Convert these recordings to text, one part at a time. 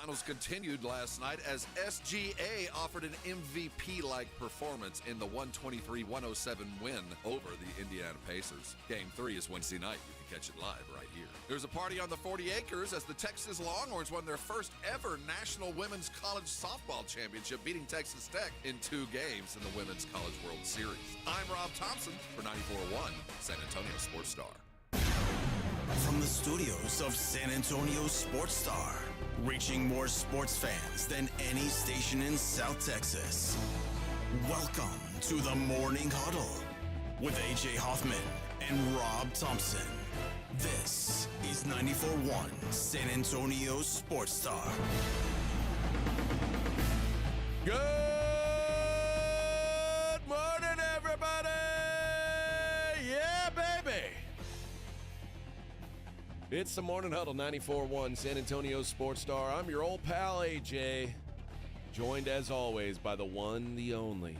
semifinals continued last night as SGA offered an MVP-like performance in the 123-107 win over the Indiana Pacers. Game 3 is Wednesday night. You can catch it live right here. There's a party on the 40 acres as the Texas Longhorns won their first ever National Women's College Softball Championship, beating Texas Tech in 2 games in the Women's College World Series. I'm Rob Thompson for 94.1 San Antonio Sports Star. From the studios of San Antonio Sports Star, reaching more sports fans than any station in South Texas. Welcome to the Morning Huddle with AJ Hoffman and Rob Thompson. This is 94.1 San Antonio Sports Star. Good morning, everybody! Yeah, baby! It's the Morning Huddle, 94.1 San Antonio Sports Star. I'm your old pal, AJ, joined as always by the one, the only.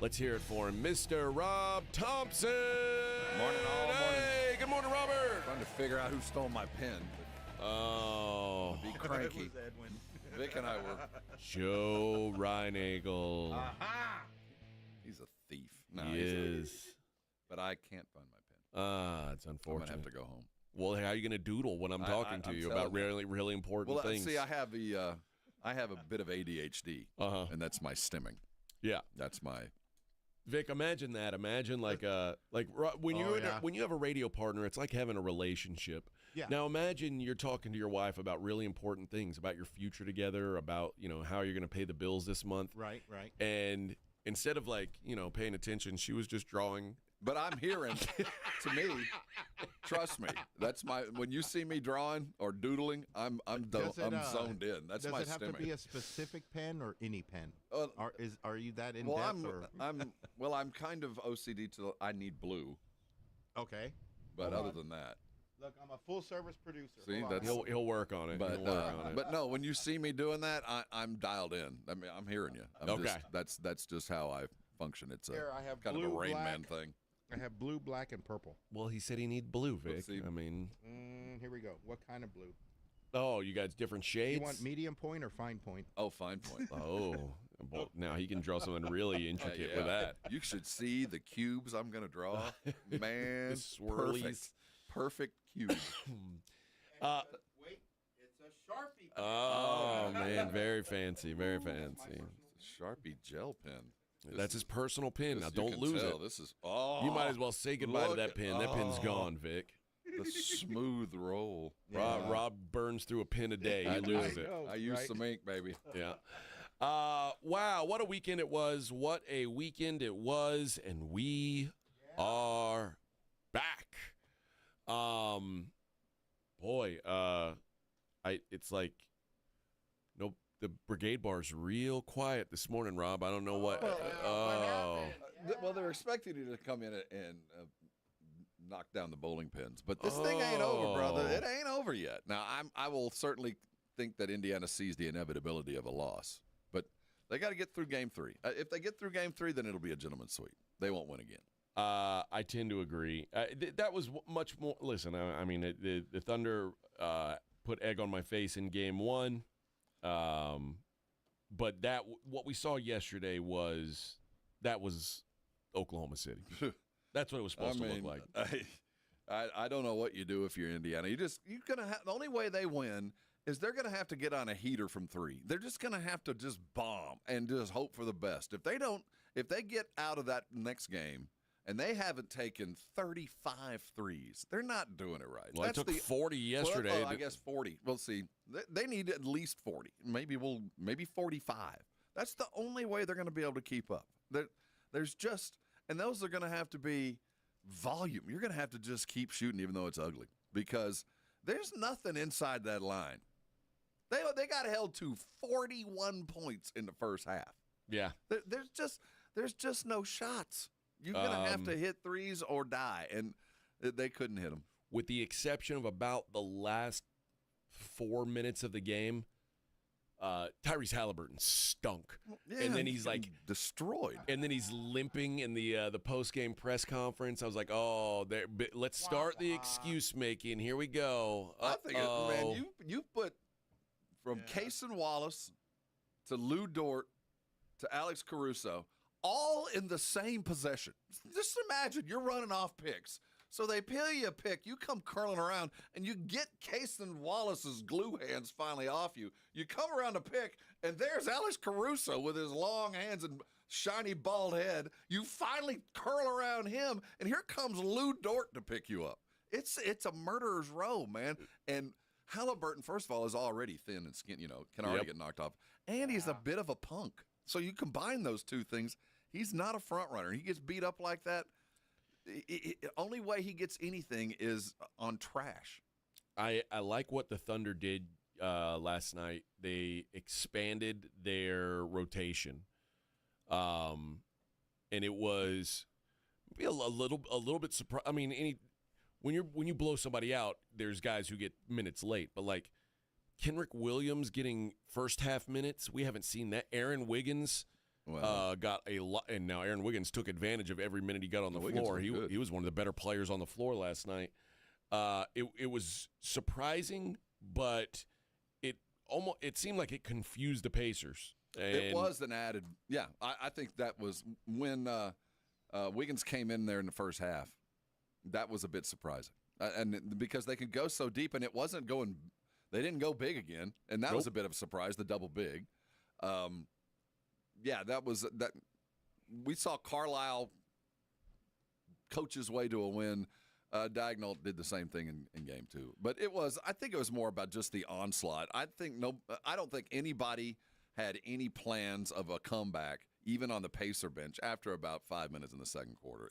Let's hear it for him, Mr. Rob Thompson! Good morning, all. Hey, good morning, Robert! Trying to figure out who stole my pen. Oh. Be cranky. It was Edwin. Vic and I were. Joe Reinagel. Aha! He's a thief. No, He is. But I can't find my pen. It's I'm unfortunate. going to have to go home. Well, how are you going to doodle when I'm talking to I'm you about telling you. really important things? See, I have a bit of ADHD, and that's my stimming. Yeah. That's my. Vic, imagine that. Imagine when you have a radio partner, it's like having a relationship. Yeah. Now imagine you're talking to your wife about really important things, about your future together, about how you're going to pay the bills this month. Right. And instead of paying attention, she was just drawing. But I'm hearing, to me, trust me. That's my. When you see me drawing or doodling, I'm zoned in. That's my stimming. Does it have to be a specific pen or any pen? Are you that in depth? I'm kind of OCD to. I need blue. Okay. But other than that, look, I'm a full service producer. See, Hold on. He'll work on it. But no, when you see me doing that, I'm dialed in. I mean, I'm hearing you. That's just how I function. It's I have kind blue, of a Rain black. Man thing. I have blue, black, and purple. Well, he said he needs blue, Vic. Let's see. I mean, Here we go. What kind of blue? oh, you got different shades. You want medium point or fine point? Oh, fine point. Oh, well, now he can draw something really intricate with that. You should see the cubes I'm going to draw. Man, The swirlies. Perfect cube. Wait, it's a Sharpie. Oh man, very fancy, very fancy. Sharpie gel pen. That's his personal pin. Now You don't can lose tell. it. This is You might as well say goodbye to look that pin. That pin's gone, Vic. the smooth roll. Rob burns through a pin a day. He loses it. know. I use Right. some ink, baby. Yeah. Wow, what a weekend it was. What a weekend it was. And we are back. It's like the brigade bar's real quiet this morning, Rob. I don't know what. Well, they're expecting you to come in and knock down the bowling pins, but this thing ain't over, brother. It ain't over yet. Now, I will certainly think that Indiana sees the inevitability of a loss, but they got to get through Game 3. If they get through Game 3, then it'll be a gentleman's sweep. They won't win again. I tend to agree. That was much more. Listen, I mean, the Thunder put egg on my face in Game 1. But what we saw yesterday was Oklahoma City. That's what it was supposed to look like. I don't know what you do if you're Indiana. You're gonna have, the only way they win is they're gonna have to get on a heater from 3. They're just gonna have to just bomb and just hope for the best. If they get out of that next game and they haven't taken 35 threes, they're not doing it right. Well, they took 40 yesterday. Well, I guess 40. We'll see. They need at least 40. Maybe 45. That's the only way they're going to be able to keep up. And those are going to have to be volume. You're going to have to just keep shooting even though it's ugly because there's nothing inside that line. They got held to 41 points in the first half. Yeah. There's just no shots. You're going to have to hit threes or die, and they couldn't hit them. With the exception of about the last 4 minutes of the game, Tyrese Halliburton stunk. Yeah, and then he's like destroyed. And then he's limping in the post-game press conference. I was like, let's start the excuse making. Here we go. I think, man, you put from Cason Wallace to Lou Dort to Alex Caruso, all in the same possession. Just imagine you're running off picks. So they peel you a pick, you come curling around, and you get Cason Wallace's glue hands finally off you. You come around a pick, and there's Alex Caruso with his long hands and shiny bald head. You finally curl around him, and here comes Lou Dort to pick you up. It's a murderer's row, man. And Halliburton, first of all, is already thin and skinny, can already get knocked off. And he's a bit of a punk. So you combine those two things, he's not a front runner. He gets beat up like that. Only way he gets anything is on trash. I like what the Thunder did last night. They expanded their rotation, and it was a little bit surprised. I mean, when you blow somebody out, there's guys who get minutes late, but like Kenrick Williams getting first half minutes, we haven't seen that. Aaron Wiggins. Got a lot, and now Aaron Wiggins took advantage of every minute he got on the floor. He was one of the better players on the floor last night. It was surprising, but it seemed like it confused the Pacers. And it was an added, yeah. I think that was when Wiggins came in there in the first half. That was a bit surprising, and because they could go so deep, and it wasn't going. They didn't go big again, and that was a bit of a surprise. The double big. Yeah, that was that. We saw Carlisle coach his way to a win. Dagnall did the same thing in game two, but I think it was more about just the onslaught. I don't think anybody had any plans of a comeback, even on the Pacer bench, after about 5 minutes in the second quarter.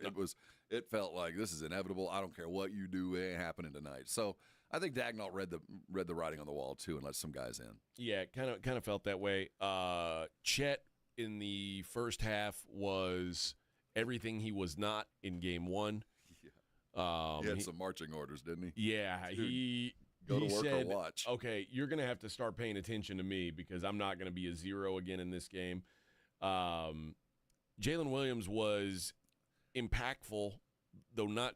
It felt like this is inevitable. I don't care what you do, it ain't happening tonight. So I think Dagnall read the writing on the wall too, and let some guys in. Yeah, kind of felt that way. Chet in the first half was everything he was not in game one. Yeah. He had some marching orders, didn't he? Yeah. Dude, go to work said, or watch. Okay, you're going to have to start paying attention to me because I'm not going to be a zero again in this game. Jalen Williams was impactful, though not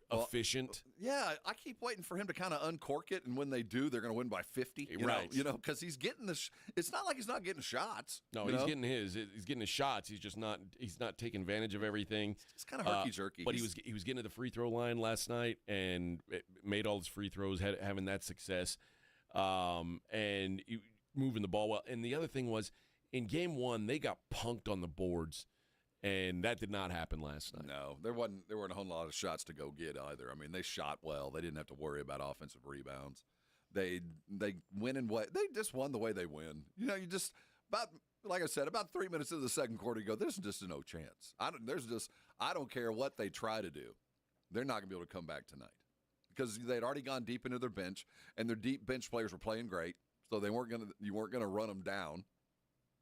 efficient. Yeah, I keep waiting for him to kind of uncork it, and when they do, they're going to win by 50. Right. Because he's getting it's not like he's not getting shots. No, he's getting his shots. He's just not taking advantage of everything. It's kind of herky-jerky. But he was getting to the free throw line last night and made all his free throws, having that success, and moving the ball well. And the other thing was, in game one, they got punked on the boards. And that did not happen last night. No, there weren't a whole lot of shots to go get either. I mean, they shot well. They didn't have to worry about offensive rebounds. They win in what they just won the way they win. You just like I said, about 3 minutes into the second quarter, you go, there's just no chance. I don't care what they try to do. They're not going to be able to come back tonight because they'd already gone deep into their bench, and their deep bench players were playing great, so you weren't going to run them down.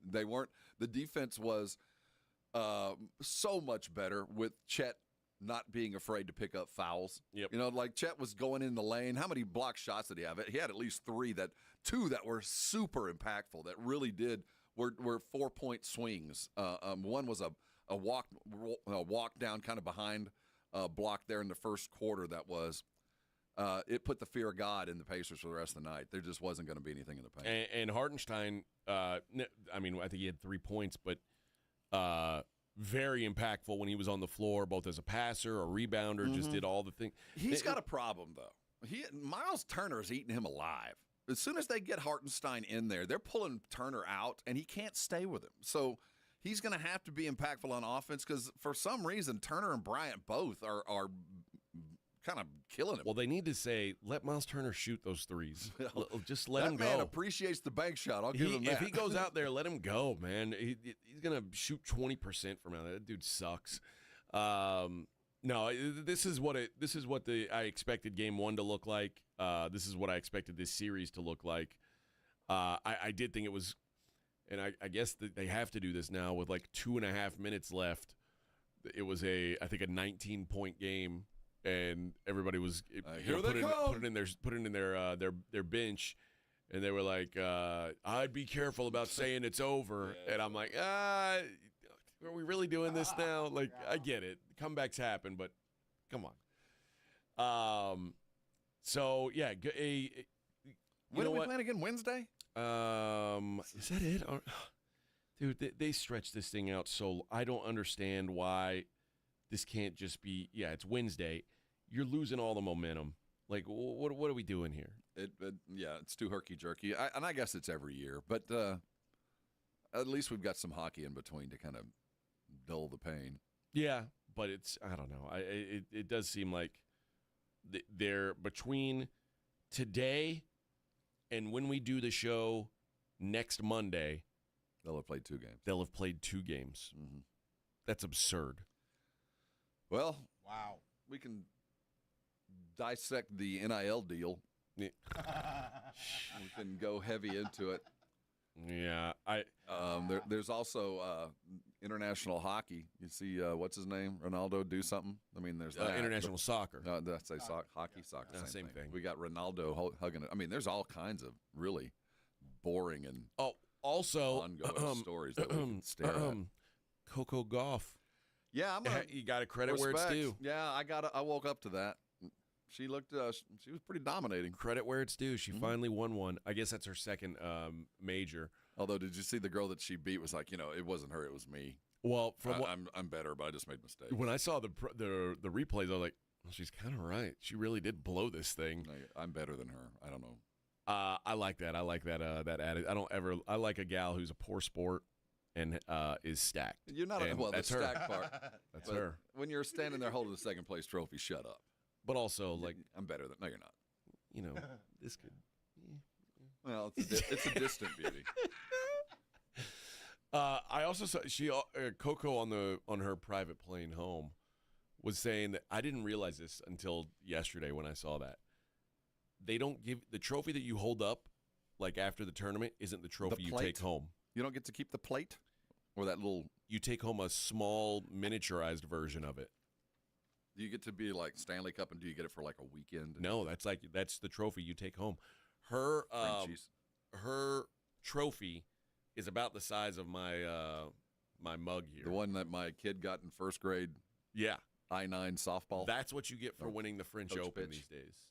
The defense was so much better with Chet not being afraid to pick up fouls. Yep. Like Chet was going in the lane. How many block shots did he have? He had at least two that were super impactful that really were 4-point swings. One was a walk down kind of behind block there in the first quarter that was it put the fear of God in the Pacers for the rest of the night. There just wasn't going to be anything in the paint. And Hartenstein, I think he had 3 points, but very impactful when he was on the floor, both as a passer, a rebounder, just did all the things. He's got a problem, though. Miles Turner is eating him alive. As soon as they get Hartenstein in there, they're pulling Turner out, and he can't stay with him. So he's going to have to be impactful on offense because for some reason, Turner and Bryant both are kind of killing him. Well, they need to say, let Miles Turner shoot those threes. Just let him go. That man appreciates the bank shot. I'll give him that. If he goes out there, let him go, man. He's going to shoot 20% from out there. That dude sucks. No, this is what I expected game one to look like. This is what I expected this series to look like. I did think it was, and I guess that they have to do this now with like 2.5 minutes left. It was I think a 19-point game. And everybody was put it in their bench, and they were like, "I'd be careful about saying it's over." Yeah. And I'm like, are we really doing this now? Like, I get it, comebacks happen, but come on. So yeah, when are we playing again? Wednesday? Is that it? Dude, they stretched this thing out so I don't understand why this can't just be. Yeah, it's Wednesday. You're losing all the momentum. Like, what are we doing here? Yeah, it's too herky-jerky. And I guess it's every year. But at least we've got some hockey in between to kind of dull the pain. Yeah, but I don't know. It does seem like they're between today and when we do the show next Monday. They'll have played 2 games. They'll have played 2 games. Mm-hmm. That's absurd. Well, wow. We can dissect the NIL deal. Yeah. We can go heavy into it. Yeah, there's also international hockey. You see, what's his name? Ronaldo do something? I mean, there's that, international soccer. That's hockey, soccer. Same thing. We got Ronaldo hugging it. I mean, there's all kinds of really boring and also ongoing stories that we can stare at. Coco Gauff. Yeah, you got to credit where it's due. Yeah, I woke up to that. She looked. She was pretty dominating. Credit where it's due. She finally won one. I guess that's her second major. Although, did you see the girl that she beat was like, it wasn't her, it was me. Well, I'm better, but I just made mistakes. When I saw the replays, I was like, well, she's kind of right. She really did blow this thing. I'm better than her. I don't know. I like that. I like that. That added. I like a gal who's a poor sport and is stacked. You're not. The stacked part. That's her. When you're standing there holding the second place trophy, shut up. But also, I'm better than. No, you're not. This could. Well, it's a distant beauty. I also saw Coco on her private plane home was saying that I didn't realize this until yesterday when I saw that they don't give the trophy that you hold up like after the tournament isn't the trophy you take home. You don't get to keep the plate or that little. You take home a small miniaturized version of it. Do you get to be like Stanley Cup, and do you get it for like a weekend? No, that's the trophy you take home. Her trophy is about the size of my my mug here. The one that my kid got in first grade. Yeah, I-9 softball. That's what you get for winning the French Open these days.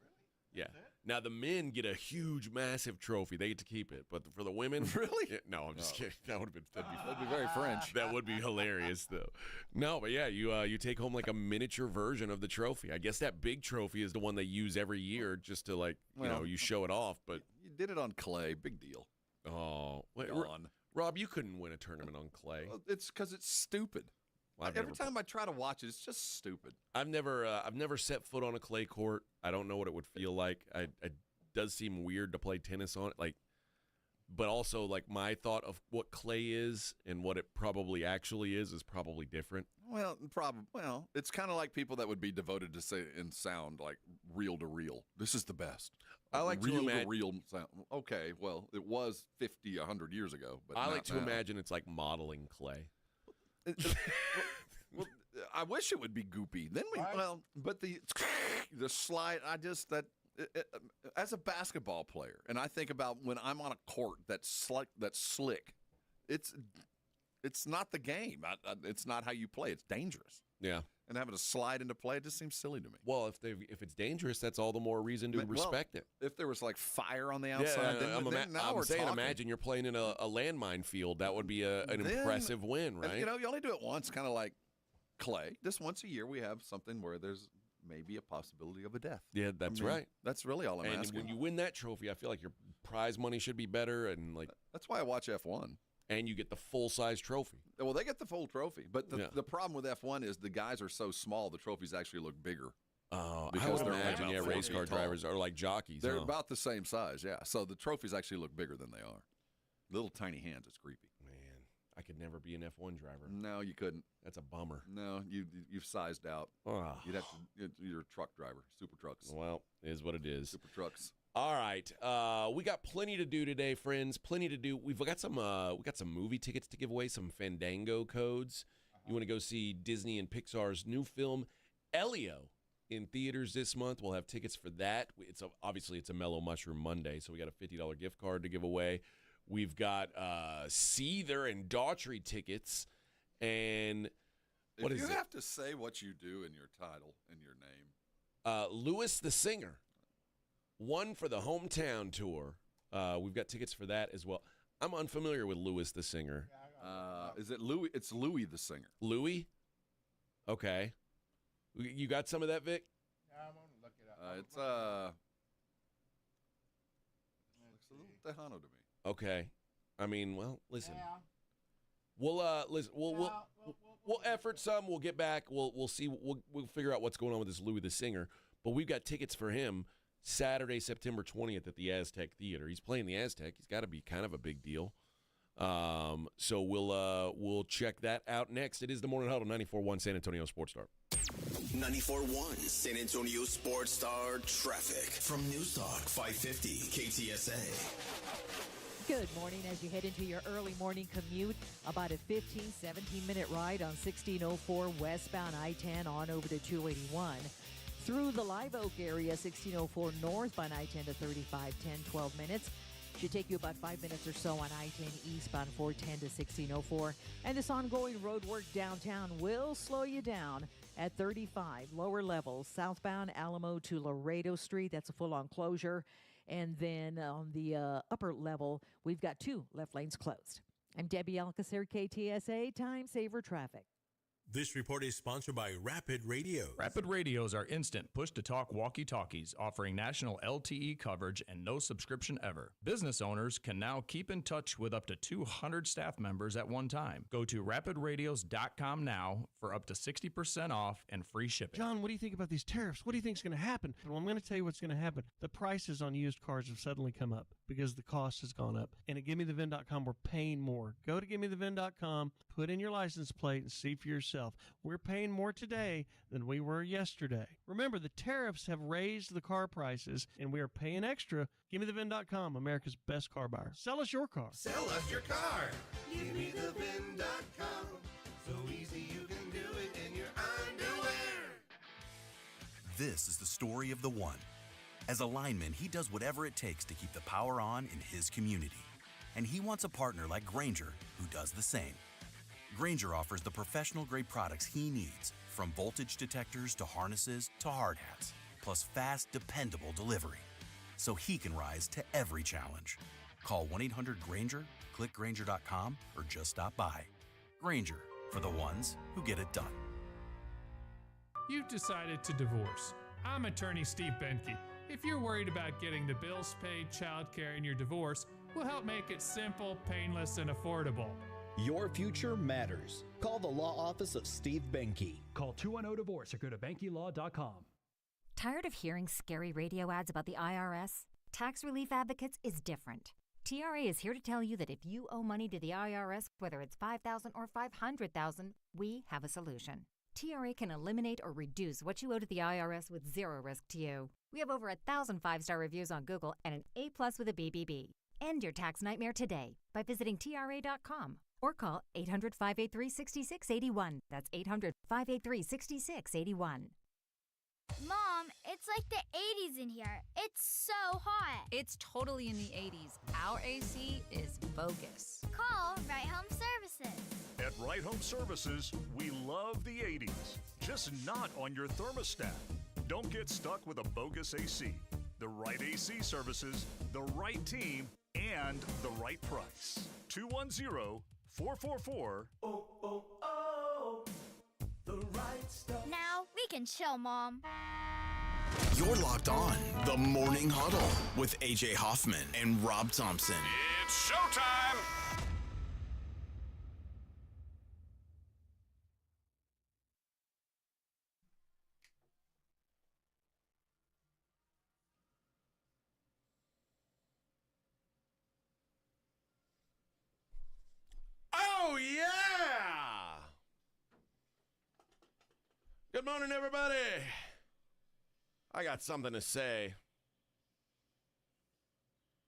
Really? Yeah. Now the men get a huge, massive trophy. They get to keep it, but for the women, really? Yeah, no, I'm just kidding. That'd be very French. That would be hilarious, though. No, but yeah, you take home like a miniature version of the trophy. I guess that big trophy is the one they use every year just to you show it off. But you did it on clay. Big deal. Oh, wait, Rob, you couldn't win a tournament on clay. It's because it's stupid. Well, every time I try to watch it, it's just stupid. I've never set foot on a clay court. I don't know what it would feel like. It does seem weird to play tennis on it, but also my thought of what clay is and what it probably actually is probably different. Well, it's kind of like people that would be devoted to say in sound like reel to reel. This is the best. I like reel to imagine to reel sound. Okay, well, it was 50, 100 years ago, but I like to now. imagine it's like modeling clay. Well, I wish it would be goopy. Then but the slide. As a basketball player, and I think about when I'm on a court that's slick. It's not the game. It's not how you play. It's dangerous. Yeah. And having to slide into play, it just seems silly to me. Well, if it's dangerous, that's all the more reason to respect it. If there was fire on the outside, I'm saying, imagine you're playing in a landmine field. That would be an impressive win, right? You only do it once, kind of like clay. Just once a year, we have something where there's maybe a possibility of a death. Yeah, that's right. That's really all I'm asking. And when you win that trophy, I feel like your prize money should be better, and that's why I watch F1. And you get the full-size trophy. Well, they get the full trophy. But the problem with F1 is the guys are so small, the trophies actually look bigger. Oh, I would imagine, race car drivers are like jockeys. They're about the same size, yeah. So the trophies actually look bigger than they are. Little tiny hands, it's creepy. Man, I could never be an F1 driver. No, you couldn't. That's a bummer. No, you've sized out. Oh. You'd have to. You're a truck driver, super trucks. Well, it is what it is. Super trucks. All right, we got plenty to do today, friends. Plenty to do. We've got some movie tickets to give away, some Fandango codes. You want to go see Disney and Pixar's new film, Elio, in theaters this month. We'll have tickets for that. Obviously it's a Mellow Mushroom Monday, so we got a $50 gift card to give away. We've got Seether and Daughtry tickets, and what is it? You have to say what you do in your title and your name. Louis the Singer. One for the hometown tour We've got tickets for that as well. I'm unfamiliar with Louis the singer. Is it Louis? It's Louis the singer. Louis? Okay. You got some of that, Vic? Yeah, I'm going to look it up. Looks a little Tejano to me. Okay. I mean, well, listen. Yeah. We'll effort some. We'll get back. We'll see. We'll figure out what's going on with this Louis the singer. But we've got tickets for him Saturday, September 20th at the Aztec Theater. He's playing the Aztec. He's got to be kind of a big deal. So we'll check that out next. It is the Morning Huddle, 94.1 San Antonio Sports Star. 94.1 San Antonio Sports Star traffic from News Talk 550 KTSA. Good morning as you head into your early morning commute. About a 15, 17-minute ride on 1604 westbound I-10 on over to 281. Through the Live Oak area, 1604 northbound I-10 to 35, 10, 12 minutes. Should take you about 5 minutes or so on I-10 eastbound 410 to 1604. And this ongoing road work downtown will slow you down at 35, lower levels, southbound Alamo to Laredo Street. That's a full-on closure. And then on the upper level, we've got 2 left lanes closed. I'm Debbie Alcacer, KTSA, Time Saver Traffic. This report is sponsored by Rapid Radios. Rapid Radios are instant push-to-talk walkie-talkies offering national LTE coverage and no subscription ever. Business owners can now keep in touch with up to 200 staff members at one time. Go to rapidradios.com now for up to 60% off and free shipping. John, what do you think about these tariffs? What do you think is going to happen? Well, I'm going to tell you what's going to happen. The prices on used cars have suddenly come up because the cost has gone up. And at GiveMeTheVin.com, we're paying more. Go to GiveMeTheVin.com, put in your license plate, and see for yourself. We're paying more today than we were yesterday. Remember, the tariffs have raised the car prices, and we are paying extra. GiveMeTheVin.com, America's best car buyer. Sell us your car. Sell us your car. GiveMeTheVin.com. So easy you can do it in your underwear. This is the story of the one. As a lineman, he does whatever it takes to keep the power on in his community. And he wants a partner like Grainger who does the same. Grainger offers the professional-grade products he needs, from voltage detectors to harnesses to hard hats, plus fast, dependable delivery, so he can rise to every challenge. Call 1-800-GRAINGER, click Grainger.com, or just stop by. Grainger, for the ones who get it done. You've decided to divorce. I'm attorney Steve Benke. If you're worried about getting the bills paid, childcare, and your divorce, we'll help make it simple, painless, and affordable. Your future matters. Call the law office of Steve Benke. Call 210-DIVORCE or go to BenkeLaw.com. Tired of hearing scary radio ads about the IRS? Tax Relief Advocates is different. TRA is here to tell you that if you owe money to the IRS, whether it's $5,000 or $500,000, we have a solution. TRA can eliminate or reduce what you owe to the IRS with zero risk to you. We have over 1,000 5-star reviews on Google and an A+ with a BBB. End your tax nightmare today by visiting TRA.com. Or call 800-583-6681. That's 800-583-6681. Mom, it's like the 80s in here. It's so hot. It's totally in the 80s. Our AC is bogus. Call Right Home Services. At Right Home Services, we love the 80s, just not on your thermostat. Don't get stuck with a bogus AC. The right AC services, the right team, and the right price. 210-444. The right stuff. Now we can chill, Mom. You're locked on the Morning Huddle with AJ Hoffman and Rob Thompson. It's showtime! Oh, yeah! Good morning, everybody. I got something to say.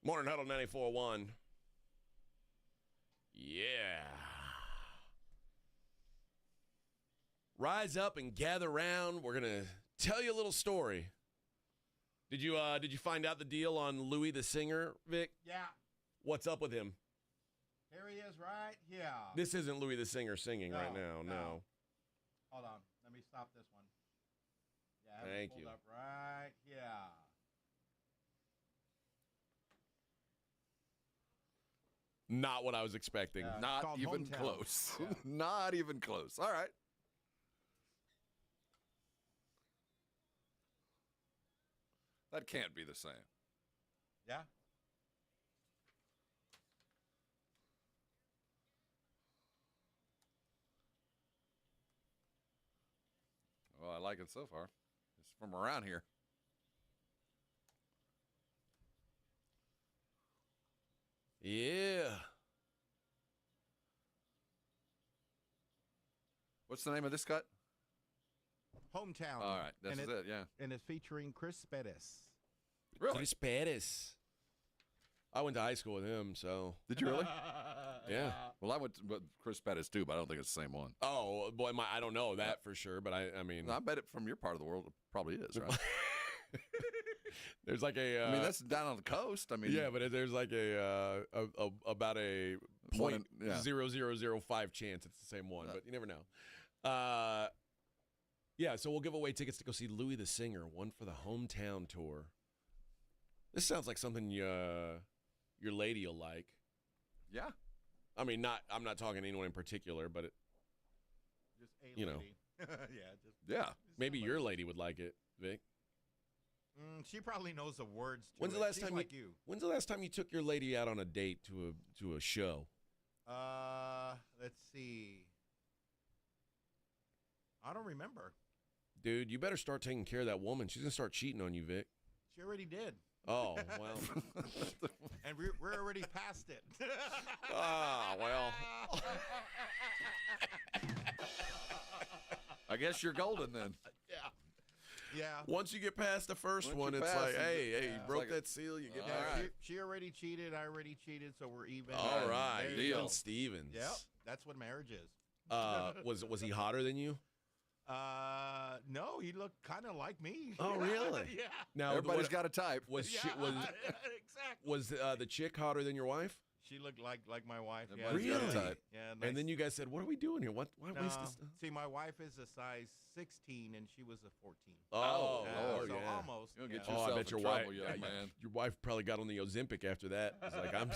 Morning Huddle 94.1. Yeah. Rise up and gather round. We're going to tell you a little story. Did you find out the deal on Louis the singer, Vic? Yeah. What's up with him? Here he is right here. This isn't Louis the singer singing right now, no. Hold on. Let me stop this one. Yeah, I have Thank it pulled you. up right here. Not what I was expecting. Not even close. Yeah. Not even close. All right. That can't be the same. Yeah. Well, I like it so far. It's from around here. Yeah. What's the name of this cut? Hometown. All right, that's it, yeah. And it's featuring Chris Pettis. Really? Chris Pettis. I went to high school with him, so. Did you really? Yeah. Well, I went with Chris Pettis, too, but I don't think it's the same one. Oh, boy, I don't know that for sure, but I mean. I bet it from your part of the world it probably is, right? There's like a. I mean, that's down on the coast. I mean. Yeah, but there's like about a 0.0005 chance it's the same one, but you never know. Yeah, so we'll give away tickets to go see Louis the Singer, one for the hometown tour. This sounds like something your lady will like. Yeah. I mean, I'm not talking to anyone in particular, but Just a you know. lady. Yeah. Maybe your lady would like it, Vic. She probably knows the words to When's it. the last She's time like When's the last time you took your lady out on a date to a show? Let's see. I don't remember. Dude, you better start taking care of that woman. She's gonna start cheating on you, Vic. She already did. Oh, well. And we're already past it. Ah, well. I guess you're golden then. Yeah. Once you get past the first one, it's like, hey, you broke that seal. You get Yeah, all right. she already cheated. I already cheated, so we're even. All right, There you Deal go. Stevens. Yep, that's what marriage is. Was he hotter than you? No, he looked kind of like me. Oh, really? Yeah. Now Everybody's got a type. Exactly. Was the chick hotter than your wife? She looked like my wife. Yeah. Everybody's got a type. Yeah. Nice. And then you guys said, "What are we doing here? Why waste this stuff?" See, my wife is a size 16 and she was a 14. Oh, so yeah. almost. You'll get I yourself bet your in wife, trouble, young man. your wife probably got on the Ozempic after that. It's like I'm.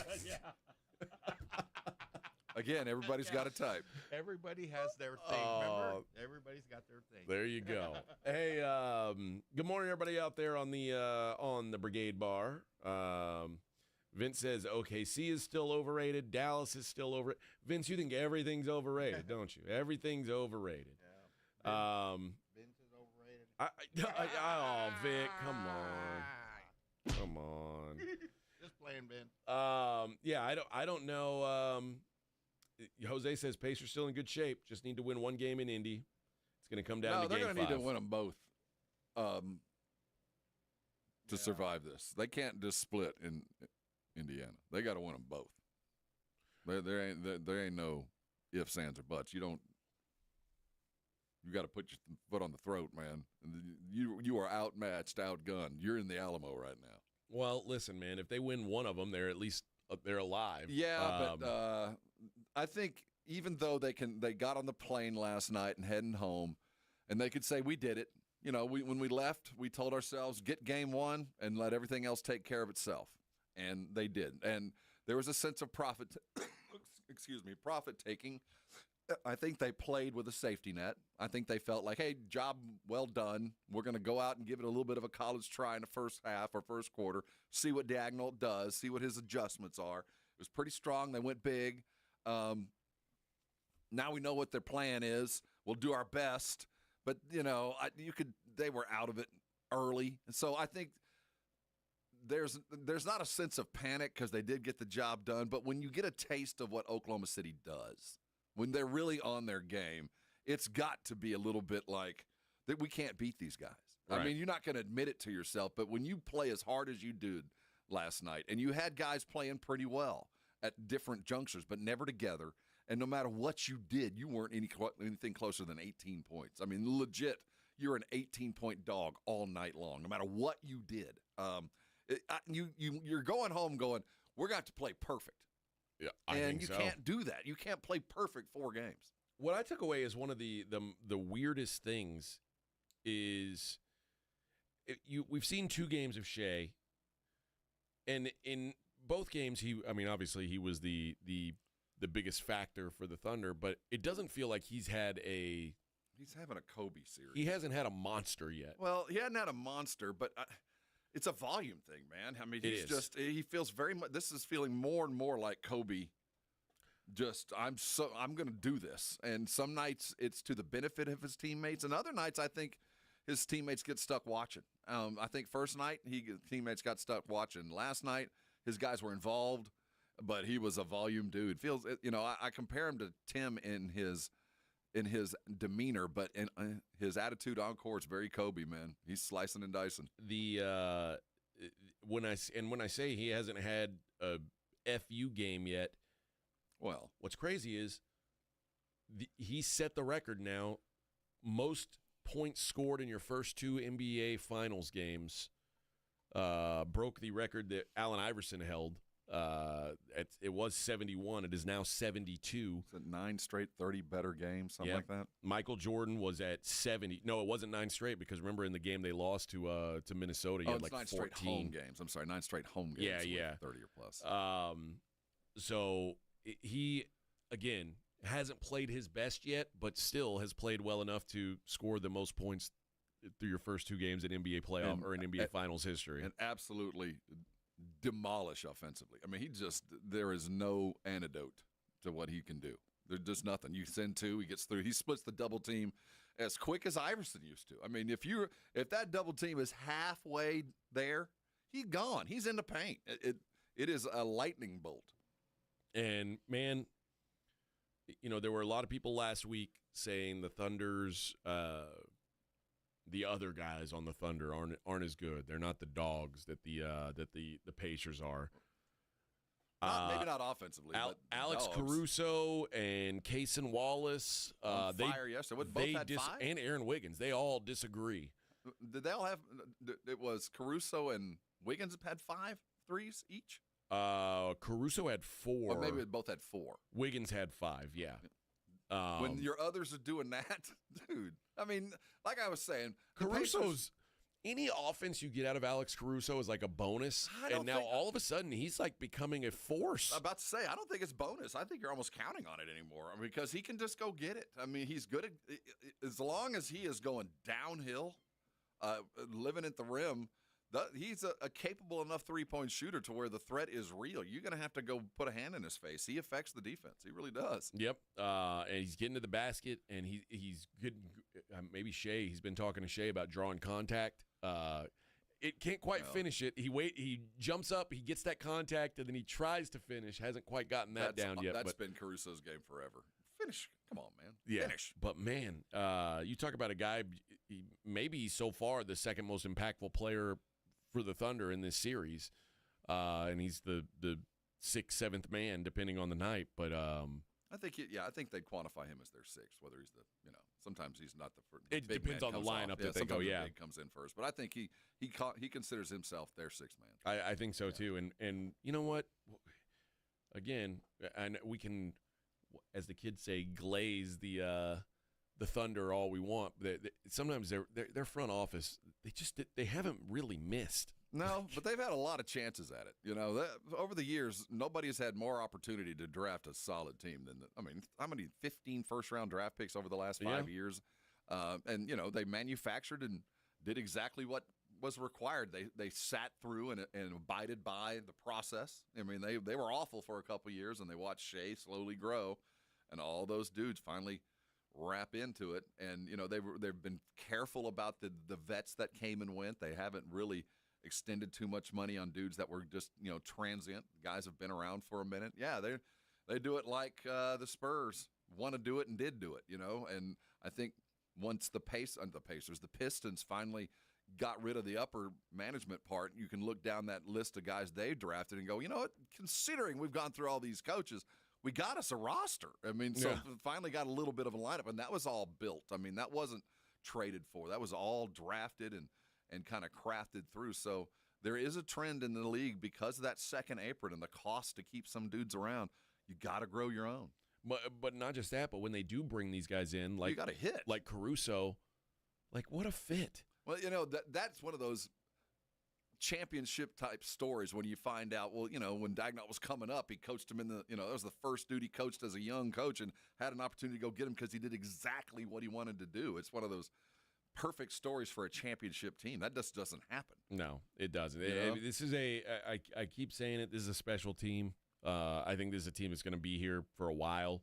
Again, everybody's got a type. Everybody has their thing. Remember, everybody's got their thing. There you go. Hey, good morning, everybody out there on the Brigade Bar. Vince says OKC is still overrated. Dallas is still overrated. Vince, you think everything's overrated, don't you? Everything's overrated. Yeah. Vince is overrated. Oh, Vic, come on. Just playing, Ben. Yeah, I don't know. Jose says Pacers still in good shape. Just need to win one game in Indy. It's going to come down to they're game going 5. to need to win them both to survive this. They can't just split in Indiana. They got to win them both. There ain't no ifs, ands, or buts. You got to put your foot on the throat, man. You are outmatched, outgunned. You're in the Alamo right now. Well, listen, man. If they win one of them, they're at least they're alive. Yeah, but I think even though they got on the plane last night and heading home, and they could say we did it. You know, when we left, we told ourselves get game 1 and let everything else take care of itself, and they did. And there was a sense of profit taking. I think they played with a safety net. I think they felt like, hey, job well done. We're going to go out and give it a little bit of a college try in the first half or first quarter, see what Dagnall does, see what his adjustments are. It was pretty strong. They went big. Now we know what their plan is. We'll do our best. But, you know, they were out of it early. And so I think there's not a sense of panic because they did get the job done. But when you get a taste of what Oklahoma City does, when they're really on their game, it's got to be a little bit like that we can't beat these guys. Right. I mean, you're not going to admit it to yourself, but when you play as hard as you did last night, and you had guys playing pretty well at different junctures, but never together, and no matter what you did, you weren't anything closer than 18 points. I mean, legit, you're an 18-point dog all night long, no matter what you did. You're going home going, we're going to have to play perfect. Yeah, I think so. And you can't do that. You can't play perfect 4 games. What I took away is one of the weirdest things is we've seen 2 games of Shea, and in both games, obviously he was the biggest factor for the Thunder, but it doesn't feel like he's having a Kobe series. He hasn't had a monster yet. Well, he hadn't had a monster, but it's a volume thing, man. I mean, he feels very much. This is feeling more and more like Kobe. I'm going to do this, and some nights it's to the benefit of his teammates, and other nights I think his teammates get stuck watching. I think first night teammates got stuck watching. Last night his guys were involved, but he was a volume dude. I compare him to Tim in his demeanor, but in his attitude on court is very Kobe, man. He's slicing and dicing. When I say he hasn't had a FU game yet, well, what's crazy is he set the record now. Most points scored in your first 2 NBA Finals games. Broke the record that Allen Iverson held. It was 71. It is now 72. Is it 9 straight 30 better games, something like that? Michael Jordan was at 70. No, it wasn't 9 straight because remember in the game they lost to Minnesota, he had like 9 14 straight home games. I'm sorry, 9 straight home games. Yeah. 30 or plus. So he again hasn't played his best yet, but still has played well enough to score the most points through your first 2 games in NBA playoff or in NBA Finals history, and absolutely demolish offensively. I mean, there is no antidote to what he can do. There's just nothing. You send 2, he gets through. He splits the double team as quick as Iverson used to. I mean, if that double team is halfway there, he's gone. He's in the paint. It is a lightning bolt. And man, there were a lot of people last week saying the Thunder's the other guys on the Thunder aren't as good. They're not the dogs that the Pacers are. Maybe not offensively. But Alex dogs. Caruso and Cason Wallace. On fire yesterday. Both had 5? And Aaron Wiggins. They all disagree. Did they all have? It was Caruso and Wiggins had 5 threes each. Caruso had 4. Or maybe they both had 4. Wiggins had 5. Yeah. When your others are doing that, dude. I mean, like I was saying, Caruso's any offense you get out of Alex Caruso is like a bonus, and now all of a sudden he's like becoming a force. I'm about to say, I don't think it's bonus. I think you're almost counting on it anymore because he can just go get it. I mean, he's good at as long as he is going downhill, living at the rim. He's a capable enough 3-point shooter to where the threat is real. You're going to have to go put a hand in his face. He affects the defense. He really does. Yep. And he's getting to the basket, and he's good. Maybe Shea. He's been talking to Shea about drawing contact. It can't quite finish it. He jumps up, he gets that contact, and then he tries to finish. Hasn't quite gotten that down yet. That's been Caruso's game forever. Finish. Come on, man. Yeah. Finish. But, man, you talk about a guy, maybe so far the second most impactful player for the Thunder in this series, and he's the 6th, 7th man depending on the night. But I think they'd quantify him as their 6th. Whether he's sometimes he's not the first. It depends on the lineup that they go. Yeah, the big comes in first, but I think he considers himself their 6th man. I think so too. And you know what? Again, and we can, as the kids say, glaze the Thunder all we want. Sometimes their front office, they haven't really missed. No, but they've had a lot of chances at it. Over the years, nobody has had more opportunity to draft a solid team than how many 15 first-round draft picks over the last 5 years? And they manufactured and did exactly what was required. They sat through and abided by the process. I mean, they were awful for a couple years, and they watched Shea slowly grow, and all those dudes finally wrap into it. And they've been careful about the vets that came and went. They haven't really extended too much money on dudes that were just transient. Guys have been around for a minute. Yeah, they do it like the Spurs want to do it and did do it. And I think once the Pistons finally got rid of the upper management part, you can look down that list of guys they drafted and go, you know what? Considering we've gone through all these coaches, we got us a roster. I mean, so finally got a little bit of a lineup, and that was all built. I mean, that wasn't traded for. That was all drafted and kind of crafted through. So there is a trend in the league because of that second apron and the cost to keep some dudes around. You got to grow your own. But not just that, but when they do bring these guys in, like you got to hit, like Caruso, like what a fit. Well, that's one of those championship type stories when you find out, well, when Dagnall was coming up, he coached him that was the first dude he coached as a young coach and had an opportunity to go get him because he did exactly what he wanted to do. It's one of those perfect stories for a championship team. That just doesn't happen. No, it doesn't. This is I keep saying it, this is a special team. I think this is a team that's going to be here for a while,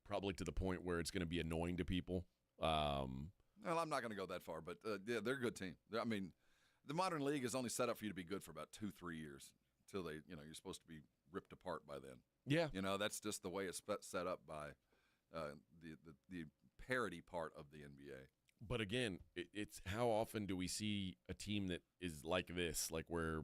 probably to the point where it's going to be annoying to people. Well, I'm not going to go that far, but yeah, they're a good team. I mean, the modern league is only set up for you to be good for about 2-3 years until you're supposed to be ripped apart by then. Yeah. That's just the way it's set up by the parity part of the NBA. But again, it's how often do we see a team that is like this, like where?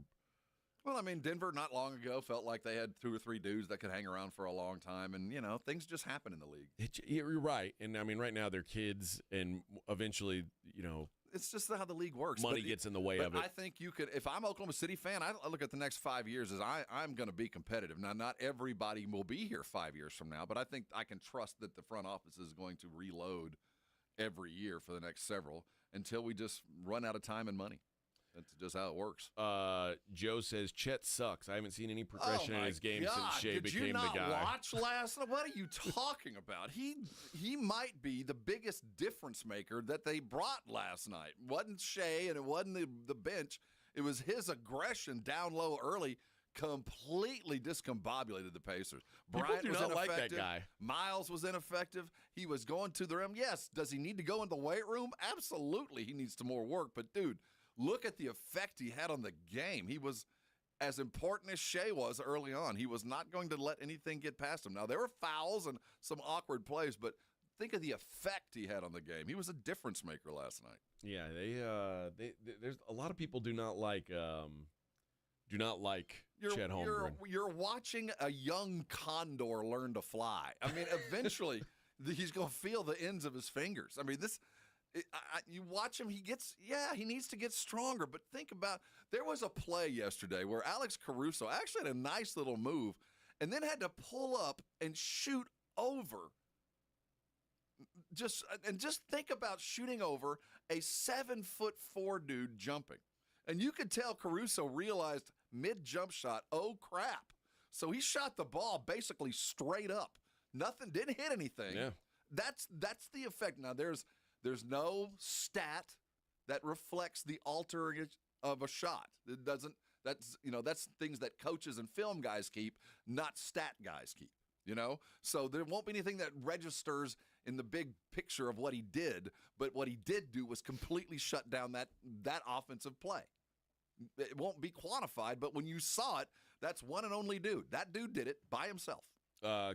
Well, I mean, Denver not long ago felt like they had 2 or 3 dudes that could hang around for a long time, and things just happen in the league. You're right, and I mean, right now they're kids, and eventually, it's just how the league works. Money gets in the way of it. I think you could, if I'm an Oklahoma City fan, I look at the next 5 years as I'm going to be competitive. Now, not everybody will be here 5 years from now, but I think I can trust that the front office is going to reload every year for the next several until we just run out of time and money. That's just how it works. Joe says Chet sucks. I haven't seen any progression in his game since Shea became the guy. Did you not watch last night? What are you talking about? He might be the biggest difference maker that they brought last night. It wasn't Shea and it wasn't the bench. It was his aggression down low early completely discombobulated the Pacers. Bryant was ineffective. Like that guy. Miles was ineffective. He was going to the rim. Yes. Does he need to go in the weight room? Absolutely. He needs some more work. But, dude, look at the effect he had on the game. He was as important as Shea was early on. He was not going to let anything get past him. Now, there were fouls and some awkward plays, but think of the effect he had on the game. He was a difference maker last night. Yeah, there's a lot of people do not like Chet Holmgren. You're watching a young condor learn to fly. I mean, eventually he's going to feel the ends of his fingers. I mean, you watch him, he needs to get stronger. But think about, there was a play yesterday where Alex Caruso actually had a nice little move and then had to pull up and shoot over. Just think about shooting over a 7'4" dude jumping. And you could tell Caruso realized mid-jump shot, oh, crap. So he shot the ball basically straight up. Nothing, didn't hit anything. Yeah. That's the effect. Now, there's no stat that reflects the alterage of a shot. It doesn't, that's things that coaches and film guys keep, not stat guys keep, So there won't be anything that registers in the big picture of what he did, but what he did do was completely shut down that offensive play. It won't be quantified, but when you saw it, that's one and only dude. That dude did it by himself.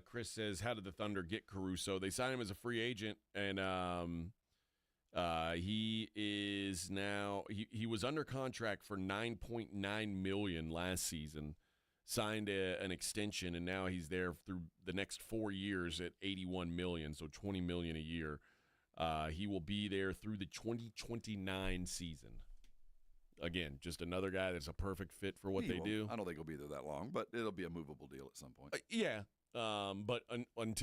Chris says, how did the Thunder get Caruso? They signed him as a free agent, and he is now he was under contract for $9.9 million last season, signed an extension, and now he's there through the next 4 years at $81 million, so $20 million a year. He will be there through the 2029 season. Again, just another guy that's a perfect fit for what they do. I don't think he'll be there that long, but it'll be a movable deal at some point. But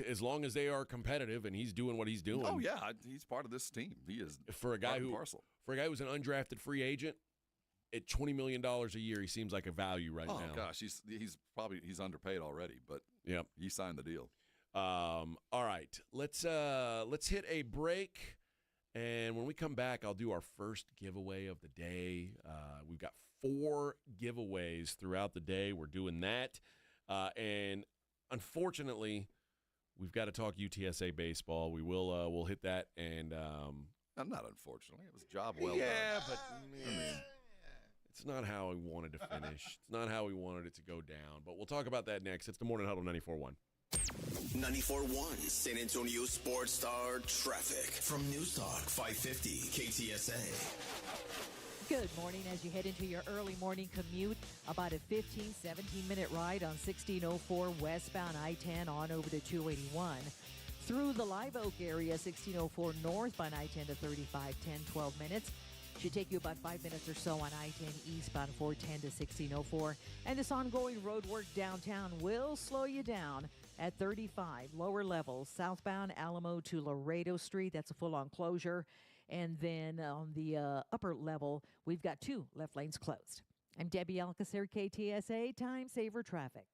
as long as they are competitive and he's doing what he's doing. Oh yeah, he's part of this team. He is for a guy who's an undrafted free agent at $20 million a year. He seems like a value now. Oh gosh, he's underpaid already, but yep, he signed the deal. All right, let's hit a break. And when we come back, I'll do our first giveaway of the day. We've got 4 giveaways throughout the day. We're doing that. And unfortunately, we've got to talk UTSA baseball. We'll hit that. And not unfortunately. It was a job well done. Yeah, but man, it's not how we wanted to finish. It's not how we wanted it to go down. But we'll talk about that next. It's the Morning Huddle 94.1. 94.1 San Antonio Sports Star traffic from News Talk 550 KTSA. Good morning as you head into your early morning commute. About a 15, 17-minute ride on 1604 westbound I-10 on over to 281. Through the Live Oak area, 1604 northbound I-10 to 35, 10, 12 minutes. Should take you about 5 minutes or so on I-10 eastbound 410 to 1604. And this ongoing road work downtown will slow you down at 35, lower levels, southbound Alamo to Laredo Street. That's a full-on closure. And then on the upper level, we've got 2 left lanes closed. I'm Debbie Alcacer, KTSA Time Saver Traffic.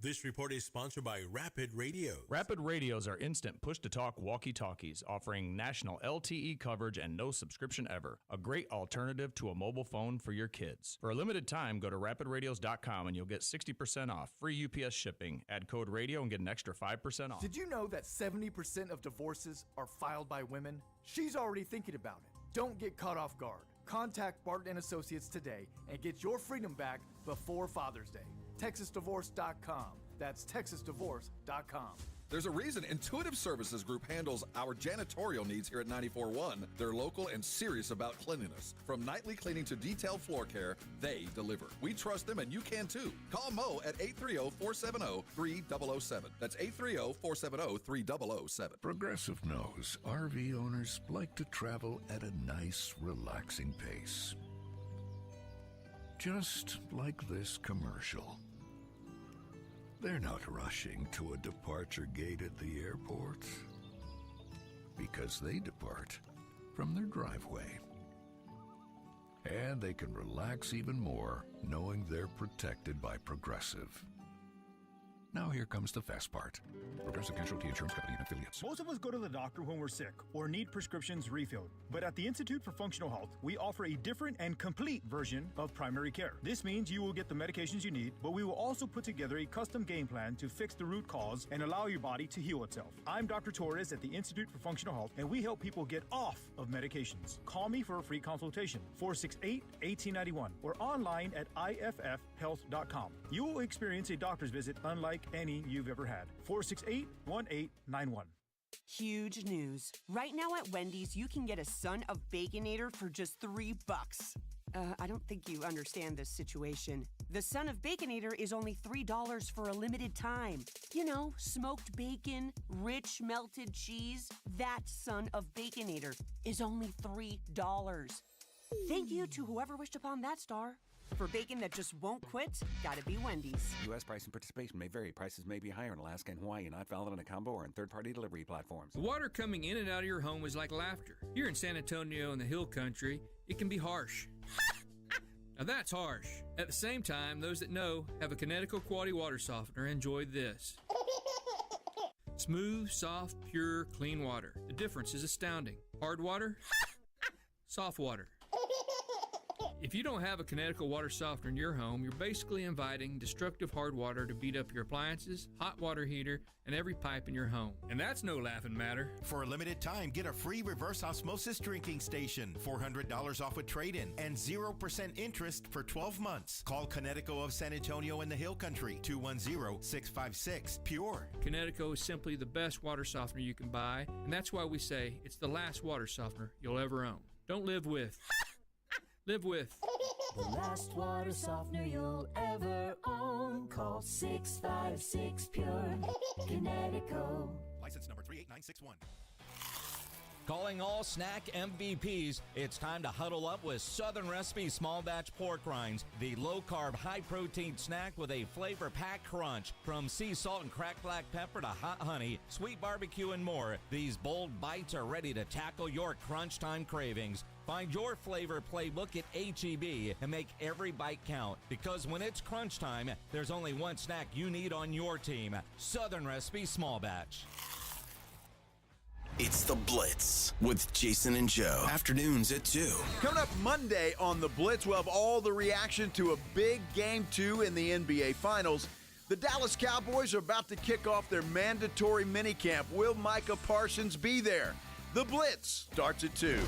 This report is sponsored by Rapid Radios. Rapid Radios are instant push-to-talk walkie-talkies offering national LTE coverage and no subscription ever. A great alternative to a mobile phone for your kids. For a limited time, go to rapidradios.com and you'll get 60% off, free UPS shipping. Add code radio and get an extra 5% off. Did you know that 70% of divorces are filed by women? She's already thinking about it. Don't get caught off guard. Contact Barton & Associates today and get your freedom back before Father's Day. TexasDivorce.com. That's TexasDivorce.com. There's a reason Intuitive Services Group handles our janitorial needs here at 94.1. They're local and serious about cleanliness. From nightly cleaning to detailed floor care, they deliver. We trust them, and you can too. Call Mo at 830-470-3007. That's 830-470-3007. Progressive knows RV owners like to travel at a nice, relaxing pace. Just like this commercial. They're not rushing to a departure gate at the airport because they depart from their driveway. And they can relax even more knowing they're protected by Progressive. Now here comes the fast part. Progressive Casualty Insurance Company and affiliates. Most of us go to the doctor when we're sick or need prescriptions refilled. But at the Institute for Functional Health, we offer a different and complete version of primary care. This means you will get the medications you need, but we will also put together a custom game plan to fix the root cause and allow your body to heal itself. I'm Dr. Torres at the Institute for Functional Health, and we help people get off of medications. Call me for a free consultation, 468-1891, or online at iffhealth.com. You will experience a doctor's visit unlike any you've ever had. 468-1891. Huge news. Right now at Wendy's, you can get a Son of Baconator for just $3. I don't think you understand this situation. The Son of Baconator is only $3 for a limited time. You know, smoked bacon, rich melted cheese. That Son of Baconator is only $3. Thank you to whoever wished upon that star. For bacon that just won't quit, gotta be Wendy's. U.S. price and participation may vary. Prices may be higher in Alaska and Hawaii, not valid on a combo or on third-party delivery platforms. The water coming in and out of your home is like laughter. Here in San Antonio and the Hill Country, it can be harsh. Now that's harsh. At the same time, those that know have a Connecticut quality water softener enjoy this. Smooth, soft, pure, clean water. The difference is astounding. Hard water, soft water. If you don't have a Connecticut water softener in your home, you're basically inviting destructive hard water to beat up your appliances, hot water heater, and every pipe in your home. And that's no laughing matter. For a limited time, get a free reverse osmosis drinking station, $400 off with trade-in, and 0% interest for 12 months. Call Connecticut of San Antonio in the Hill Country, 210-656-PURE. Connecticut is simply the best water softener you can buy, and that's why we say it's the last water softener you'll ever own. Don't live with. Live with. The last water softener you'll ever own. Call 656-PURE. Connecticut. License number 38961. Calling all snack MVPs, it's time to huddle up with Southern Recipe Small Batch Pork Rinds, the low-carb, high-protein snack with a flavor-packed crunch. From sea salt and cracked black pepper to hot honey, sweet barbecue, and more, these bold bites are ready to tackle your crunch time cravings. Find your flavor playbook at H-E-B and make every bite count, because when it's crunch time, there's only one snack you need on your team: Southern Recipe Small Batch. It's The Blitz with Jason and Joe. Afternoons at 2. Coming up Monday on The Blitz, we'll have all the reaction to a big Game 2 in the NBA Finals. The Dallas Cowboys are about to kick off their mandatory minicamp. Will Micah Parsons be there? The Blitz starts at 2.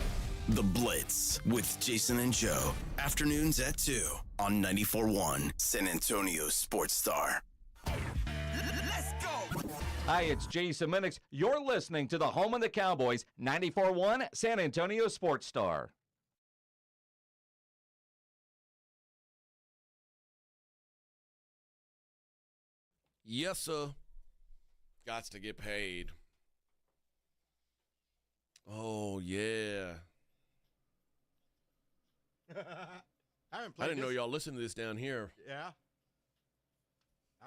The Blitz with Jason and Joe. Afternoons at 2 on 94.1 San Antonio Sports Star. Let's go! Hi, it's Jason Minix. You're listening to the home of the Cowboys, 94.1 San Antonio Sports Star. Yes, sir. Gots to get paid. Oh, yeah. I didn't know y'all listened to this down here. Yeah. I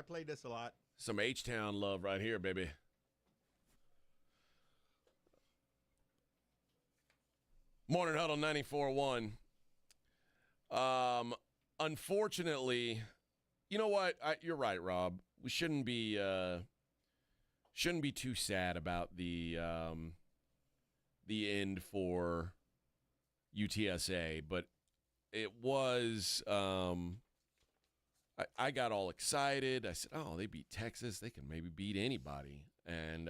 played this a lot. Some H-Town love right here, baby. Morning Huddle 94.1. Unfortunately, you know what? You're right, Rob. We shouldn't be too sad about the end for UTSA, but it was. I got all excited. I said, "Oh, they beat Texas. They can maybe beat anybody." And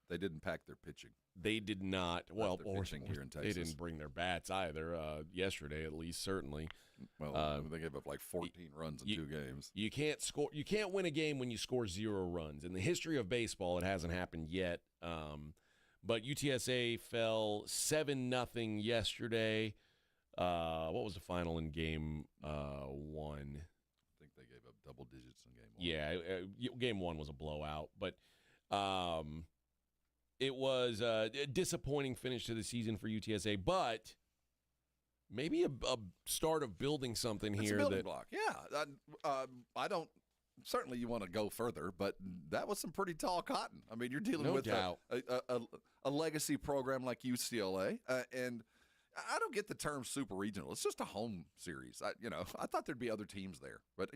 they didn't pack their pitching. They did not. Well, or pitching here in Texas. They didn't bring their bats either. Yesterday, at least, certainly. Well, they gave up like 14 runs in 2 games. You can't score. You can't win a game when you score 0 runs. In the history of baseball, it hasn't happened yet. But UTSA fell 7-0 yesterday. What was the final in game 1? I think they gave up double digits in game 1. Yeah, game 1 was a blowout, but it was a disappointing finish to the season for UTSA, but maybe a start of building something here. It's a building block, yeah. I don't. Certainly, you want to go further, but that was some pretty tall cotton. I mean, you're dealing with a legacy program like UCLA, and I don't get the term super regional. It's just a home series. I thought there'd be other teams there, but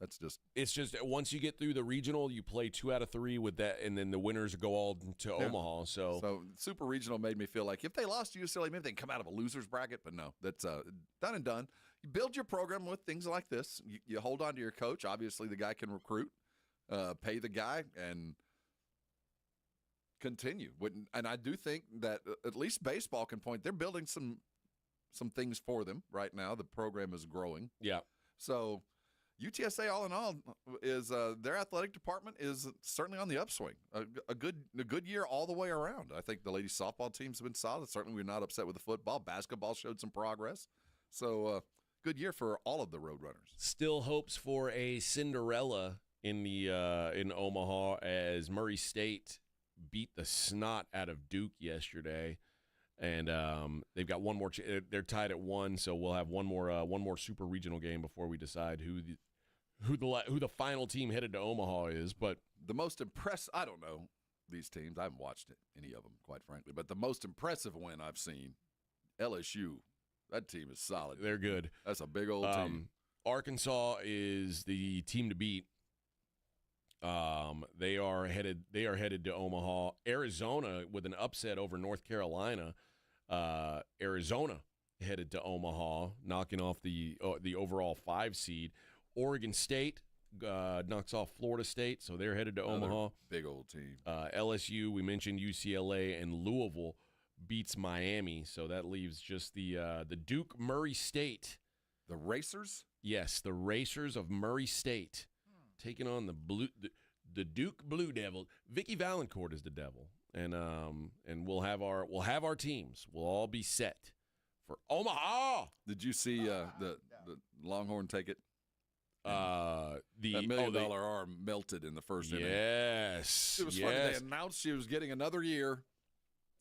that's just. It's just once you get through the regional, you play 2 out of 3 with that, and then the winners go all to Omaha. So super regional made me feel like if they lost to UCLA, maybe they can come out of a loser's bracket. But no, that's done and done. You build your program with things like this. You hold on to your coach. Obviously, the guy can recruit, pay the guy, and continue. And I do think that at least baseball can point. They're building some things for them right now. The program is growing. Yeah. So UTSA, all in all, is their athletic department is certainly on the upswing. A good year all the way around. I think the ladies softball team's been solid. Certainly, we're not upset with the football. Basketball showed some progress. So good year for all of the Roadrunners. Still hopes for a Cinderella in Omaha as Murray State beat the snot out of Duke yesterday, and they've got one more. They're tied at 1, so we'll have one more super regional game before we decide who the final team headed to Omaha is. But the most impressive, I don't know these teams. I haven't watched any of them, quite frankly. But the most impressive win I've seen, LSU. That team is solid. They're good. That's a big old team. Arkansas is the team to beat. They are headed to Omaha. Arizona with an upset over North Carolina. Arizona headed to Omaha, knocking off the overall 5 seed. Oregon State knocks off Florida State, so they're headed to Omaha. Big old team. LSU, we mentioned UCLA, and Louisville beats Miami, so that leaves just the Duke Murray State. The Racers? Yes, the Racers of Murray State. Taking on the Duke Blue Devils. Vicky Valancourt is the devil, and we'll have our teams. We'll all be set for Omaha. Did you see the Longhorn take it? The $1 million arm melted in the first inning. Yes, it was funny. They announced she was getting another year,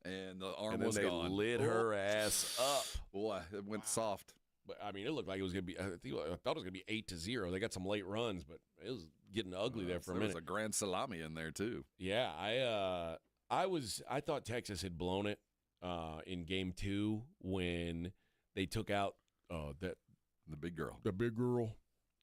and the arm was gone. They lit her ass up. Boy, it went soft. But I mean, it looked like it was going to be. I thought it was going to be 8-0. They got some late runs, but it was getting ugly there for a minute. There was a grand salami in there too. Yeah, I thought Texas had blown it in game 2 when they took out the big girl. The big girl,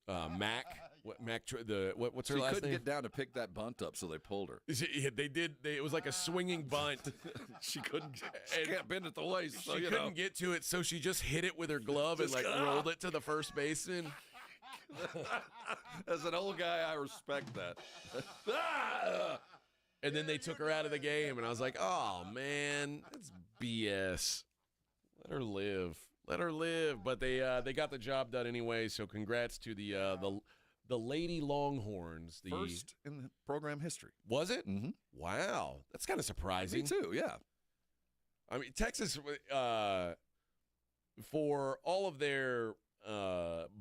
Mac. What's her last name? She couldn't get down to pick that bunt up, so they pulled her. They did. It was like a swinging bunt. She couldn't. She can't bend at the waist. So, she couldn't get to it, so she just hit it with her glove and rolled it to the first baseman. As an old guy, I respect that. And then they took her out of the game, and I was like, "Oh man, that's BS. Let her live. Let her live." But they got the job done anyway. So congrats to the Lady Longhorns. The first in the program history. Was it? Mm-hmm. Wow, that's kind of surprising. Me too. Yeah. I mean, Texas, for all of their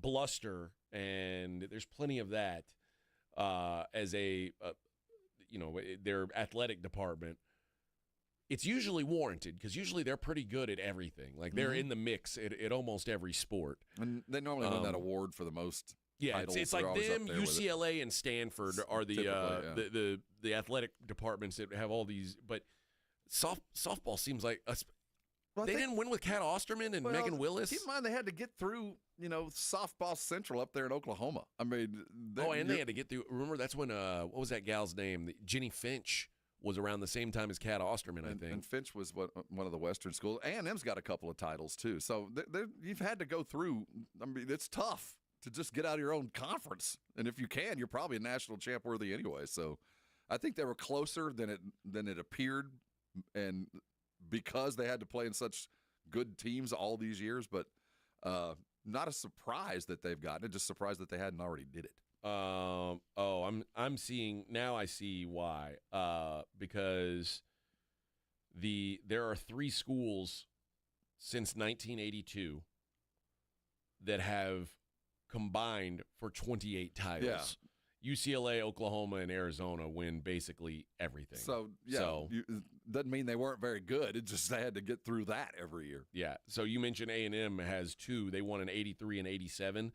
bluster, and there's plenty of that as their athletic department. It's usually warranted because usually they're pretty good at everything. Like they're in the mix at almost every sport. And they normally win that award for the most. Yeah, titles. it's like them, UCLA, and Stanford are the athletic departments that have all these. But softball seems like Well, they didn't win with Kat Osterman and Megan Willis. Keep in mind they had to get through, softball central up there in Oklahoma. I mean, they had to get through. Remember, that's when what was that gal's name? Jenny Finch was around the same time as Kat Osterman, I think. And Finch was one of the Western schools. A&M's got a couple of titles too. So you've had to go through. I mean, it's tough to just get out of your own conference. And if you can, you're probably a national champ worthy anyway. So I think they were closer than it appeared, and because they had to play in such good teams all these years, but not a surprise that they've gotten it, just surprised that they hadn't already did it. I'm seeing now. I see why. Because there are 3 schools since 1982 that have combined for 28 titles. Yeah. UCLA, Oklahoma, and Arizona win basically everything. So doesn't mean they weren't very good. It just they had to get through that every year. Yeah. So you mentioned A&M has 2. They won in 83 and 87.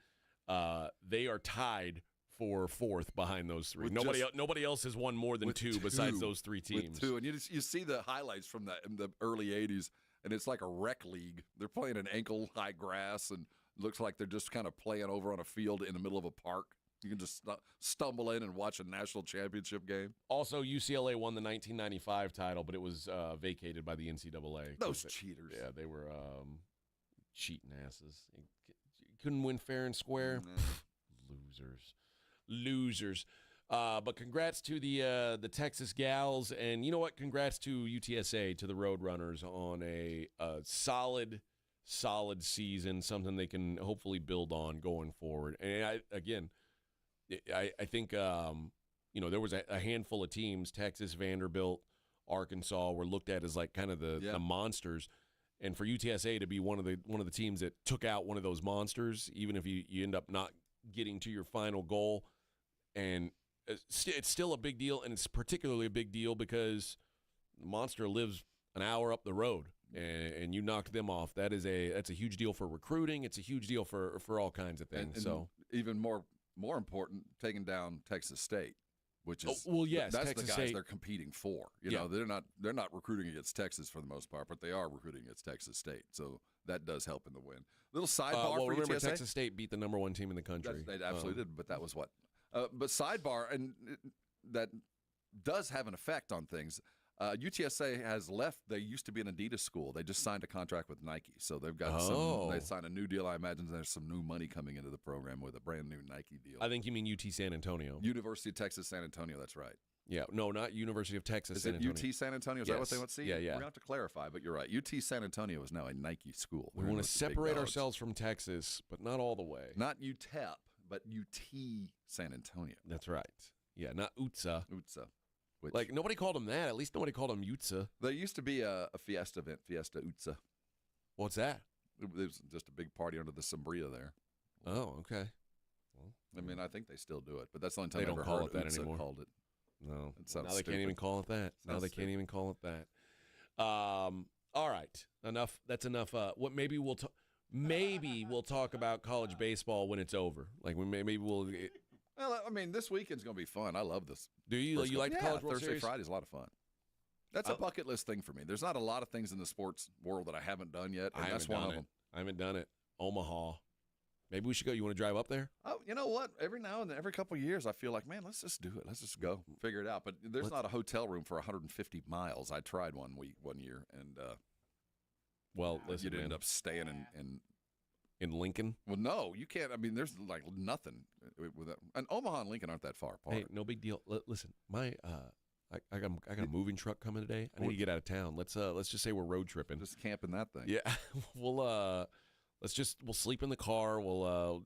They are tied for 4th behind those 3. Nobody else has won more than 2 besides those 3 teams. With 2, and you see the highlights from the early 80s, and it's like a rec league. They're playing in ankle-high grass, and looks like they're just kind of playing over on a field in the middle of a park. You can just stumble in and watch a national championship game. Also, UCLA won the 1995 title, but it was vacated by the NCAA. Those cheaters. Yeah, they were cheating asses. Couldn't win fair and square. Losers. But congrats to the Texas gals, and you know what? Congrats to UTSA, to the Roadrunners, on a solid season, something they can hopefully build on going forward. And I think there was a handful of teams, Texas, Vanderbilt, Arkansas, were looked at as like kind of the monsters. And for UTSA to be one of the teams that took out one of those monsters, even if you end up not getting to your final goal, and it's still a big deal, and it's particularly a big deal because the monster lives an hour up the road, and you knocked them off. That's a huge deal for recruiting. It's a huge deal for all kinds of things. And so even more important, taking down Texas State, which is yes, that's Texas the guys State. They're competing for. They're not recruiting against Texas for the most part, but they are recruiting against Texas State. So that does help in the win. Little sidebar for remember UTSA. Texas State beat the number 1 team in the country. They absolutely did, but that was what. But sidebar, and that does have an effect on things. UTSA has left. They used to be an Adidas school. They just signed a contract with Nike, so they've got they signed a new deal. I imagine there's some new money coming into the program with a brand new Nike deal. I think you mean UT San Antonio. University of Texas San Antonio. That's right. Yeah, no, not University of Texas San Antonio. Is it UT San Antonio? Is that what they want to see? Yeah. We're going to have to clarify, but you're right. UT San Antonio is now a Nike school. We want to separate ourselves from Texas, but not all the way. Not UTEP, but UT San Antonio. That's right. Yeah, not UTSA. Which, like, nobody called them that. At least nobody called them UTSA. There used to be a Fiesta event, Fiesta UTSA. What's that? It was just a big party under the Sombria there. Oh, okay. Well, I mean, I think they still do it, but that's the only time they I don't ever call heard it that UTSA anymore. Called it. No. Now they can't even call it that. Now they can't even call it that. All right. Enough. That's enough. Maybe we'll talk about college baseball when it's over. Like maybe we'll. Well, I mean, this weekend's going to be fun. I love this. Do you? You like the College World Thursday, Series? Friday's a lot of fun. That's a bucket list thing for me. There's not a lot of things in the sports world that I haven't done yet, and that's one of them. I haven't done it. Omaha. Maybe we should go. You want to drive up there? Oh, you know what? Every now and then, every couple of years, I feel like, man, let's just do it. Let's just go figure it out. But there's not a hotel room for 150 miles. I tried one year, and listen, you'd end man. up staying in Lincoln. Well, no, you can't. I mean, there's like nothing with that. And Omaha and Lincoln aren't that far apart. Hey, no big deal. Listen, I got a moving truck coming today. I need to get out of town. Let's just say we're road tripping. Just camping that thing. Yeah, we'll sleep in the car. We'll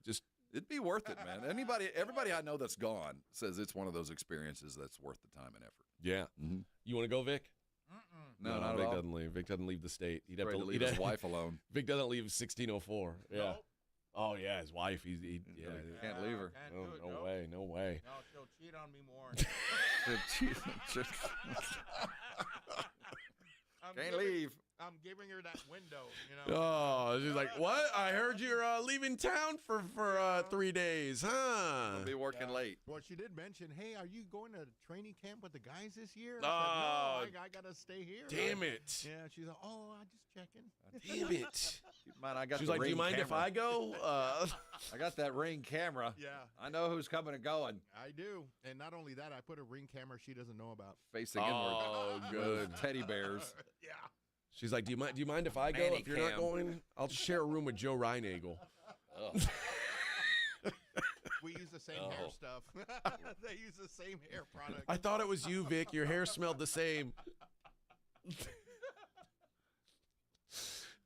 just. It'd be worth it, man. Everybody I know that's gone says it's one of those experiences that's worth the time and effort. Yeah. Mm-hmm. You want to go, Vic? No, not Vic at all. doesn't leave. Vic doesn't leave the state. He'd have to leave his wife alone. Vic doesn't leave 1604. Yeah. No. Oh yeah, his wife. He can't leave her. No way. No, she'll cheat on me more. Can't leave. I'm giving her that window, you know. Oh, she's like, what? I heard you're leaving town for 3 days, huh? I'll be working late. Well, she did mention, hey, are you going to training camp with the guys this year? Oh, I said, no, I got to stay here. Damn it. Yeah, she's like, oh, I'm just checking. Damn it. Man, I got She's the like, do you Ring mind if camera. I go? I got that Ring camera. Yeah. I know who's coming and going. I do. And not only that, I put a Ring camera she doesn't know about. Facing Oh, inward. good. Teddy bears. Yeah. She's like, do you mind if I go? Nanny If you're not cam. going, I'll share a room with Joe Reinagel. We use the same Oh. hair stuff. They use the same hair product. I thought it was you, Vic. Your hair smelled the same.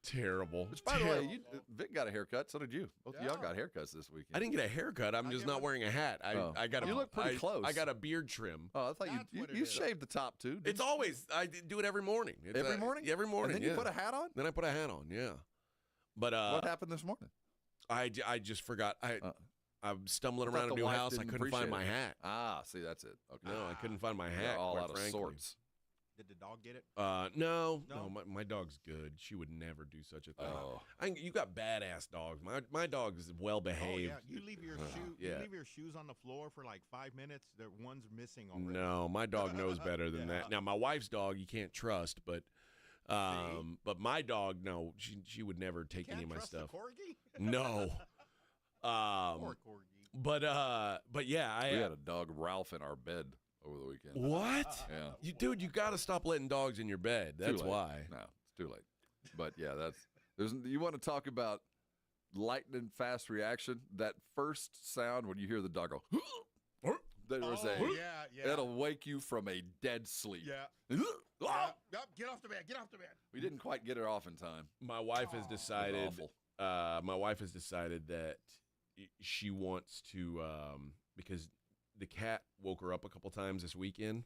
Terrible. Which, by the way, Vic got a haircut. So did you. Both of y'all got haircuts this weekend. I didn't get a haircut. I'm just not wearing a hat. I got. You look pretty close. I got a beard trim. Oh, I thought you shaved the top too. It's always I do it every morning. It's, Every morning? Every morning. And then yeah. you put a hat on? Then I put a hat on. Yeah. But what happened this morning? I just forgot. I'm stumbling I thought around a the new wife house. I didn't couldn't find my appreciate it. hat. Ah, see, that's it. Okay. No, I couldn't find my You're hat. all quite out of frankly. sorts. Did the dog get it? No. My dog's good. She would never do such a thing. Oh. You got badass dogs. My dog is well behaved. Oh, yeah. You leave your yeah. You leave your shoes on the floor for like 5 minutes. There, one's missing already. No, my dog knows better than that. Now, my wife's dog, you can't trust, but my dog, no, she would never take any of my stuff. The corgi? No. Poor corgi. But yeah, We had a dog, Ralph, in our bed over the weekend. What? Yeah. Dude, you got to stop letting dogs in your bed. That's Too late. why. No, it's too late. But yeah, you want to talk about lightning fast reaction? That first sound when you hear the dog go, it'll wake you from a dead sleep. Yeah. Get off the bed. Get off the bed. We didn't quite get it off in time. My wife has decided. awful. My wife has decided that she wants to because the cat woke her up a couple times this weekend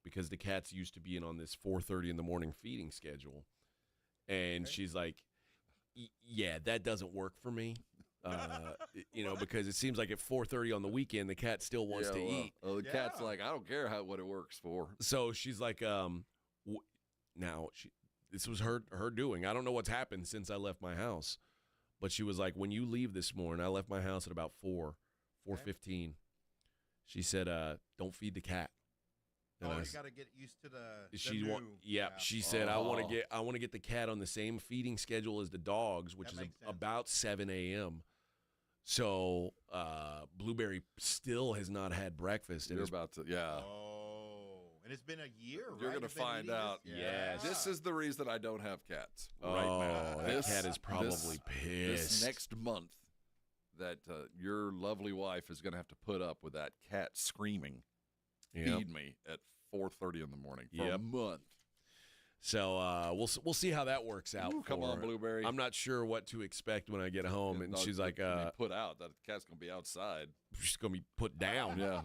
because the cat's used to being on this 4:30 in the morning feeding schedule, and she's like, "Yeah, that doesn't work for me." Because it seems like at 4:30 on the weekend the cat still wants to eat. Oh, the cat's like, I don't care what it works for. So she's like, this was her doing. I don't know what's happened since I left my house, but she was like, when you leave this morning, I left my house at about 4:15. She said, "Don't feed the cat." And you got to get used to the she new. She said, "I want to get the cat on the same feeding schedule as the dogs, which is about 7 a.m." So Blueberry still has not had breakfast. You're about to, Oh, and it's been a year. You're right? going to find out. Yes. This is the reason I don't have cats right now. That cat is probably pissed. This next month, that your lovely wife is going to have to put up with that cat screaming, feed me at 4:30 in the morning for a month. So we'll see how that works out. Ooh, come on, Blueberry. I'm not sure what to expect when I get home. And she's like, put out. That cat's going to be outside. She's going to be put down. Yeah.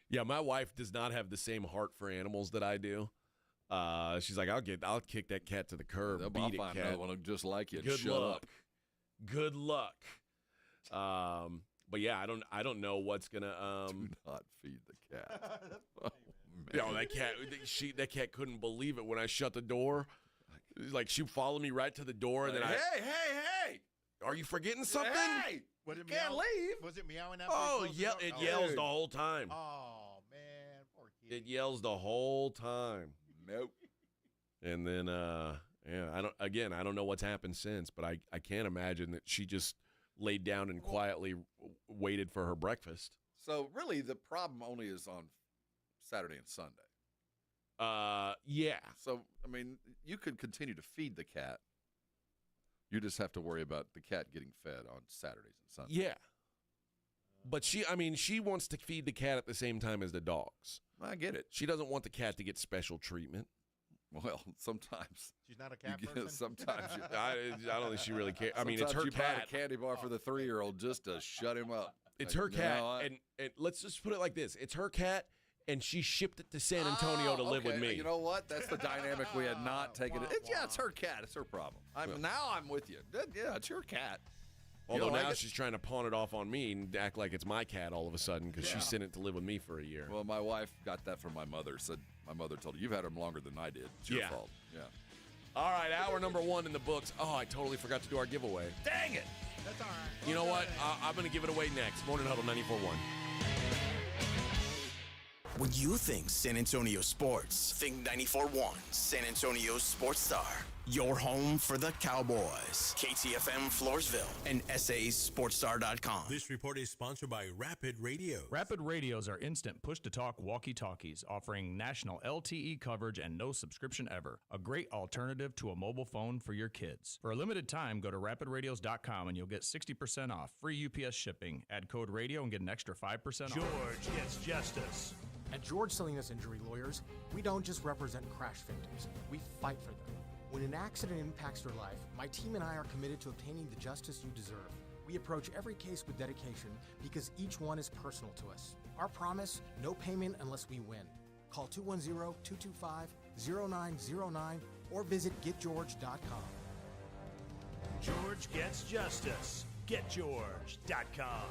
Yeah, my wife does not have the same heart for animals that I do. She's like, I'll kick that cat to the curb. I'll Beat it, find cat. another one just like you. Good Shut luck. up. Good luck. But yeah, I don't know what's gonna. Do not feed the cat. Oh, No, that cat that cat couldn't believe it when I shut the door. Like she followed me right to the door, and then hey! Are you forgetting something? Hey! Was it can't leave. Was it meowing after? Oh, it yells the whole time. Oh man, poor kid. It yells the whole time. Nope. And then, I don't know what's happened since, but I can't imagine that she just laid down and quietly waited for her breakfast. So really, the problem only is on Saturday and Sunday. Yeah. So I mean, you could continue to feed the cat. You just have to worry about the cat getting fed on Saturdays and Sundays. Yeah. But she wants to feed the cat at the same time as the dogs. I get it. She doesn't want the cat to get special treatment. Well, sometimes she's not a cat person. Sometimes I don't think she really cares. I mean, it's her you cat. Buy a candy bar for the 3-year-old just to shut him up. It's her cat, and let's just put it like this: it's her cat, and she shipped it to San Antonio to live with me. You know what? That's the dynamic we had not taken. It's her cat. It's her problem. Now I'm with you. Yeah, it's your cat. Although like now it? she's trying to pawn it off on me and act like it's my cat all of a sudden because she sent it to live with me for a year. Well, my wife got that from my mother. Said my mother told her, you've had him longer than I did. It's your fault. Yeah. All right, hour number 1 in the books. Oh, I totally forgot to do our giveaway. Dang it. That's all right. You know what? I'm going to give it away next. Morning Huddle 94.1. When you think San Antonio sports, think 94.1 San Antonio Sports Star. Your home for the Cowboys. KTFM Floresville and SASportsStar.com. This report is sponsored by Rapid Radio. Rapid Radios are instant push-to-talk walkie-talkies offering national LTE coverage and no subscription ever. A great alternative to a mobile phone for your kids. For a limited time, go to rapidradios.com and you'll get 60% off, free UPS shipping. Add code radio and get an extra 5% off. George gets justice. At George Salinas Injury Lawyers, we don't just represent crash victims, we fight for them. When an accident impacts your life, my team and I are committed to obtaining the justice you deserve. We approach every case with dedication because each one is personal to us. Our promise, no payment unless we win. Call 210-225-0909 or visit getgeorge.com. George gets justice. Getgeorge.com.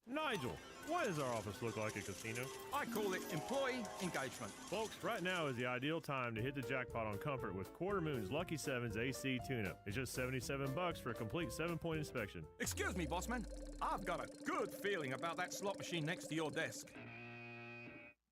Nigel, why does our office look like a casino? I call it employee engagement. Folks, right now is the ideal time to hit the jackpot on comfort with Quarter Moon's Lucky Sevens AC tune-up. It's just $77 for a complete 7-point inspection. Excuse me, bossman. I've got a good feeling about that slot machine next to your desk.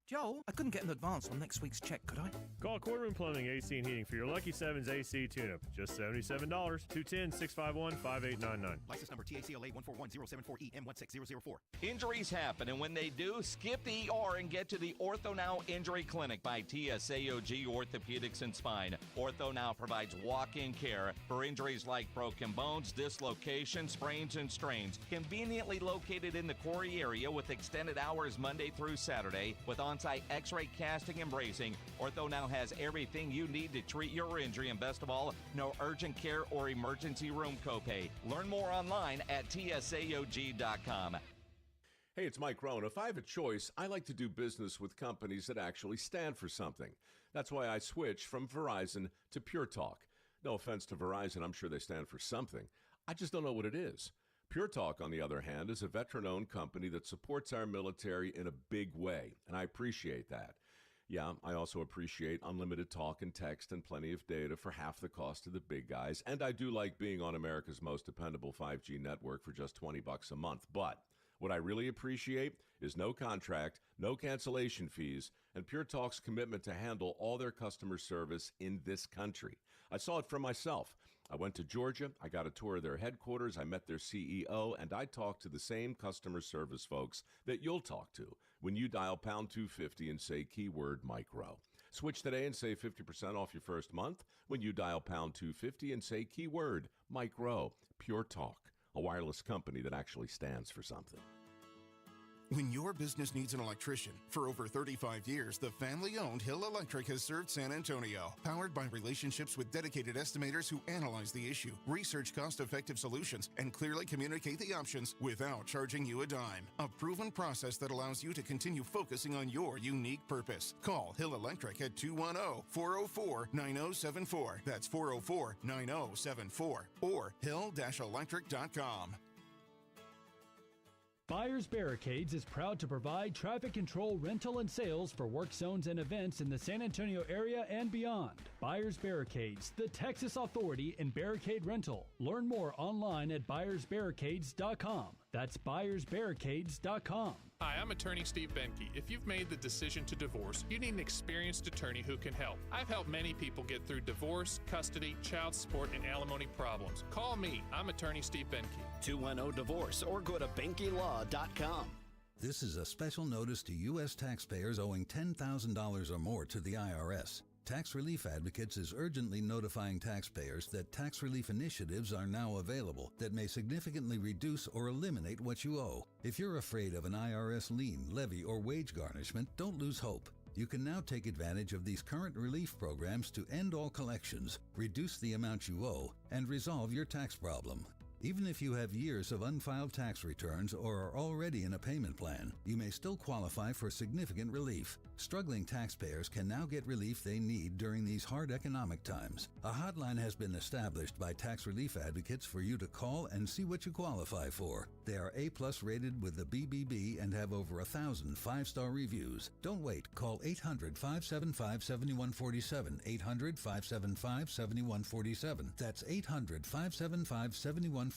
Joel, I couldn't get an advance on next week's check, could I? Call Quarter Moon Plumbing, AC and Heating for your Lucky Sevens AC tune-up. Just $77. 210-651-5899. License number TACLA 141074EM16004. Injuries happen, and when they do, skip the ER and get to the Ortho Now Injury Clinic by TSAOG Orthopedics and Spine. Ortho Now provides walk-in care for injuries like broken bones, dislocations, sprains, and strains. Conveniently located in the Quarry area with extended hours Monday through Saturday with on-site x-ray casting and bracing. Ortho Now has everything you need to treat your injury, and best of all, no urgent care or emergency room copay. Learn more online at tsaog.com. Hey, it's Mike Rohn. If I have a choice, I like to do business with companies that actually stand for something. That's why I switched from Verizon to Pure Talk. No offense to Verizon, I'm sure they stand for something. I just don't know what it is. Pure Talk, on the other hand, is a veteran-owned company that supports our military in a big way, and I appreciate that. Yeah, I also appreciate unlimited talk and text and plenty of data for half the cost of the big guys, and I do like being on America's most dependable 5G network for just $20 a month. But what I really appreciate is no contract, no cancellation fees, and Pure Talk's commitment to handle all their customer service in this country. I saw it for myself. I went to Georgia, I got a tour of their headquarters, I met their CEO, and I talked to the same customer service folks that you'll talk to when you dial pound 250 and say keyword Mike Rowe. Switch today and save 50% off your first month when you dial pound 250 and say keyword Mike Rowe. Pure Talk, a wireless company that actually stands for something. When your business needs an electrician, for over 35 years, the family-owned Hill Electric has served San Antonio. Powered by relationships with dedicated estimators who analyze the issue, research cost-effective solutions, and clearly communicate the options without charging you a dime. A proven process that allows you to continue focusing on your unique purpose. Call Hill Electric at 210-404-9074. That's 404-9074. Or hill-electric.com. Buyers Barricades is proud to provide traffic control, rental, and sales for work zones and events in the San Antonio area and beyond. Buyers Barricades, the Texas authority in barricade rental. Learn more online at buyersbarricades.com. That's buyersbarricades.com. Hi, I'm attorney Steve Benke. If you've made the decision to divorce, you need an experienced attorney who can help. I've helped many people get through divorce, custody, child support, and alimony problems. Call me. I'm attorney Steve Benke. 210-DIVORCE or go to BenkeLaw.com. This is a special notice to U.S. taxpayers owing $10,000 or more to the IRS. Tax Relief Advocates is urgently notifying taxpayers that tax relief initiatives are now available that may significantly reduce or eliminate what you owe. If you're afraid of an IRS lien, levy, or wage garnishment, don't lose hope. You can now take advantage of these current relief programs to end all collections, reduce the amount you owe, and resolve your tax problem. Even if you have years of unfiled tax returns or are already in a payment plan, you may still qualify for significant relief. Struggling taxpayers can now get relief they need during these hard economic times. A hotline has been established by tax relief advocates for you to call and see what you qualify for. They are A+ rated with the BBB and have over 1,000 5-star reviews. Don't wait. Call 800-575-7147. 800-575-7147. That's 800-575-7147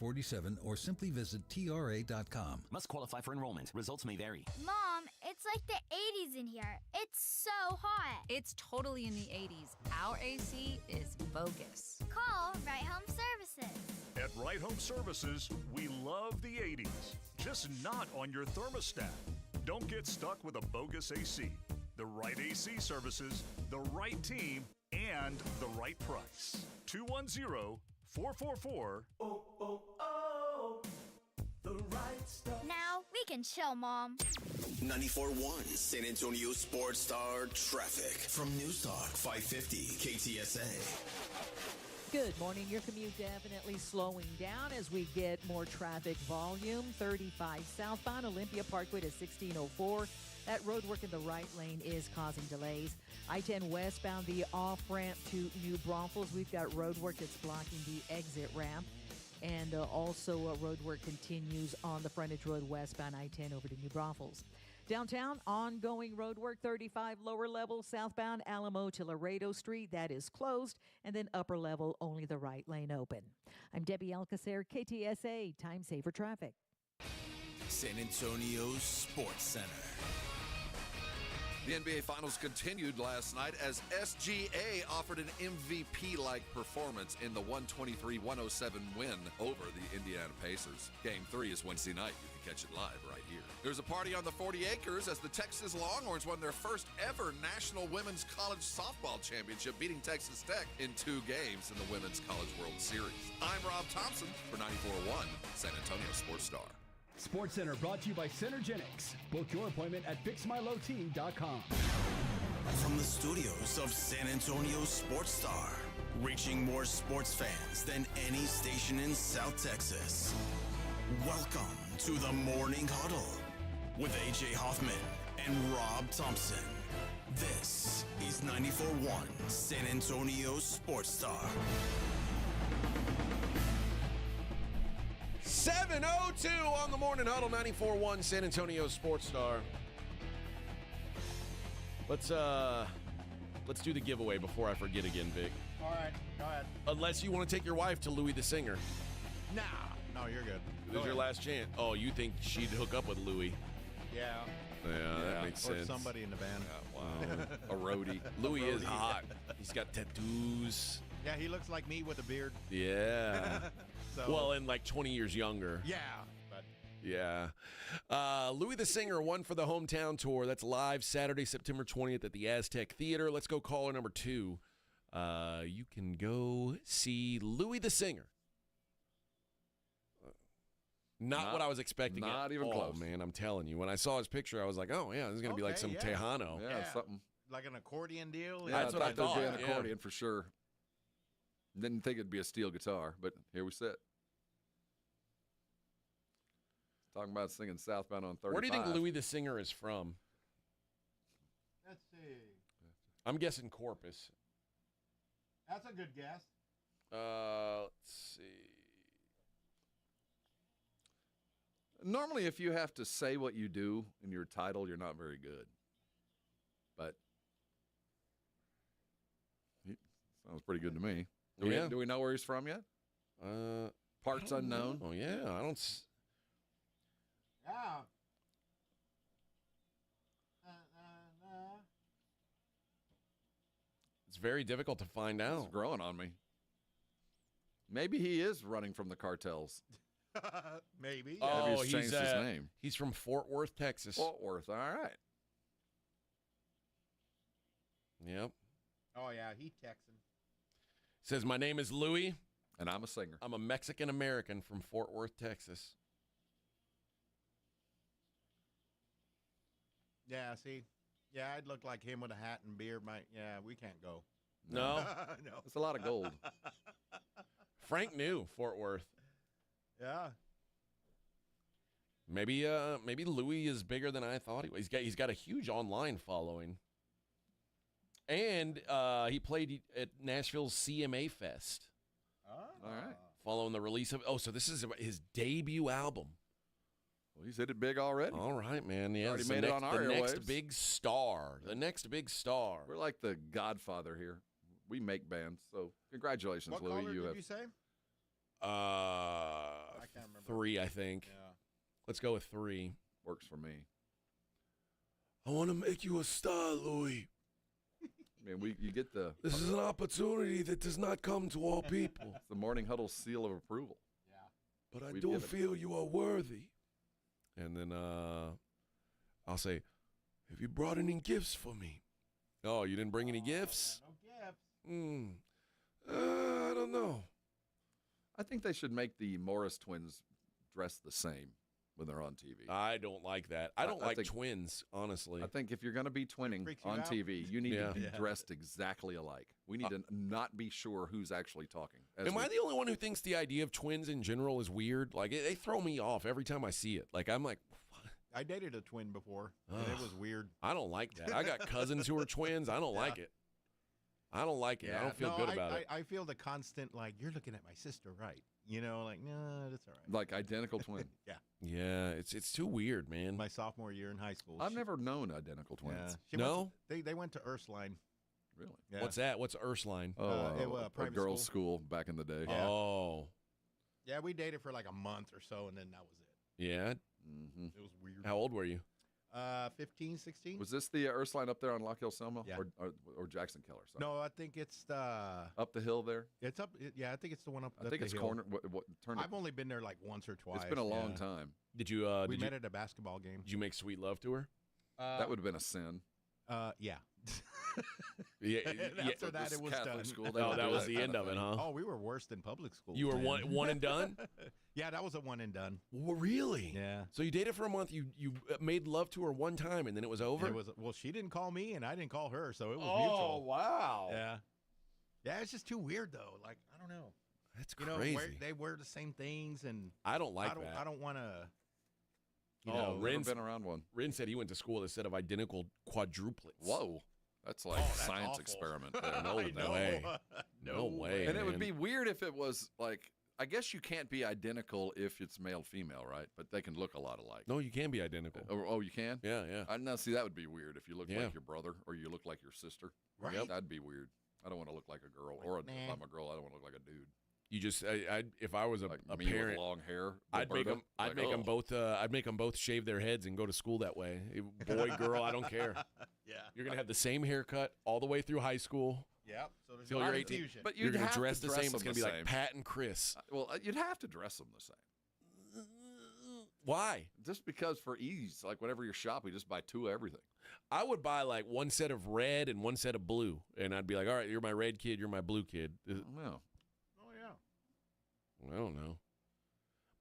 or simply visit TRA.com. Must qualify for enrollment. Results may vary. Mom, it's like the 80s in here. It's so hot. It's totally in the 80s. Our AC is bogus. Call Right Home Services. At Right Home Services, we love the 80s, just not on your thermostat. Don't get stuck with a bogus AC. The right AC services, the right team, and the right price. 210-444. The right stuff. Now we can chill, Mom. 94.1 San Antonio Sports Star traffic from News Talk 550 KTSA. Good morning. Your commute definitely slowing down as we get more traffic volume. 35 southbound Olympia Parkway to 1604. That road work in the right lane is causing delays. I-10 westbound, the off-ramp to New Braunfels. We've got road work that's blocking the exit ramp. And also road work continues on the frontage road westbound I-10 over to New Braunfels. Downtown, ongoing road work, 35 lower level southbound Alamo to Laredo Street. That is closed. And then upper level, only the right lane open. I'm Debbie Alcacer, KTSA, Time Saver Traffic. San Antonio Sports Center. The NBA Finals continued last night as SGA offered an MVP-like performance in the 123-107 win over the Indiana Pacers. Game 3 is Wednesday night. You can catch it live right here. There's a party on the 40 acres as the Texas Longhorns won their first ever National Women's College Softball Championship, beating Texas Tech in 2 games in the Women's College World Series. I'm Rob Thompson for 94.1 San Antonio Sports Star. Sports Center brought to you by Centergenics. Book your appointment at fixmylowt.com. From the studios of San Antonio Sports Star, reaching more sports fans than any station in South Texas. Welcome to the Morning Huddle with AJ Hoffman and Rob Thompson. This is 94.1 San Antonio Sports Star. 7:02 on the Morning Huddle, 94.1 San Antonio Sports Star. Let's do the giveaway before I forget again, Vic. All right, go ahead. Unless you want to take your wife to Louis the Singer. Nah, no, you're good. This is your last chance. Oh, you think she'd hook up with Louis? Yeah. Yeah, that makes or sense. somebody in the band. Wow. A roadie. Louis is hot. He's got tattoos. Yeah, he looks like me with a beard. Yeah. So, well, and like 20 years younger. Yeah, but yeah. Louis the Singer won for the hometown tour. That's live Saturday, September 20th at the Aztec Theater. Let's go caller number 2. You can go see Louis the Singer. Not what I was expecting. Not even close. Oh, man, I'm telling you. When I saw his picture, I was like, oh, yeah, this is going to be like some Tejano. Yeah, something. Like an accordion deal? Yeah, That's what I thought. There'd be an accordion for sure. Didn't think it'd be a steel guitar, but here we sit. Talking about singing Southbound on 35. Where do you think Louis the Singer is from? Let's see. I'm guessing Corpus. That's a good guess. Let's see. Normally, if you have to say what you do in your title, you're not very good. But he sounds pretty good to me. Do we know where he's from yet? Parts unknown. Oh, yeah. I don't. Yeah. It's very difficult to find out. It's growing on me. Maybe he is running from the cartels. Maybe. Oh, Maybe he's changed his name. He's from Fort Worth, Texas. Fort Worth. All right. Yep. Oh, yeah, he Texan. Says, my name is Louis. And I'm a singer. I'm a Mexican-American from Fort Worth, Texas. Yeah, see? Yeah, I'd look like him with a hat and beard. Yeah, we can't go. No? No. It's a lot of gold. Frank knew Fort Worth. Yeah. Maybe Louis is bigger than I thought he was. He's got a huge online following. And he played at Nashville's CMA Fest. Oh. All right. Following the release of so this is his debut album. Well, he's hit it big already. All right, man. Yeah, Already made it on our the next airwaves. big star. The next big star. We're like the Godfather here. We make bands, so congratulations, What Louis. caller did you say? I can't remember. 3, I think. Yeah. Let's go with 3. Works for me. I want to make you a star, Louis. I mean, you get the. This is an opportunity that does not come to all people. It's the Morning Huddle seal of approval. Yeah. But I We've don't given- feel you are worthy. And then I'll say, have you brought any gifts for me? Oh, you didn't bring any gifts? No gifts. I don't know. I think they should make the Morris twins dress the same when they're on TV. I don't like that. I don't like think- twins, honestly. I think if you're going to be twinning freaks you on out? TV, you need Yeah. to be Yeah. dressed exactly alike. We need to not be sure who's actually talking. Am I the only one who thinks the idea of twins in general is weird? Like, they throw me off every time I see it. Like, I'm like, I dated a twin before, and it Ugh. was weird. I don't like that. I got cousins who are twins. I don't like it. I don't like it. I don't feel good about it. I feel the constant, like, you're looking at my sister, right? You know, like, no, that's all right. Like identical twin. Yeah. Yeah, it's too weird, man. My sophomore year in high school. I've never known identical twins. She No? they went to Ursuline. Really? Yeah. What's that? What's Ursuline? Oh, it was a private girls' school back in the day. Yeah. Oh, Yeah, we dated for like a month or so, and then that was it. yeah. Mm-hmm. It was weird. How old were you? 15, 16? Was this the Ursuline up there on Lock Hill Selma? Yeah. Or Jackson Keller? Sorry. No, I think it's the. Up the hill there? It's up. Yeah, I think it's the one up. I think the it's hill. corner. Turn it. I've only been there like once or twice. It's been a long yeah. time. Did you? We did met you, at a basketball game. Did you make sweet love to her? That would have been a sin. Yeah. Yeah. And after that, it was Catholic done. school, they Oh, would that do was the kind end of it, huh? Oh, we were worse than public school. You were man. one and done. Yeah, that was a one and done. Well, really? Yeah. So you dated for a month. You made love to her one time, and then it was over. It was well. She didn't call me, and I didn't call her, so it was Oh mutual. wow. Yeah. Yeah, it's just too weird though. Like I don't know. That's You know, crazy. they wear the same things, and I don't like I don't. that. I don't want to. Oh, Never Ren's been around one. Ren said he went to school with a set of identical quadruplets. Whoa. That's like that's science awful. experiment. No I know. way. No way. And it would man. be weird if it was like, I guess you can't be identical if it's male-female, right? But they can look a lot alike. No, you can be identical. Oh, you can? Yeah, yeah. I know. See, that would be weird if you look Yeah. like your brother or you look like your sister. Right. Yep. That'd be weird. I don't want to look like a girl, or if nah. I'm a girl, I don't want to look like a dude. You just, if I was a, Like a me parent, with long hair. I'd make them. Roberta, I'd make them both. I'd make them both shave their heads and go to school that way. Boy, girl, I don't care. Yeah. You're gonna have the same haircut all the way through high school. Yep. So there's Till a you're lot of 18. confusion. But You're you'd gonna have dress to the same. them It's gonna the be like same. Pat and Chris. Well, you'd have to dress them the same. Why? Just because for ease, like whenever you're shopping, just buy two of everything. I would buy like one set of red and one set of blue, and I'd be like, all right, you're my red kid, you're my blue kid. No. Oh yeah. I don't know.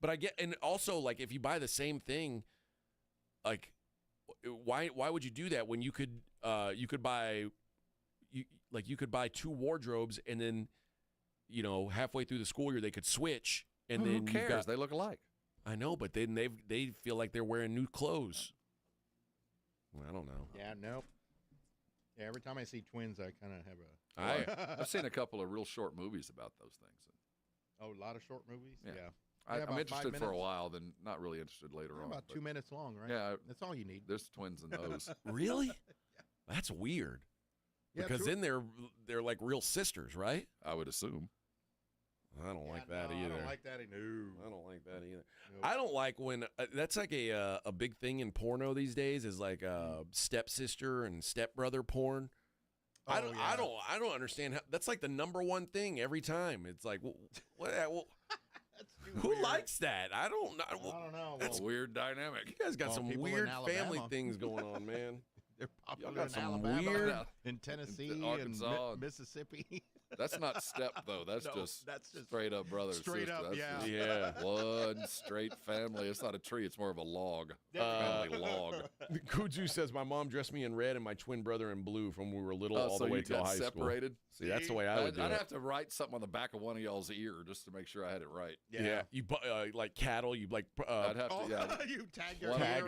But I get, and also like if you buy the same thing, like why would you do that when you could buy you could buy two wardrobes and then halfway through the school year they could switch and then Who cares? you've got, They look alike. I know, but then they feel like they're wearing new clothes. I don't know. Yeah. Nope. Yeah. Every time I see twins, I kind of have a. I've seen a couple of real short movies about those things. Oh, a lot of short movies. Yeah. Yeah. I'm about 5 interested for a minutes. while, then not really interested later on. About but 2 minutes long, right? Yeah, That's all you need. there's twins in those. Really? That's weird. Yeah, Because true. then they're like real sisters, right? I would assume. I don't like that no, either. I don't like that either. I don't like that either. Nope. I don't like when that's like a big thing in porno these days is like stepsister and stepbrother porn. I don't understand how that's like the number one thing every time. It's like who weird. likes that? I don't know. I don't know. That's a weird dynamic. You guys got some people in weird Alabama. family things going on, man. They're popular got in some Alabama, weird- in Tennessee, Arkansas, and Mississippi. That's not step though. That's No, just that's just straight up brother. straight sister. up, That's yeah. just Yeah. one straight family. It's not a tree. It's more of a log. Family log. Kudzu says my mom dressed me in red and my twin brother in blue from when we were little all so the way you till got high separated. school. See, that's the way I would do I'd it. have to write something on the back of one of y'all's ear just to make sure I had it right. Yeah. You like cattle. You like. I'd have to. Yeah. You tag their One, ear. yeah,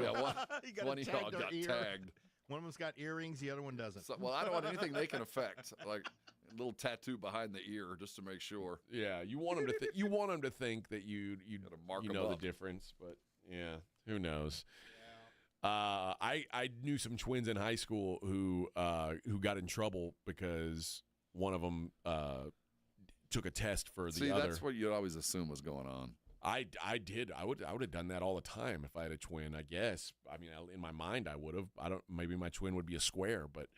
You gotta one of tag y'all their got ear. tagged. One of them's got earrings, the other one doesn't. So, well, I don't want anything they can affect, like a little tattoo behind the ear, just to make sure. Yeah, you want them to you want them to think that you mark you 'em know the up. difference, but yeah, who knows? I knew some twins in high school who got in trouble because one of them took a test for the See, other. that's what you'd always assume was going on. I did. I would have done that all the time if I had a twin. I guess. I mean, in my mind, I would have. I don't. Maybe my twin would be a square, but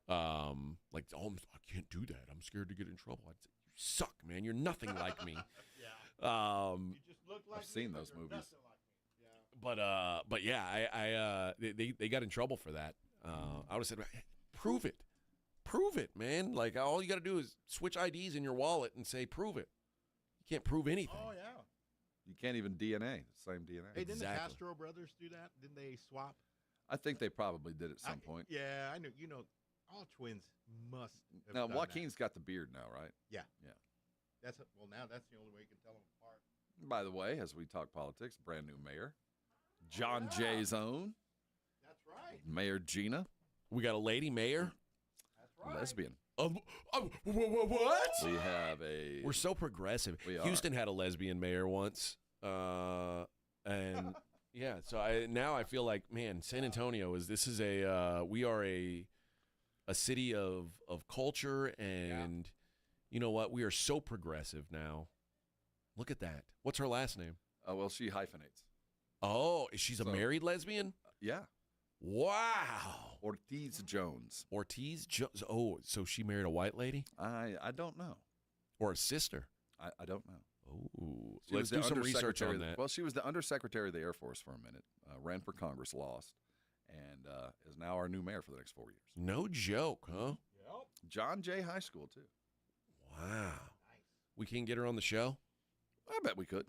like, oh, I can't do that. I'm scared to get in trouble. I'd say, you suck, man. You're nothing like me. You just look like I've seen me, but those you're movies. nothing like me. But yeah, they got in trouble for that. I would have said, prove it, man. Like all you got to do is switch IDs in your wallet and say, prove it. You can't prove anything. Oh, yeah. You can't even DNA, the same DNA. Hey, didn't the Castro brothers do that? Didn't they swap? I think they probably did at some point. Yeah, I know. You know, all twins must have Now, done Joaquin's got the beard now, right? that. Yeah. Yeah. Now that's the only way you can tell them apart. By the way, as we talk politics, brand new mayor, John Jay's own. That's right. Mayor Gina. We got a lady mayor. That's right. Lesbian. What? We have a. We're so progressive. We are. Houston had a lesbian mayor once, and yeah. So now I feel like, man, San Antonio we are a city of culture, and you know what? We are so progressive now. Look at that. What's her last name? Well, she hyphenates. Oh, she's a married lesbian? Yeah. Wow. Ortiz Jones. Ortiz Jones. Oh, so she married a white lady? I don't know. Or a sister? I don't know. Oh, She let's was do the some research undersecretary on of the- that. Well, she was the undersecretary of the Air Force for a minute, ran for Congress, lost, and is now our new mayor for the next 4 years. No joke, huh? Yep. John Jay High School, too. Wow. We can get her on the show? I bet we could.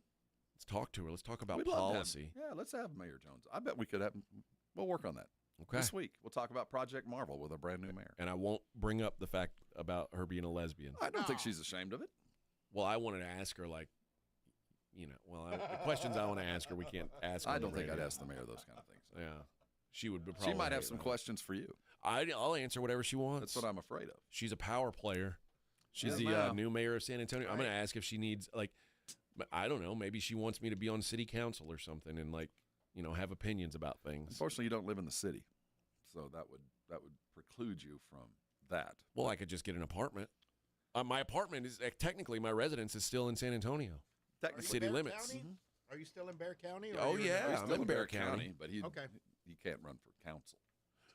Let's talk to her. Let's talk about We'd love to have- policy. yeah, let's have Mayor Jones. I bet we could have. We'll work on that. Okay. This week, we'll talk about Project Marvel with a brand new mayor. And I won't bring up the fact about her being a lesbian. I don't think she's ashamed of it. Well, I wanted to ask her, like, the questions I want to ask her, we can't ask her. I on the don't think I'd radio. ask the mayor those kind of things. Yeah. She would be She probably might have hate some that. questions for you. I'll answer whatever she wants. That's what I'm afraid of. She's a power player. She's Yeah, the now. new mayor of San Antonio. I'm Right. going to ask if she needs, like, I don't know, maybe she wants me to be on city council or something and, like, have opinions about things. Unfortunately, you don't live in the city, so that would preclude you from that. Well, I could just get an apartment. My apartment is technically my residence is still in San Antonio. Are you City Bear limits. County? Are you still in Bear County? Or Oh, are you yeah, He's I'm still in Bear County. but he Okay. he can't run for council.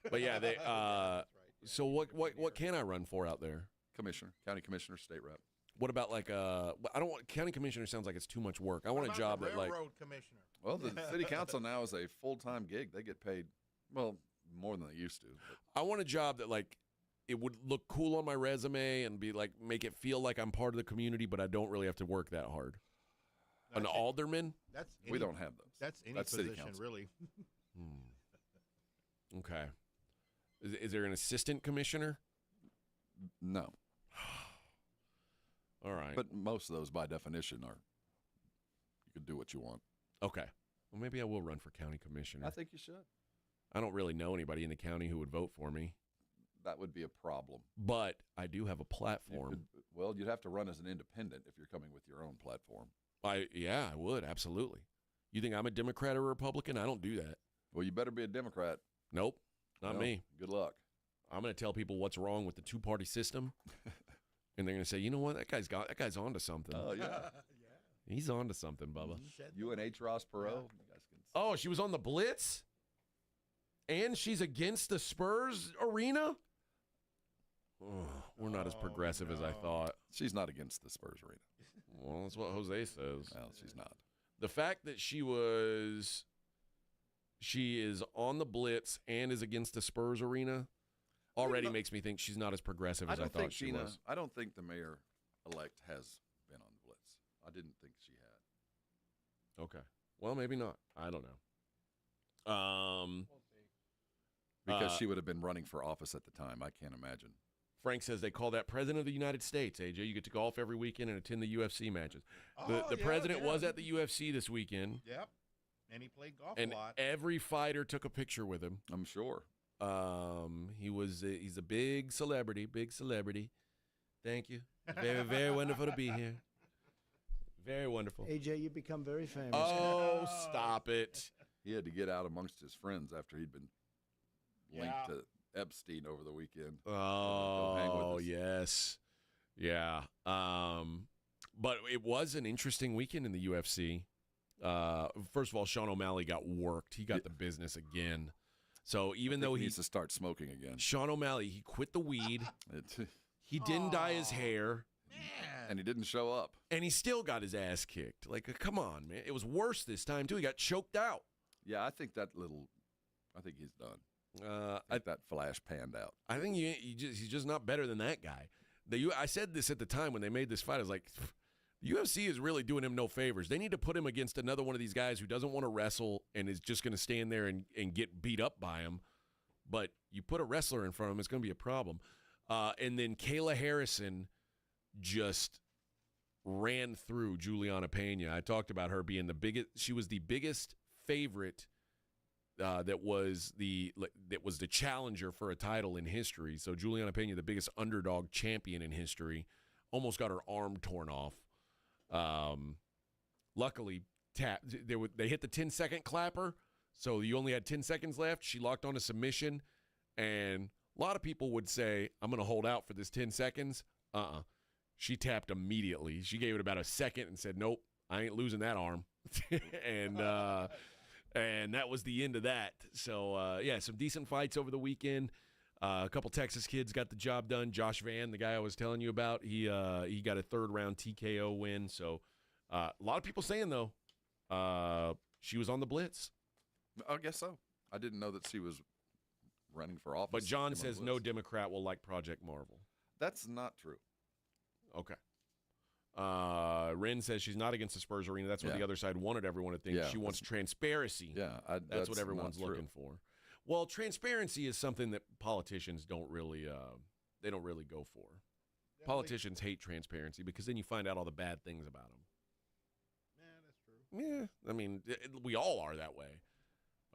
But yeah, they. So what can I run for out there? Commissioner, county commissioner, state rep. What about like I don't want county commissioner. Sounds like it's too much work. I want a What job about the that like. railroad commissioner. Well, the city council now is a full-time gig. They get paid, well, more than they used to. But I want a job that like it would look cool on my resume and be like make it feel like I'm part of the community, but I don't really have to work that hard. An That's- alderman? That's we don't have those. That's any That's city position, council. really. Okay. Is there an assistant commissioner? No. All right. But most of those, by definition, are you can do what you want. Okay. Well, maybe I will run for county commissioner. I think you should. I don't really know anybody in the county who would vote for me, That would be a problem. but I do have a platform. Well, you'd have to run as an independent if you're coming with your own platform. I would absolutely. You think I'm a Democrat or Republican? I don't do that. Well, you better be a Democrat. Nope, not Well, me. Good luck. I'm going to tell people what's wrong with the two-party system, and they're going to say, you know what, that guy's onto something. Oh, yeah. He's onto something, Bubba. You and H. Ross Perot. You guys can Oh, she was on the Blitz, and she's against the Spurs arena. Oh, we're not as progressive as I thought. She's not against the Spurs arena. Well, that's what Jose says. Well, she's not. The fact that she was she is on the blitz and is against the Spurs arena already makes me think she's not as progressive as I thought she was. I don't think the mayor-elect has been on the blitz. I didn't think she had. Okay. Well, maybe not. I don't know. Because she would have been running for office at the time. I can't imagine. Frank says they call that President of the United States, AJ. You get to golf every weekend and attend the UFC matches. The president was at the UFC this weekend. Yep. And he played golf and a lot. Every fighter took a picture with him. I'm sure. He's a big celebrity. Thank you. Very, very wonderful to be here. Very wonderful. AJ, you become very famous. Oh, stop it. He had to get out amongst his friends after he'd been linked to Epstein over the weekend. Oh, yes. Yeah. But it was an interesting weekend in the UFC. First of all, Sean O'Malley got worked. He got the business again. So even though he needs to start smoking again. Sean O'Malley, he quit the weed. He didn't dye his hair. And he didn't show up. And he still got his ass kicked. Like, come on, man. It was worse this time, too. He got choked out. Yeah, I think he's done. I think that flash panned out. I think he's just not better than that guy. I said this at the time when they made this fight. I was like, the UFC is really doing him no favors. They need to put him against another one of these guys who doesn't want to wrestle and is just going to stand there and get beat up by him. But you put a wrestler in front of him, it's going to be a problem. And then Kayla Harrison just ran through Juliana Pena. I talked about her being the biggest. She was the biggest favorite that was the challenger for a title in history. So Juliana Pena, the biggest underdog champion in history, almost got her arm torn off. Luckily, they hit the 10-second clapper, so you only had 10 seconds left. She locked on a submission, and a lot of people would say, I'm going to hold out for this 10 seconds. She tapped immediately. She gave it about a second and said, nope, I ain't losing that arm. and that was the end of that. So, some decent fights over the weekend. A couple Texas kids got the job done. Josh Vann, the guy I was telling you about, he got a third-round TKO win. So a lot of people saying, though, she was on the blitz. I guess so. I didn't know that she was running for office. But John says no Democrat will like Project Marvel. That's not true. Okay. Ren says she's not against the Spurs arena. That's what the other side wanted everyone to think. She wants transparency. Yeah, that's what everyone's looking for. Well, transparency is something that politicians don't really go for. Politicians hate transparency because then you find out all the bad things about them. Yeah, that's true. Yeah, I mean, we all are that way.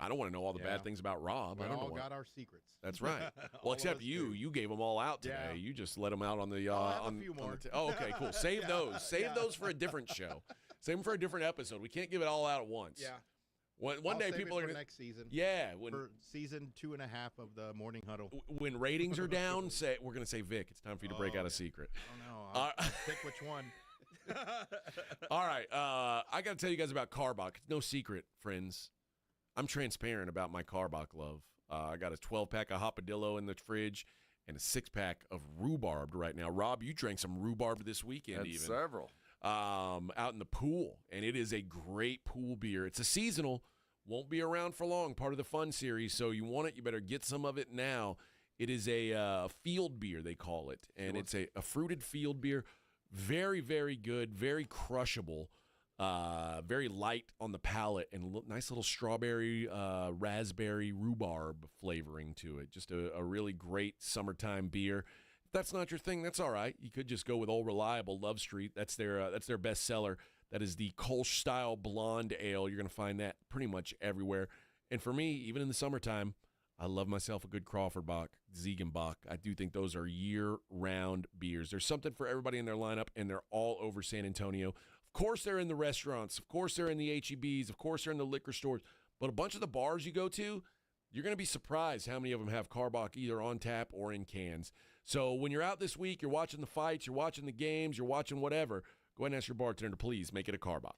I don't want to know all the bad things about Rob. We I don't all know got our secrets. That's right. Well, except you. You gave them all out today. Yeah. You just let them out on the. I'll have a few more. Okay, cool. Save those. Save those for a different show. Save them for a different episode. We can't give it all out at once. Yeah. One day people are for gonna, next season. Yeah, for season 2.5 of the Morning Huddle. When ratings are down, we're gonna say, Vic, it's time for you to break out a secret. Oh no, I'll pick which one. All right, I got to tell you guys about Carbach. It's no secret, friends. I'm transparent about my Carbach love. I got a 12-pack of Hopadillo in the fridge and a 6-pack of rhubarb right now. Rob, you drank some rhubarb this weekend. Had several. Out in the pool, and it is a great pool beer. It's a seasonal, won't be around for long, part of the fun series, so you want it, you better get some of it now. It is a field beer, they call it, and it's a fruited field beer. Very, very good, very crushable, very light on the palate, and nice little strawberry, raspberry, rhubarb flavoring to it. Just a really great summertime beer. If that's not your thing, that's all right. You could just go with Old Reliable Love Street. That's their best seller. That is the Kolsch style blonde ale. You're going to find that pretty much everywhere. And for me, even in the summertime, I love myself a good Crawford Bock, Ziegenbock. I do think those are year-round beers. There's something for everybody in their lineup, and they're all over San Antonio. Of course, they're in the restaurants. Of course, they're in the H-E-Bs. Of course, they're in the liquor stores. But a bunch of the bars you go to, you're going to be surprised how many of them have Carbach either on tap or in cans. So when you're out this week, you're watching the fights, you're watching the games, you're watching whatever, go ahead and ask your bartender to please make it a Carbach.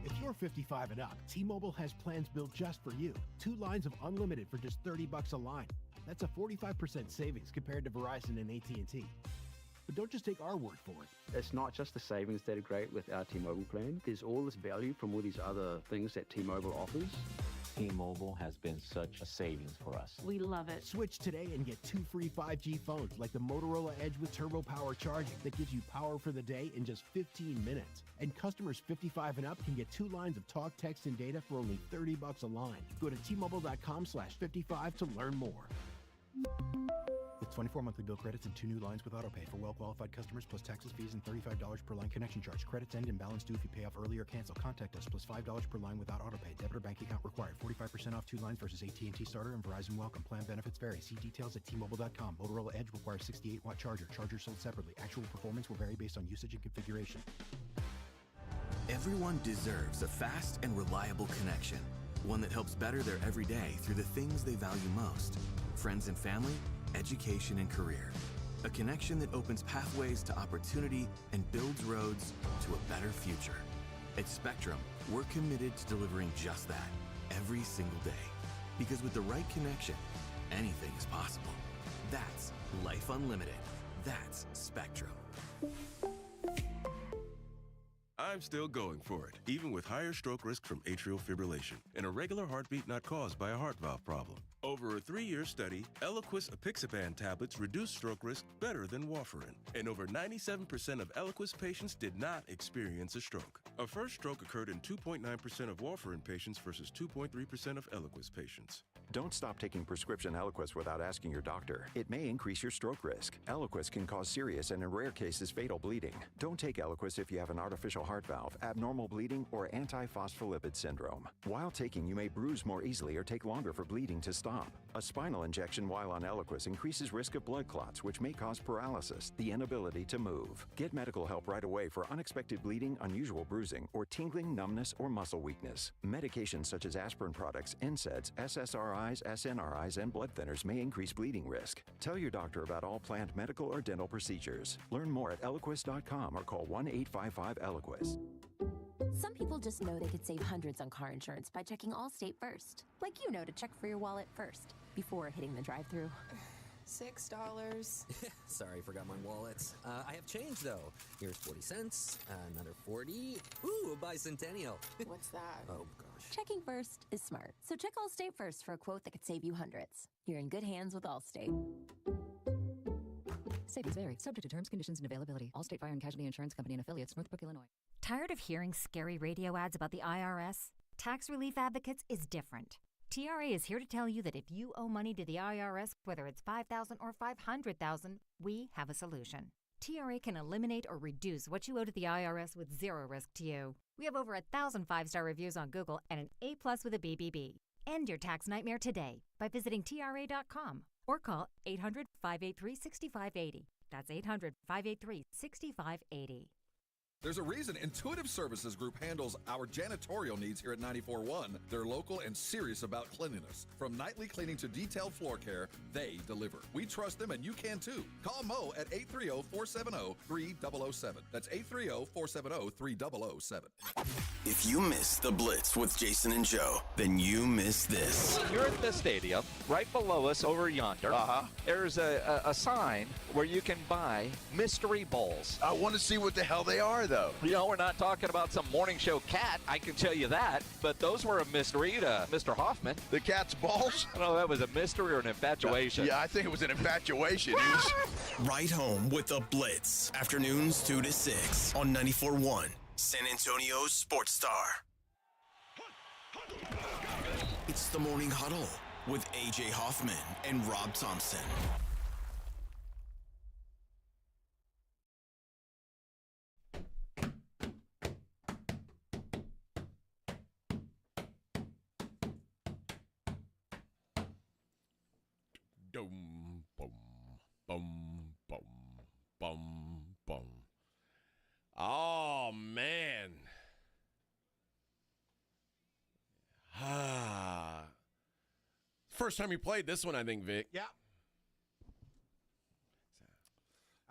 If you're 55 and up, T-Mobile has plans built just for you. 2 lines of unlimited for just $30 a line. That's a 45% savings compared to Verizon and AT&T. But don't just take our word for it. It's not just the savings that are great with our T-Mobile plan. There's all this value from all these other things that T-Mobile offers. T-Mobile has been such a savings for us. We love it. Switch today and get 2 free 5G phones like the Motorola Edge with Turbo Power charging that gives you power for the day in just 15 minutes. And customers 55 and up can get 2 lines of talk, text, and data for only $30 a line. Go to T-Mobile.com/55 to learn more. With 24 monthly bill credits and 2 new lines with autopay for well-qualified customers plus taxes, fees, and $35 per line connection charge. Credits end and balance due if you pay off early or cancel. Contact us plus $5 per line without autopay. Debit or bank account required. 45% off 2 lines versus AT&T Starter and Verizon Welcome. Plan benefits vary. See details at T-Mobile.com. Motorola Edge requires 68-watt charger. Chargers sold separately. Actual performance will vary based on usage and configuration. Everyone deserves a fast and reliable connection. One that helps better their everyday through the things they value most. Friends and family, education and career. A connection that opens pathways to opportunity and builds roads to a better future. At Spectrum, we're committed to delivering just that every single day. Because with the right connection, anything is possible. That's Life Unlimited. That's Spectrum. I'm still going for it, even with higher stroke risk from atrial fibrillation and a regular heartbeat not caused by a heart valve problem. Over a 3-year study, Eliquis apixaban tablets reduced stroke risk better than warfarin, and over 97% of Eliquis patients did not experience a stroke. A first stroke occurred in 2.9% of warfarin patients versus 2.3% of Eliquis patients. Don't stop taking prescription Eliquis without asking your doctor. It may increase your stroke risk. Eliquis can cause serious and in rare cases fatal bleeding. Don't take Eliquis if you have an artificial heart valve, abnormal bleeding, or antiphospholipid syndrome. While taking, you may bruise more easily or take longer for bleeding to stop. A spinal injection while on Eliquis increases risk of blood clots, which may cause paralysis, the inability to move. Get medical help right away for unexpected bleeding, unusual bruising, or tingling, numbness, or muscle weakness. Medications such as aspirin products, NSAIDs, SSRIs, SNRIs, and blood thinners may increase bleeding risk. Tell your doctor about all planned medical or dental procedures. Learn more at Eliquis.com or call 1-855-ELIQUIS. Some people just know they could save hundreds on car insurance by checking Allstate first. Like you know to check for your wallet first, before hitting the drive-thru. $6. Sorry, forgot my wallet. I have change, though. Here's 40 cents, another 40. Ooh, a bicentennial. What's that? Oh, gosh. Checking first is smart. So check Allstate first for a quote that could save you hundreds. You're in good hands with Allstate. Savings vary. Subject to terms, conditions, and availability. Allstate Fire and Casualty Insurance Company and Affiliates, Northbrook, Illinois. Tired of hearing scary radio ads about the IRS? Tax Relief Advocates is different. TRA is here to tell you that if you owe money to the IRS, whether it's $5,000 or $500,000, we have a solution. TRA can eliminate or reduce what you owe to the IRS with zero risk to you. We have over 1,000 5-star reviews on Google and an A+ with a BBB. End your tax nightmare today by visiting TRA.com or call 800-583-6580. That's 800-583-6580. There's a reason Intuitive Services Group handles our janitorial needs here at 94.1. They're local and serious about cleanliness. From nightly cleaning to detailed floor care, they deliver. We trust them, and you can too. Call Mo at 830-470-3007. That's 830-470-3007. If you missed the Blitz with Jason and Joe, then you missed this. You're at the stadium. Right below us over yonder, there's a sign where you can buy mystery bowls. I want to see what the hell they are, though. You know, we're not talking about some morning show cat, I can tell you that, but those were a mystery to Mr. Hoffman. The cat's balls? I don't know, that was a mystery or an infatuation. Yeah, I think it was an infatuation. Right home with the Blitz. Afternoons 2 to 6 on 94.1. San Antonio's Sports Star. It's the Morning Huddle with AJ Hoffman and Rob Thompson. Boom, boom, boom, boom, boom, boom. Oh, man. First time you played this one, I think, Vic. Yeah.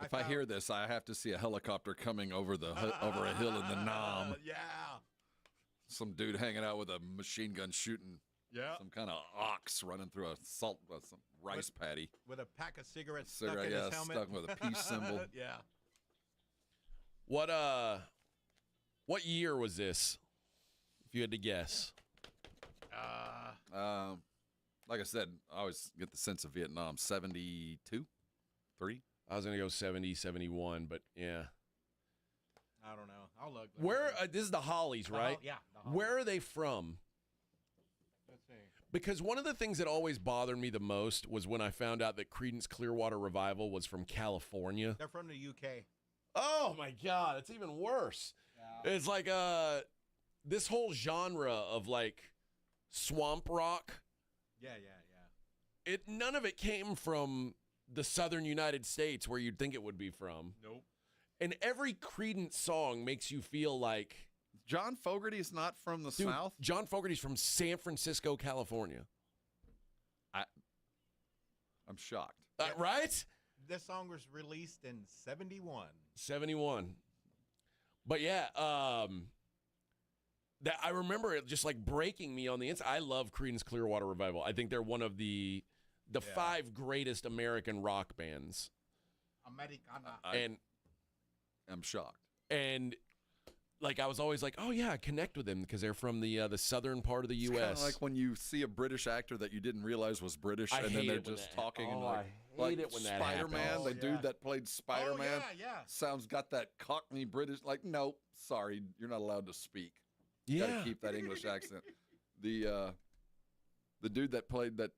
If I hear this, I have to see a helicopter coming over over a hill in the Nam. Yeah. Some dude hanging out with a machine gun shooting some kind of ox running through some rice paddy. With a pack of cigarettes stuck in his helmet. Stuck with a peace symbol. Yeah. What year was this, if you had to guess? Like I said, I always get the sense of Vietnam. 72, 3. I was gonna go 70, 71, but yeah. I don't know. I'll look. Where this is the Hollies, right? Yeah. The Hollies. Where are they from? Let's see. Because one of the things that always bothered me the most was when I found out that Creedence Clearwater Revival was from California. They're from the UK. Oh my God, it's even worse. Yeah. It's like this whole genre of like swamp rock. Yeah. None of it came from the southern United States where you'd think it would be from. Nope. And every Creedence song makes you feel like John Fogerty's not from the South? John Fogerty's from San Francisco, California. I'm shocked. Right? This song was released in 71. 71. But yeah, that I remember it just like breaking me on the inside. I love Creedence Clearwater Revival. I think they're one of the 5 greatest American rock bands. Americana. And I'm shocked. And like I was always like, oh yeah, I connect with them because they're from the southern part of the It's U.S. kind of like when you see a British actor that you didn't realize was British, and then they're just talking and like Spider-Man, the dude that played Spider-Man, sounds got that Cockney British. Like, no, sorry, you're not allowed to speak. You gotta keep that English accent. The dude that played that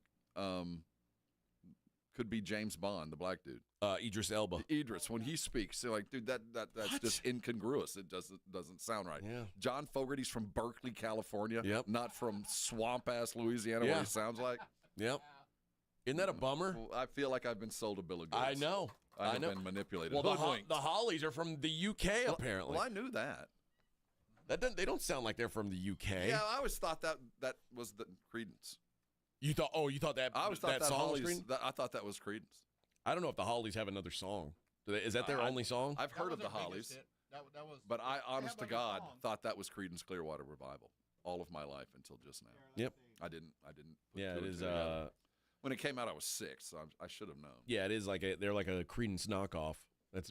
could be James Bond, the black dude. Idris Elba. Idris, when he speaks, they're like, dude, that's just incongruous. It doesn't sound right. Yeah. John Fogerty's from Berkeley, California. Yep. Not from swamp ass Louisiana, what he sounds like. Yep. Isn't that a bummer? Well, I feel like I've been sold a bill of goods. I know. I've been manipulated. Well, the Hollies are from the UK, apparently. Well, I knew that. They don't sound like they're from the UK. Yeah, I always thought that was the Creedence. You thought that I always thought that song was Hollies. Creedence? I thought that was Creedence. I don't know if the Hollies have another song. Is that their only song? I've heard of the Hollies, That was, but I, honest to God, thought that was Creedence Clearwater Revival all of my life until just now. Yep. I didn't. Put Yeah, two it and is. two together. When it came out, I was 6, so I should have known. Yeah, it is like they're like a Creedence knockoff.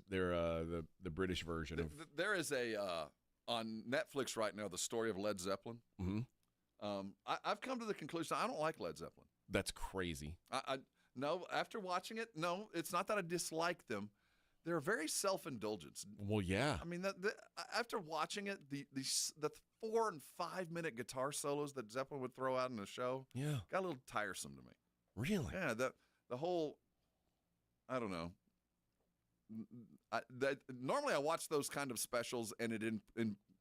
They're the British version of. There is a on Netflix right now, the story of Led Zeppelin. Mm-hmm. I've come to the conclusion I don't like Led Zeppelin. That's crazy. No, after watching it, no, it's not that I dislike them. They're very self-indulgent. Well, yeah. I mean, after watching it, the 4 and 5 minute guitar solos that Zeppelin would throw out in the show, got a little tiresome to me. Really? Yeah. The whole, I don't know. Normally I watch those kind of specials and it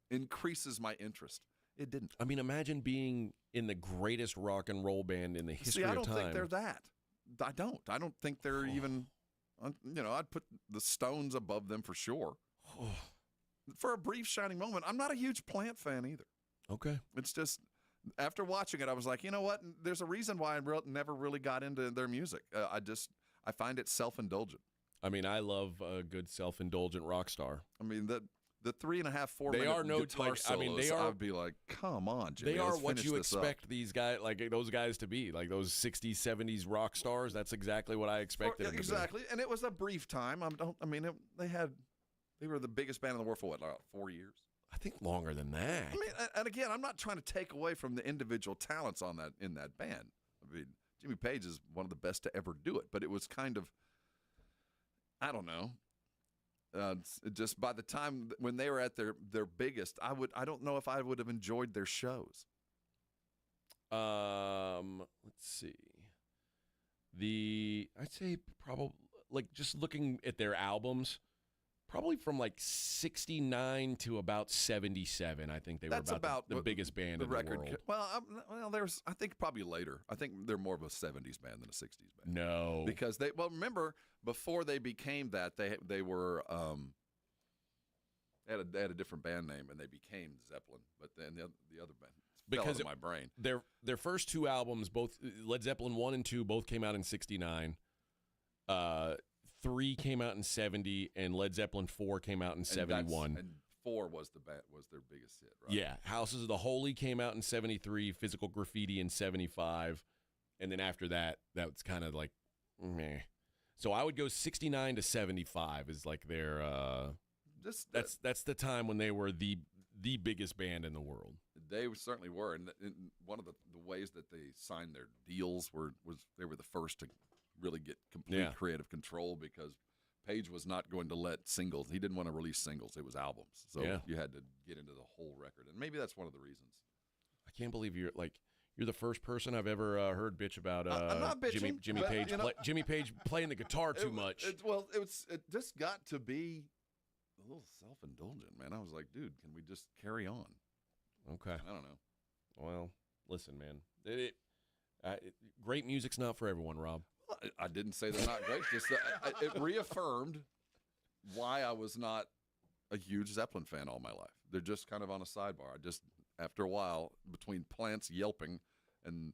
increases my interest. It didn't. I mean, imagine being in the greatest rock and roll band in the history of time. I don't think they're that. I don't think they're even, I'd put the Stones above them for sure. For a brief shining moment, I'm not a huge Plant fan either. Okay. It's just, after watching it, I was like, you know what? There's a reason why I never really got into their music. I find it self-indulgent. I mean, I love a good self-indulgent rock star. I mean, the 3.5, 4 they minute are no guitar solos, I mean, they are. I'd be like, come on, Jimmy, they are let's what finish you this expect up. these guys, like those guys, to be, like those 60s, 70s rock stars. That's exactly what I expected. Them exactly, to be. And it was a brief time. They were the biggest band in the world for what, like 4 years? I think longer than that. I mean, and again, I'm not trying to take away from the individual talents in that band. I mean, Jimmy Page is one of the best to ever do it, but it was kind of, I don't know. Just by the time when they were at their biggest, I don't know if I would have enjoyed their shows. Let's see. I'd say probably, like, just looking at their albums, probably from like 69 to about 77. I think they were about the biggest band in the world. Well, there's, I think probably later. I think they're more of a 70s band than a 60s band. No, because remember, before they became that, they were they had a different band name and they became Zeppelin. But then the other band fell out of my brain. Their first 2 albums, both Led Zeppelin 1 and 2, both came out in 69. 3 came out in 70, and Led Zeppelin 4 came out in 71. And 4 was their biggest hit, right? Yeah, Houses of the Holy came out in 73, Physical Graffiti in 75, and then after that was kind of like meh. So I would go 69 to 75 is like their that's the time when they were the biggest band in the world. They certainly were, and one of the ways that they signed their deals was they were the first to really get complete creative control because Page was not going to let singles. He didn't want to release singles. It was albums, so you had to get into the whole record, and maybe that's one of the reasons. I can't believe you're the first person I've ever heard bitch about I'm not bitching, Jimmy Page. Jimmy Page playing the guitar too much. It just got to be a little self-indulgent, man. I was like, dude, can we just carry on? Okay. I don't know. Well, listen, man. Great music's not for everyone, Rob. Well, I didn't say they're not great. Just that it reaffirmed why I was not a huge Zeppelin fan all my life. They're just kind of on a sidebar. After a while, between Plant's yelping and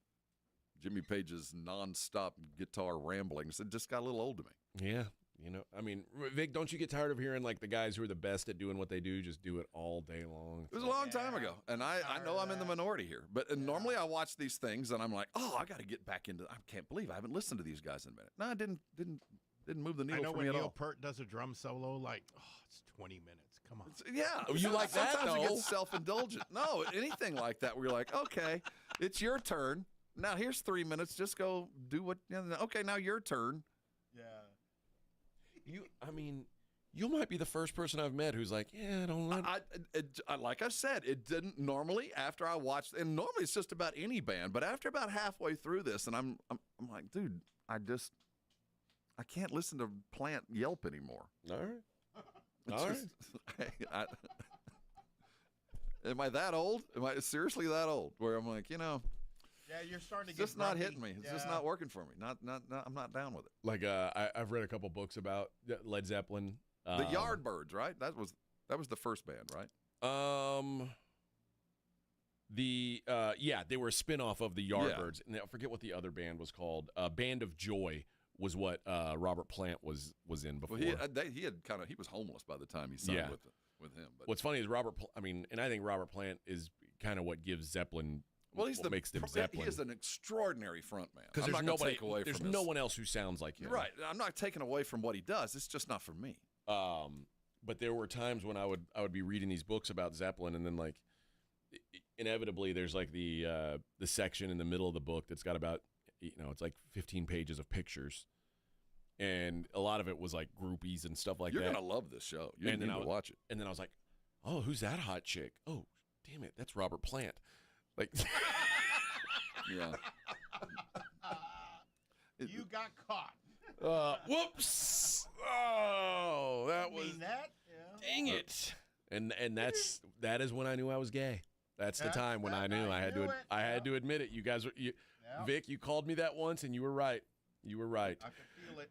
Jimmy Page's nonstop guitar ramblings, it just got a little old to me. Yeah. I mean, Vic, don't you get tired of hearing like the guys who are the best at doing what they do just do it all day long? It was a long time ago, and I know I'm in the minority here. But normally I watch these things, and I'm like, oh, I got to get back into. I can't believe I haven't listened to these guys in a minute. No, I didn't move the needle for me at all. I know when Neil Peart does a drum solo, like, it's 20 minutes. Come on. Yeah. You like that, Sometimes though? it gets self-indulgent. No, anything like that where you're like, okay, it's your turn. Now here's 3 minutes. Just go do what. Okay, now your turn. Yeah. You might be the first person I've met who's like, yeah, I don't like. Like I said, it didn't normally. After I watched, and normally it's just about any band, but after about halfway through this, and I'm like, dude, I can't listen to Plant yelp anymore. All right. Am I that old? Am I seriously that old? Where I'm like, yeah, you're starting to it's get just not grumpy. hitting me. It's just not working for me. Not. I'm not down with it. Like I've read a couple books about Led Zeppelin. The Yardbirds, right? That was the first band, right? They were a spinoff of the Yardbirds, and I forget what the other band was called. Band of Joy was what Robert Plant was in before. Well, he was homeless by the time he signed with him. But what's funny is I think Robert Plant is kind of what gives Zeppelin. Well, makes them Zeppelin. He is an extraordinary front man. Because there's no one else who sounds like him. You're right. I'm not taking away from what he does. It's just not for me. But there were times when I would be reading these books about Zeppelin, and then like inevitably there's like the section in the middle of the book that's got about it's like 15 pages of pictures, and a lot of it was like groupies and stuff like You're that. You're gonna love this show. You need to watch it. And then I was like, oh, who's that hot chick? Oh, damn it, that's Robert Plant. Like, yeah. You got caught. Whoops! Oh, that was. Mean that? Yeah. Dang it! And that is when I knew I was gay. That's the time when I knew I had to admit it. You guys, Vic, you called me that once, and you were right. You were right. I could feel it.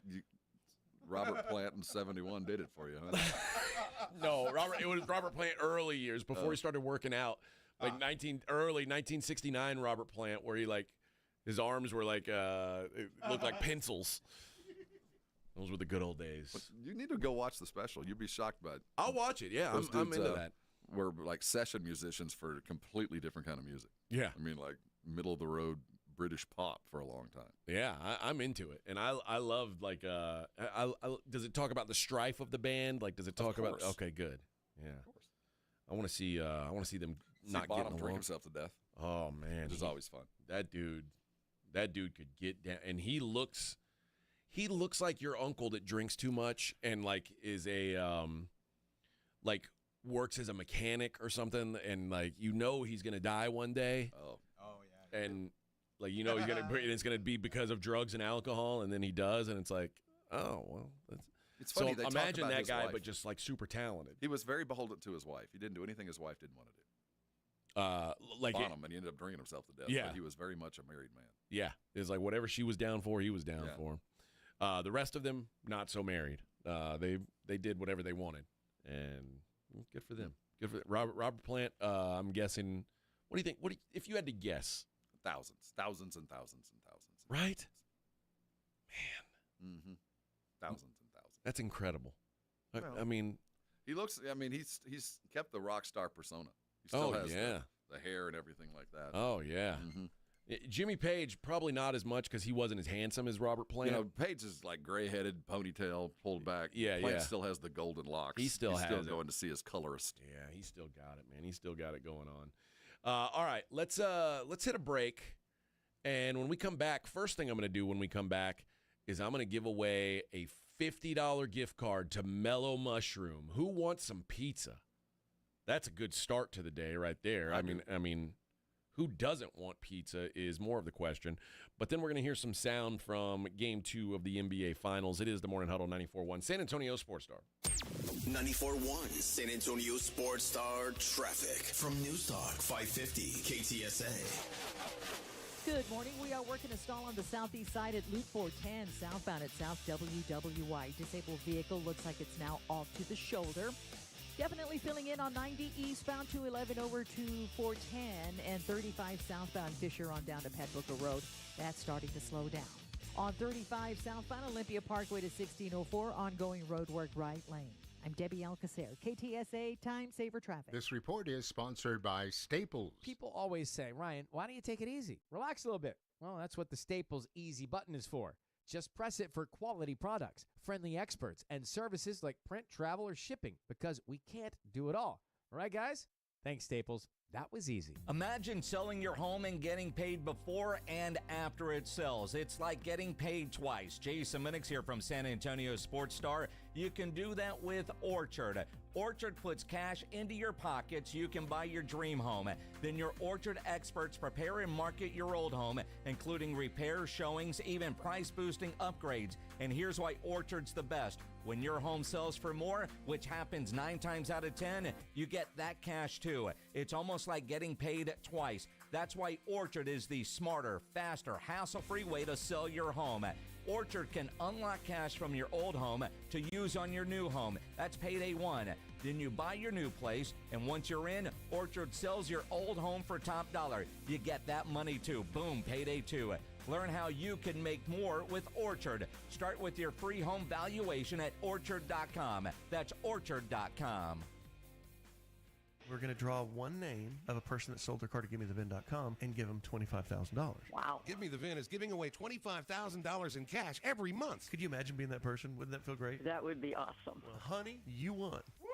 Robert Plant in '71 did it for you, huh? No, it was Robert Plant early years before he started working out. Like early 1969 Robert Plant, where he like his arms were like it looked like pencils. Those were the good old days. But you need to go watch the special. You'd be shocked by it. I'll watch it. Yeah, I'm into that. We're like session musicians for a completely different kind of music. Yeah, I mean like middle of the road British pop for a long time. Yeah, I'm into it, and I love like does it talk about the strife of the band? Like, does it talk about? Okay, good. Yeah, of course. I want to see them not Bonham getting drink along. himself to death. Oh man, which is always fun. That dude could get down, and he looks like your uncle that drinks too much and like is a like works as a mechanic or something, and like he's gonna die one day. Oh yeah, and like he's gonna it's gonna be because of drugs and alcohol, and then he does, and it's like, oh well, it's funny. So imagine that guy, but just like super talented. He was very beholden to his wife. He didn't do anything his wife didn't want to do. Like Bonham, and he ended up drinking himself to death. Yeah, but he was very much a married man. Yeah, it's like whatever she was down for, he was down for. The rest of them not so married. They did whatever they wanted, and good for them. Good for Robert Plant. I'm guessing. What do you think? If you had to guess? Thousands and thousands and thousands. Right, man. Mm-hmm. Thousands and thousands. That's incredible. Well, I mean, he looks. I mean, he's kept the rock star persona. He still has the hair and everything like that. Oh yeah. Mm-hmm. Jimmy Page probably not as much because he wasn't as handsome as Robert Plant. Page is like gray-headed, ponytail, pulled back. Yeah, Plant still has the golden locks. He's still going to see his colorist. Yeah, he's still got it, man. He's still got it going All right, let's hit a break. And when we come back, first thing I'm going to do when we come back is I'm going to give away a $50 gift card to Mellow Mushroom. Who wants some pizza? That's a good start to the day right there. I mean, who doesn't want pizza is more of the question. But then we're going to hear some sound from Game 2 of the NBA Finals. It is the Morning Huddle 94.1 San Antonio Sports Star. 94.1 San Antonio Sports Star traffic from News Talk 550 KTSA. Good morning. We are working a stall on the southeast side at Loop 410, southbound at South WWY. Disabled vehicle looks like it's now off to the shoulder. Definitely filling in on 90 eastbound 211 over to 410 and 35 southbound Fisher on down to Pet Booker Road. That's starting to slow down. On 35 southbound Olympia Parkway to 1604, ongoing road work right lane. I'm Debbie Alcacer, KTSA Time Saver Traffic. This report is sponsored by Staples. People always say, Ryan, why don't you take it easy? Relax a little bit. Well, that's what the Staples Easy button is for. Just press it for quality products, friendly experts, and services like print, travel, or shipping, because we can't do it all. All right, guys? Thanks, Staples. That was easy. Imagine selling your home and getting paid before and after it sells. It's like getting paid twice. Jason Minix here from San Antonio Sports Star. You can do that with Orchard. Orchard puts cash into your pocket so you can buy your dream home. Then your Orchard experts prepare and market your old home, including repairs, showings, even price-boosting upgrades. And here's why Orchard's the best. When your home sells for more, which happens 9 times out of 10, you get that cash too. It's almost like getting paid twice. That's why Orchard is the smarter, faster, hassle-free way to sell your home. Orchard can unlock cash from your old home to use on your new home. That's payday 1. Then you buy your new place, and once you're in, Orchard sells your old home for top dollar. You get that money too. Boom, payday 2. Learn how you can make more with Orchard. Start with your free home valuation at Orchard.com. That's Orchard.com. We're going to draw one name of a person that sold their car to GiveMeTheVin.com and give them $25,000. Wow. Give Me the VIN is giving away $25,000 in cash every month. Could you imagine being that person? Wouldn't that feel great? That would be awesome. Well, honey, you won. Yeah.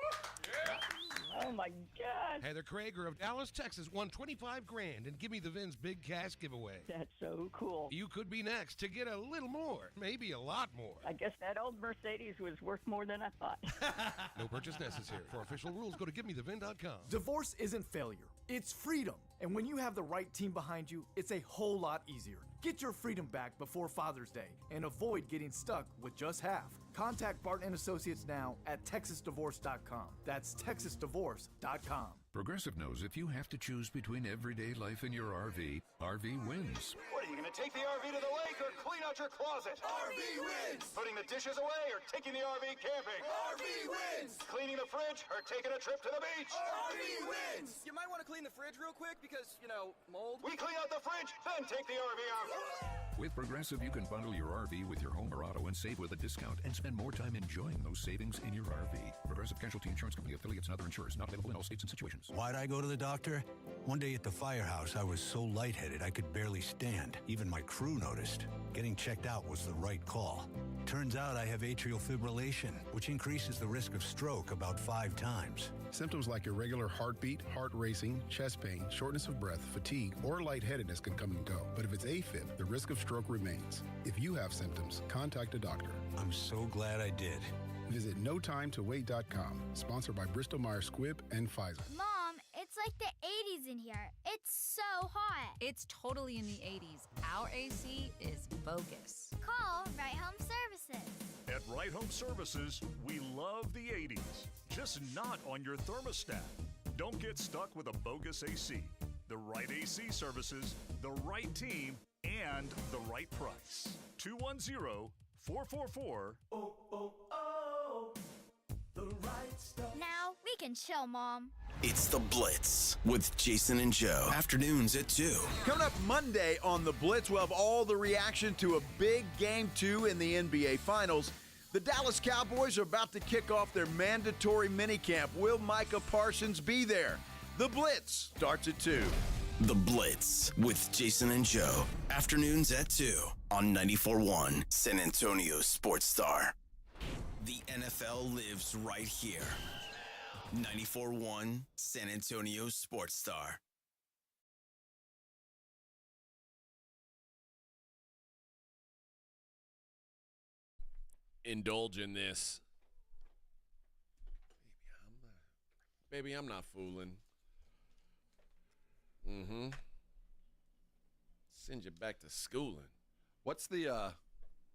Oh my God. Heather Krager of Dallas, Texas won $25,000 and Give Me the VIN's big cash giveaway. That's so cool. You could be next to get a little more, maybe a lot more. I guess that old Mercedes was worth more than I thought. No purchase necessary. For official rules, go to GiveMeTheVin.com. Divorce isn't failure, it's freedom. And when you have the right team behind you, it's a whole lot easier. Get your freedom back before Father's Day and avoid getting stuck with just half. Contact Barton & Associates now at TexasDivorce.com. That's TexasDivorce.com. Progressive knows if you have to choose between everyday life and your RV, RV wins. What, are you going to take the RV to the lake or clean out your closet? RV wins! Putting the dishes away or taking the RV camping? RV wins! Cleaning the fridge or taking a trip to the beach? RV wins! You might want to clean the fridge real quick because, mold. We clean out the fridge, then take the RV out. With Progressive, you can bundle your RV with your home or auto and save with a discount and spend more time enjoying those savings in your RV. Progressive Casualty Insurance Company, affiliates, and other insurers. Not available in all states and situations. Why'd I go to the doctor? One day at the firehouse, I was so lightheaded I could barely stand. Even my crew noticed. Getting checked out was the right call. Turns out I have atrial fibrillation, which increases the risk of stroke about 5 times. Symptoms like irregular heartbeat, heart racing, chest pain, shortness of breath, fatigue, or lightheadedness can come and go. But if it's AFib, the risk of stroke remains. If you have symptoms, contact a doctor. I'm so glad I did. Visit NoTimeToWait.com, sponsored by Bristol-Myers Squibb and Pfizer. Mom, it's like the 80s in here. It's so hot. It's totally in the 80s. Our AC is bogus. Call Right Home Services. At Right Home Services, we love the 80s, just not on your thermostat. Don't get stuck with a bogus AC. The right AC services, the right team, and the right price. 210-444. The right stuff. Now we can chill, Mom. It's The Blitz with Jason and Joe. Afternoons at 2. Coming up Monday on The Blitz, we'll have all the reaction to a big Game 2 in the NBA Finals. The Dallas Cowboys are about to kick off their mandatory minicamp. Will Micah Parsons be there? The Blitz starts at 2. The Blitz with Jason and Joe. Afternoons at 2 on 94.1 San Antonio Sports Star. The NFL lives right here. 94.1 San Antonio Sports Star. indulge in this. Baby, I'm not fooling. Mm-hmm. Send you back to schooling. What's the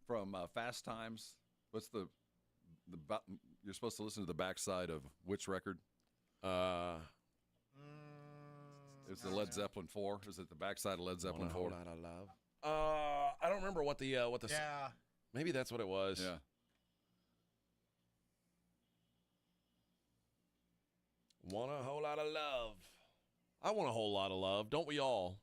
from Fast Times? What's the you're supposed to listen to the backside of which record? Is the Led Zeppelin 4? Is it the backside of Led Zeppelin 4? Out of love. I don't remember what the Yeah. Maybe that's what it was. Yeah. Want a whole lot of love. I want a whole lot of love. Don't we all?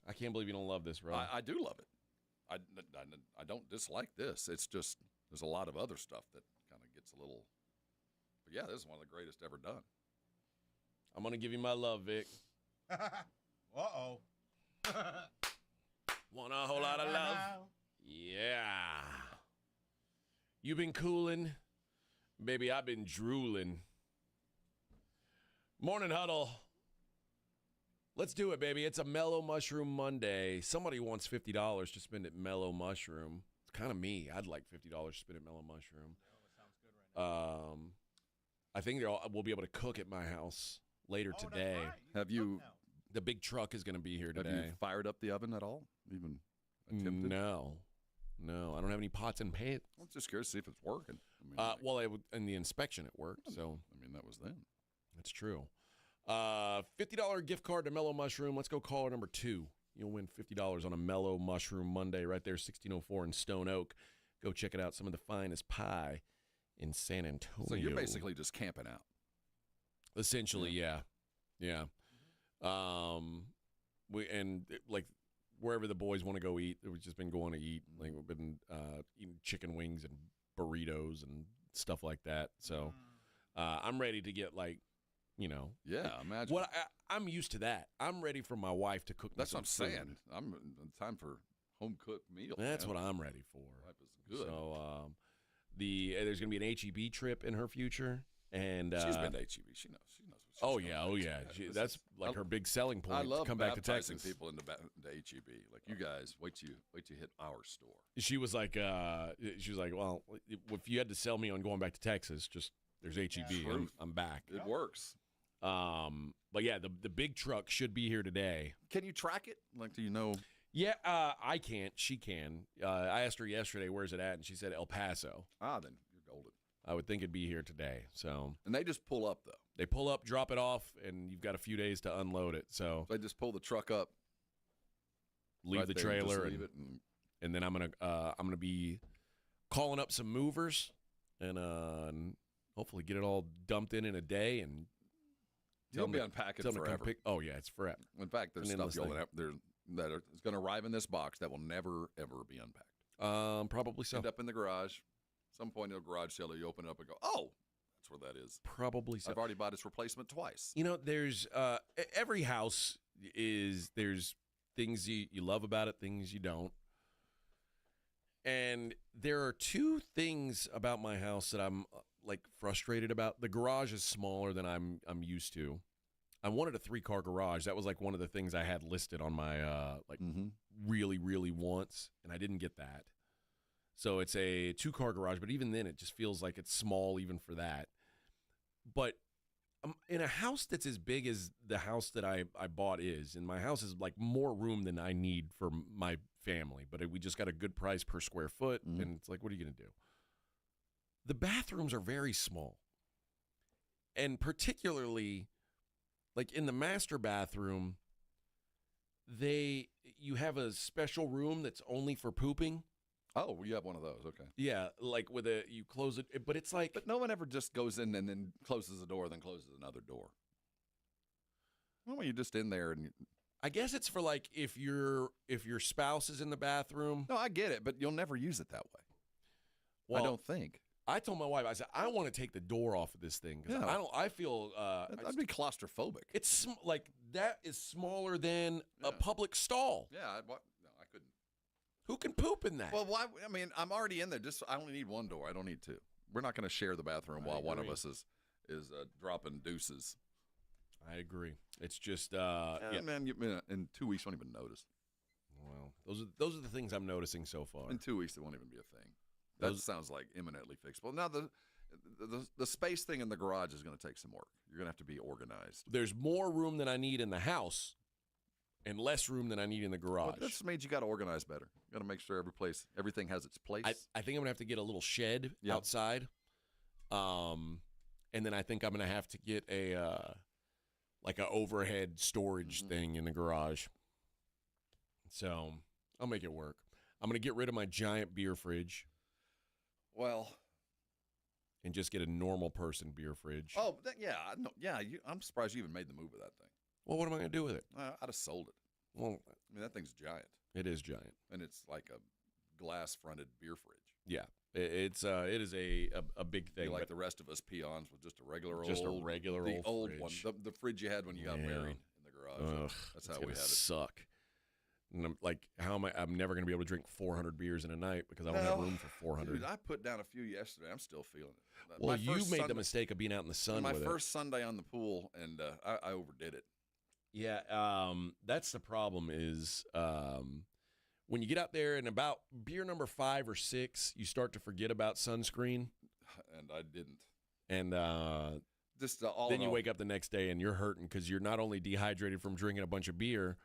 I can't believe you don't love this, bro. I do love it. I don't dislike this. It's just there's a lot of other stuff that kind of gets a little. But yeah, this is one of the greatest ever done. I'm going to give you my love, Vic. Uh-oh. Want a whole lot of love? Yeah. You been cooling? Baby, I've been drooling. Morning Huddle. Let's do it, baby. It's a Mellow Mushroom Monday. Somebody wants $50 to spend at Mellow Mushroom. It's kind of me. I'd like $50 to spend at Mellow Mushroom. I think we'll be able to cook at my house later today. Right. Have you? The big truck is going to be here today. Have you fired up the oven at all? Even attempted? No, I don't have any pots and pans. I'm just curious to see if it's working. I mean, in the inspection it worked. So I mean, that was then. That's true. $50 gift card to Mellow Mushroom. Let's go caller number 2. You'll win $50 on a Mellow Mushroom Monday right there, 1604 in Stone Oak. Go check it out. Some of the finest pie in San Antonio. So you're basically just camping out. Essentially, yeah. Like wherever the boys want to go eat, we've just been going to eat. Like we've been eating chicken wings and burritos and stuff like that. So I'm ready to get Yeah, imagine. What I'm used to that. I'm ready for my wife to cook. That's what I'm some food. saying. I'm time for home cooked meal. That's what I'm ready for. Wife is good. So there's going to be an HEB trip in her future, and she's been to HEB. She knows. Oh yeah. That's like her big selling point. I love to come back to baptizing Texas. people into HEB. Like you guys, wait till you hit our store. She was like, well, if you had to sell me on going back to Texas, just there's HEB. Yeah, I'm back. It works. But yeah, the big truck should be here today. Can you track it? Like, do you know? Yeah, I can't. She can. I asked her yesterday, where's it at? And she said El Paso. Then you're golden. I would think it'd be here today. So. And they just pull up, though. They pull up, drop it off, and you've got a few days to unload it. So they just pull the truck up, leave right the there, trailer, and then I'm gonna be calling up some movers and hopefully get it all dumped in a day and. You'll be unpacking forever. Oh yeah, it's forever. In fact, there's stuff that is going to arrive in this box that will never ever be unpacked. Probably so. End up in the garage. Some point in the garage sale, you open it up and go, oh, that's where that is. Probably so. I've already bought its replacement twice. You know, there's every house there's things you love about it, things you don't. And there are two things about my house that I'm frustrated about. The garage is smaller than I'm used to. I wanted a 3-car garage. That was like one of the things I had listed on my really, really wants, and I didn't get that. So it's a 2-car garage, but even then it just feels like it's small even for that. But in a house that's as big as the house that I bought is, and my house is like more room than I need for my family, but we just got a good price per square foot, and it's like, what are you going to do? The bathrooms are very small. And particularly, like in the master bathroom, you have a special room that's only for pooping. Oh, you have one of those, okay. Yeah, like you close it, but it's like... But no one ever just goes in and then closes the door, then closes another door. Well, you're just in there and... I guess it's for like if your spouse is in the bathroom. No, I get it, but you'll never use it that way. Well, I don't think. I told my wife, I said, I want to take the door off of this thing because I feel I'd be claustrophobic. It's like that is smaller than a public stall. Yeah, I couldn't. Who can poop in that? Well, why? I mean, I'm already in there. I only need one door. I don't need two. We're not going to share the bathroom while one of us is dropping deuces. I agree. It's just man, in 2 weeks you won't even notice. Well, those are the things I'm noticing so far. In 2 weeks, it won't even be a thing. That sounds like imminently fixable. Now, the space thing in the garage is going to take some work. You're going to have to be organized. There's more room than I need in the house and less room than I need in the garage. Well, that just means you got to organize better. You got to make sure everything has its place. I think I'm going to have to get a little shed outside. And then I think I'm going to have to get like a overhead storage thing in the garage. So I'll make it work. I'm going to get rid of my giant beer fridge. Well, and just get a normal person beer fridge. Oh, I'm surprised you even made the move with that thing. Well, what am I going to do with it? I'd have sold it. Well, I mean, that thing's giant. It is giant. And it's like a glass-fronted beer fridge. Yeah. It is a big thing. Like the rest of us peons with just a regular old one. fridge. The fridge you had when you got married in the garage. Ugh, that's how we had it. Suck. And I'm like, I'm never going to be able to drink 400 beers in a night because I don't have room for 400. Dude, I put down a few yesterday. I'm still feeling it. Well, you made the mistake of being out in the sun. My with first Sunday on the pool, and I overdid it. Yeah, that's the problem is when you get out there and about beer number 5 or 6, you start to forget about sunscreen. And I didn't. And then you wake up the next day and you're hurting because you're not only dehydrated from drinking a bunch of beer,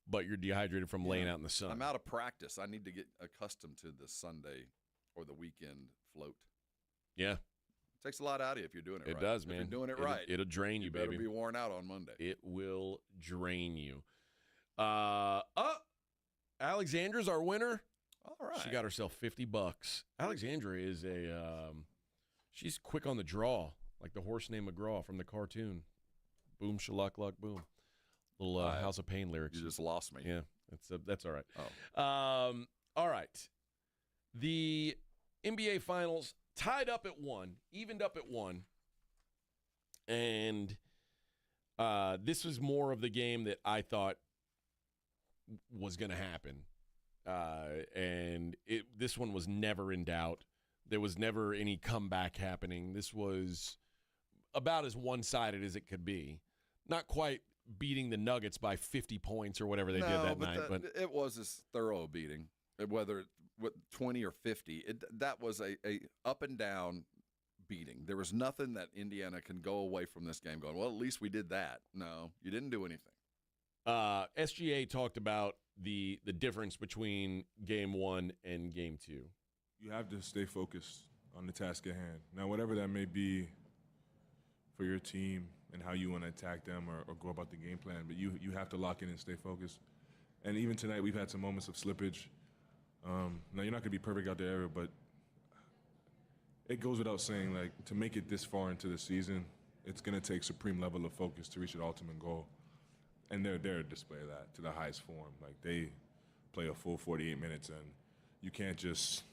but you're dehydrated from laying out in the sun. I'm out of practice. I need to get accustomed to the Sunday or the weekend float. Yeah. It takes a lot out of you if you're doing it right. It does, man. If you're doing it right. It'll drain you, baby. Better be worn out on Monday. It will drain you. Alexandra's our winner. All right. She got herself $50. Alexandra is she's quick on the draw, like the horse named McGraw from the cartoon. Boom, shaluck, luck, boom. Little House of Pain lyrics. You just lost me. Yeah, that's all right. Oh. All right. The NBA Finals tied up at 1, evened up at 1. And this was more of the game that I thought was going to happen. And this one was never in doubt. There was never any comeback happening. This was about as one-sided as it could be. Not quite beating the Nuggets by 50 points or whatever they did that night. But it was this thorough a beating, whether with 20 or 50. That was a up and down beating. There was nothing that Indiana can go away from this game going, well, at least we did that. No, you didn't do anything. SGA talked about the difference between Game 1 and Game 2. You have to stay focused on the task at hand. Now, whatever that may be for your team and how you want to attack them or go about the game plan, but you have to lock in and stay focused. And even tonight, we've had some moments of slippage. Now, you're not going to be perfect out there, but it goes without saying, like, to make it this far into the season, it's going to take supreme level of focus to reach the ultimate goal. And they're there to display that to the highest form. Like, they play a full 48 minutes, and you can't just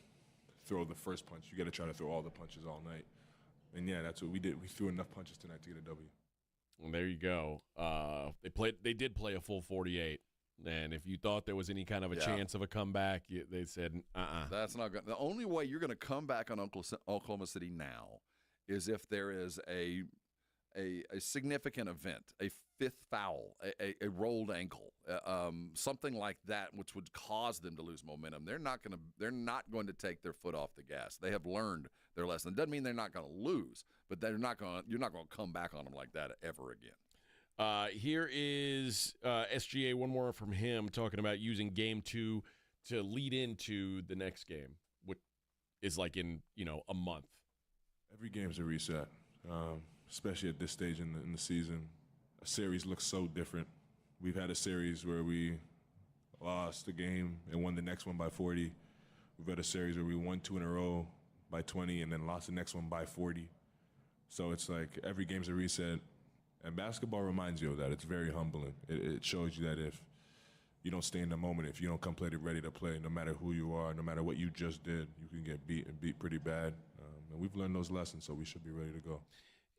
throw the first punch. You got to try to throw all the punches all night. And, yeah, that's what we did. We threw enough punches tonight to get a W. Well, there you go. They did play a full 48. And if you thought there was any kind of a chance of a comeback, they said, That's not good. The only way you're going to come back on Oklahoma City now is if there is a significant event, a fifth foul, a rolled ankle, something like that, which would cause them to lose momentum. They're not going to take their foot off the gas. They have learned their lesson. It doesn't mean they're not going to lose, but you're not going to come back on them like that ever again. Here is SGA, one more from him, talking about using Game 2 to lead into the next game, which is like in a month. Every game's a reset, especially at this stage in the season. A series looks so different. We've had a series where we lost a game and won the next one by 40. We've had a series where we won 2 in a row by 20 and then lost the next one by 40. So it's like every game's a reset. And basketball reminds you of that. It's very humbling. It shows you that if you don't stay in the moment, if you don't come ready to play, no matter who you are, no matter what you just did, you can get beat and beat pretty bad. And we've learned those lessons, so we should be ready to go.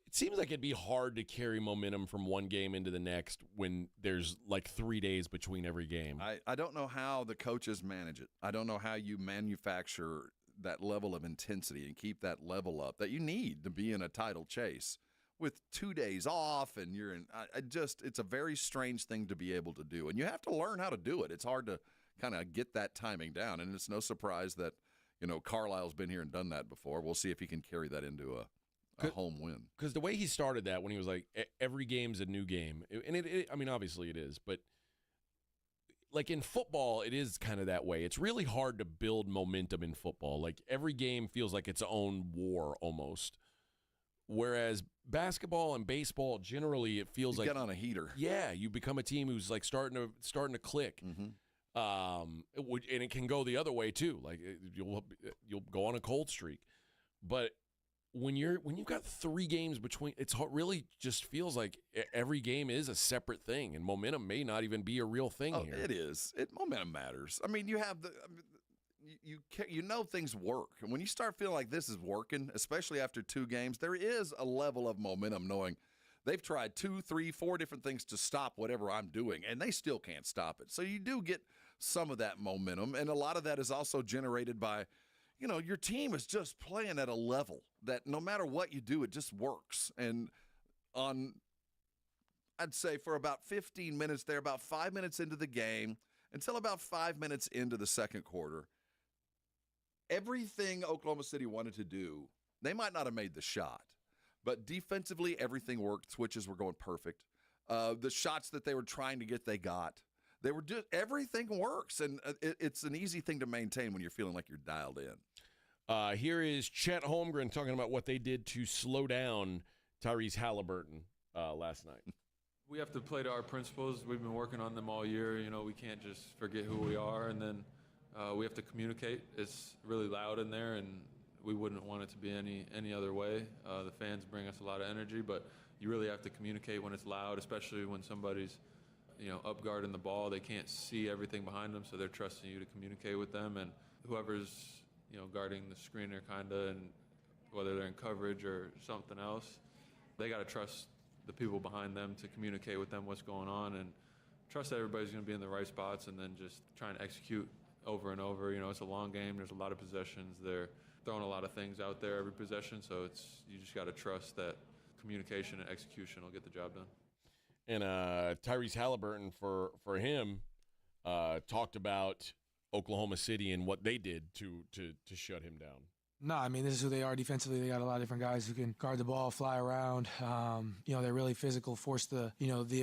It seems like it'd be hard to carry momentum from one game into the next when there's like 3 days between every game. I don't know how the coaches manage it. I don't know how you manufacture that level of intensity and keep that level up that you need to be in a title chase. With 2 days off and you're in, it's a very strange thing to be able to do. And you have to learn how to do it. It's hard to kind of get that timing down. And it's no surprise that, Carlisle's been here and done that before. We'll see if he can carry that into a home win. Because the way he started that when he was like, every game's a new game. And obviously it is, but like in football, it is kind of that way. It's really hard to build momentum in football. Like every game feels like its own war almost. Whereas basketball and baseball, generally, it feels like get on a heater. Yeah, you become a team who's like starting to click. Mm-hmm. And it can go the other way too. Like you'll go on a cold streak, but when you've got 3 games between, really just feels like every game is a separate thing, and momentum may not even be a real thing here. It is. Momentum matters. I mean, you have things work, and when you start feeling like this is working, especially after 2 games, there is a level of momentum knowing they've tried 2, 3, 4 different things to stop whatever I'm doing, and they still can't stop it. So you do get some of that momentum, and a lot of that is also generated by, your team is just playing at a level that no matter what you do, it just works. And I'd say for about 15 minutes there, about 5 minutes into the game, until about 5 minutes into the second quarter, everything Oklahoma City wanted to do, they might not have made the shot, but defensively, everything worked. Switches were going perfect. The shots that they were trying to get, they got. They were just everything works, and it's an easy thing to maintain when you're feeling like you're dialed in. Here is Chet Holmgren talking about what they did to slow down Tyrese Halliburton last night. We have to play to our principles. We've been working on them all year. We can't just forget who we are, and then we have to communicate. It's really loud in there, and we wouldn't want it to be any other way. The fans bring us a lot of energy, but you really have to communicate when it's loud, especially when somebody's up guarding the ball. They can't see everything behind them, so they're trusting you to communicate with them. And whoever's guarding the screener and whether they're in coverage or something else, they got to trust the people behind them to communicate with them what's going on, and trust that everybody's going to be in the right spots, and then just trying to execute over and over. It's a long game. There's a lot of possessions. They're throwing a lot of things out there every possession, so you just got to trust that communication and execution will get the job done. And Tyrese Halliburton, for him, talked about Oklahoma City and what they did to shut him down. No, I mean, this is who they are defensively. They got a lot of different guys who can guard the ball, fly around. They're really physical, force the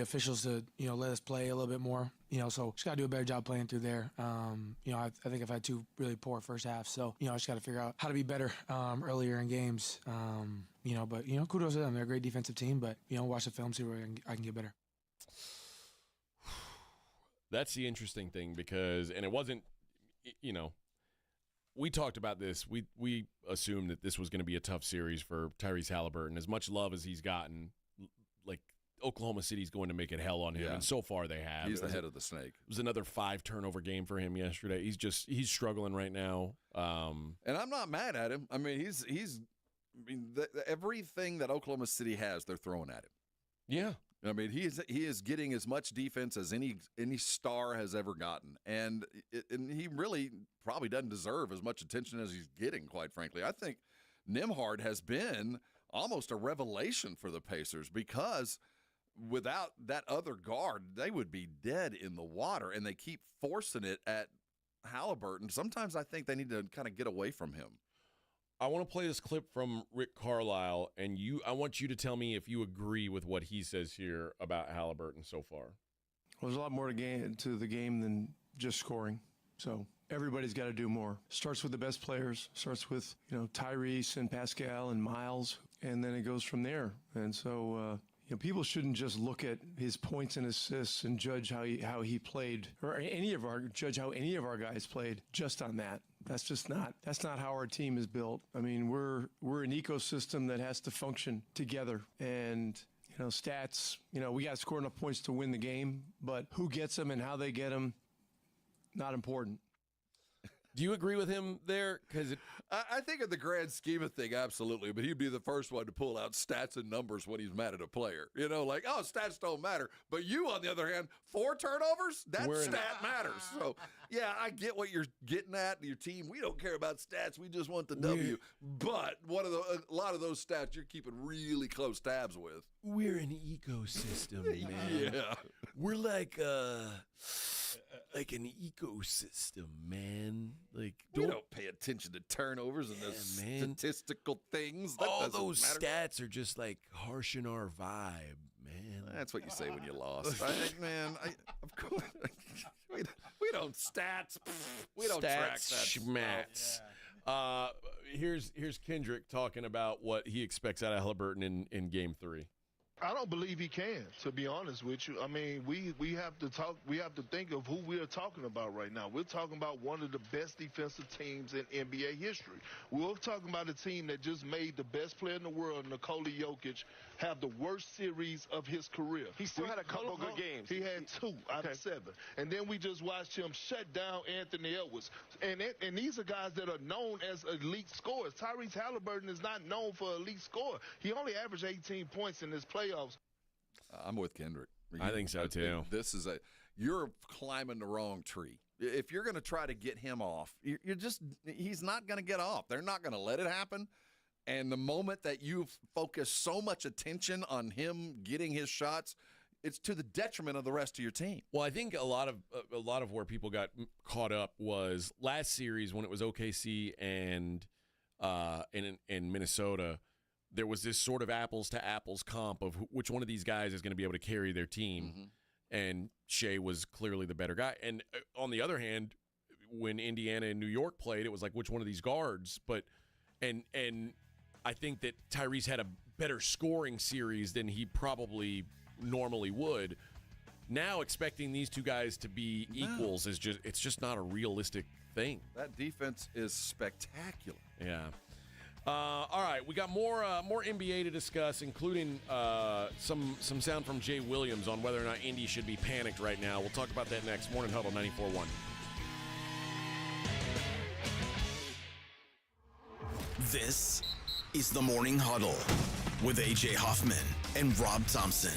officials to, let us play a little bit more. So just got to do a better job playing through there. I think I've had 2 really poor first halves. So, I just got to figure out how to be better earlier in games. But kudos to them. They're a great defensive team, but, watch the film, see where I can get better. That's the interesting thing because, and it wasn't, we talked about this. We assumed that this was going to be a tough series for Tyrese Halliburton. As much love as he's gotten, like Oklahoma City's going to make it hell on him, and so far they have. He's the head of the snake. It was another 5 turnover game for him yesterday. He's struggling right now. And I'm not mad at him. I mean, everything that Oklahoma City has, they're throwing at him. Yeah. I mean, he is getting as much defense as any star has ever gotten, and he really probably doesn't deserve as much attention as he's getting, quite frankly. I think Nembhard has been almost a revelation for the Pacers because without that other guard, they would be dead in the water, and they keep forcing it at Halliburton. Sometimes I think they need to kind of get away from him. I want to play this clip from Rick Carlisle, and I want you to tell me if you agree with what he says here about Halliburton so far. Well, there's a lot more to the game than just scoring. So everybody's got to do more. Starts with the best players. Starts with Tyrese and Pascal and Miles, and then it goes from there. And so people shouldn't just look at his points and assists and judge how he played, or judge how any of our guys played just on that. That's not how our team is built. I mean, we're an ecosystem that has to function together. And stats, we got to score enough points to win the game, but who gets them and how they get them, not important. Do you agree with him there? Because I think in the grand scheme of thing, absolutely. But he'd be the first one to pull out stats and numbers when he's mad at a player. Stats don't matter. But you, on the other hand, 4 turnovers, that stat matters. So, yeah, I get what you're getting at. Your team, we don't care about stats. We just want the W. But a lot of those stats you're keeping really close tabs with. We're an ecosystem, man. Yeah. We're like like an ecosystem, man. Like We don't pay attention to turnovers and the statistical things. That all doesn't those matter. stats are just like harshing our vibe, man. That's what you say when you lost. Of course. We don't stats. We don't track that schmats. stuff. Here's Kendrick talking about what he expects out of Halliburton in Game 3. I don't believe he can, to be honest with you. I mean, we have to talk. We have to think of who we are talking about right now. We're talking about one of the best defensive teams in NBA history. We're talking about a team that just made the best player in the world, Nikola Jokic, have the worst series of his career. He still had a couple good games. He had 2 out of 7. And then we just watched him shut down Anthony Edwards. And these are guys that are known as elite scorers. Tyrese Halliburton is not known for elite scorer. He only averaged 18 points in his playoffs. I'm with Kendrick. I think so, too. You're climbing the wrong tree. If you're going to try to get him off, he's not going to get off. They're not going to let it happen. And the moment that you focus so much attention on him getting his shots, it's to the detriment of the rest of your team. Well, I think a lot of where people got caught up was last series when it was OKC and in Minnesota. There was this sort of apples to apples comp of which one of these guys is going to be able to carry their team. Mm-hmm. And Shea was clearly the better guy. And on the other hand, when Indiana and New York played, it was like which one of these guards. But and I think that Tyrese had a better scoring series than he probably normally would. Now expecting these two guys to be equals is just not a realistic thing. That defense is spectacular. Yeah. All right, we got more NBA to discuss, including some sound from Jay Williams on whether or not Indy should be panicked right now. We'll talk about that next. Morning Huddle 94.1. This is the Morning Huddle with A.J. Hoffman and Rob Thompson.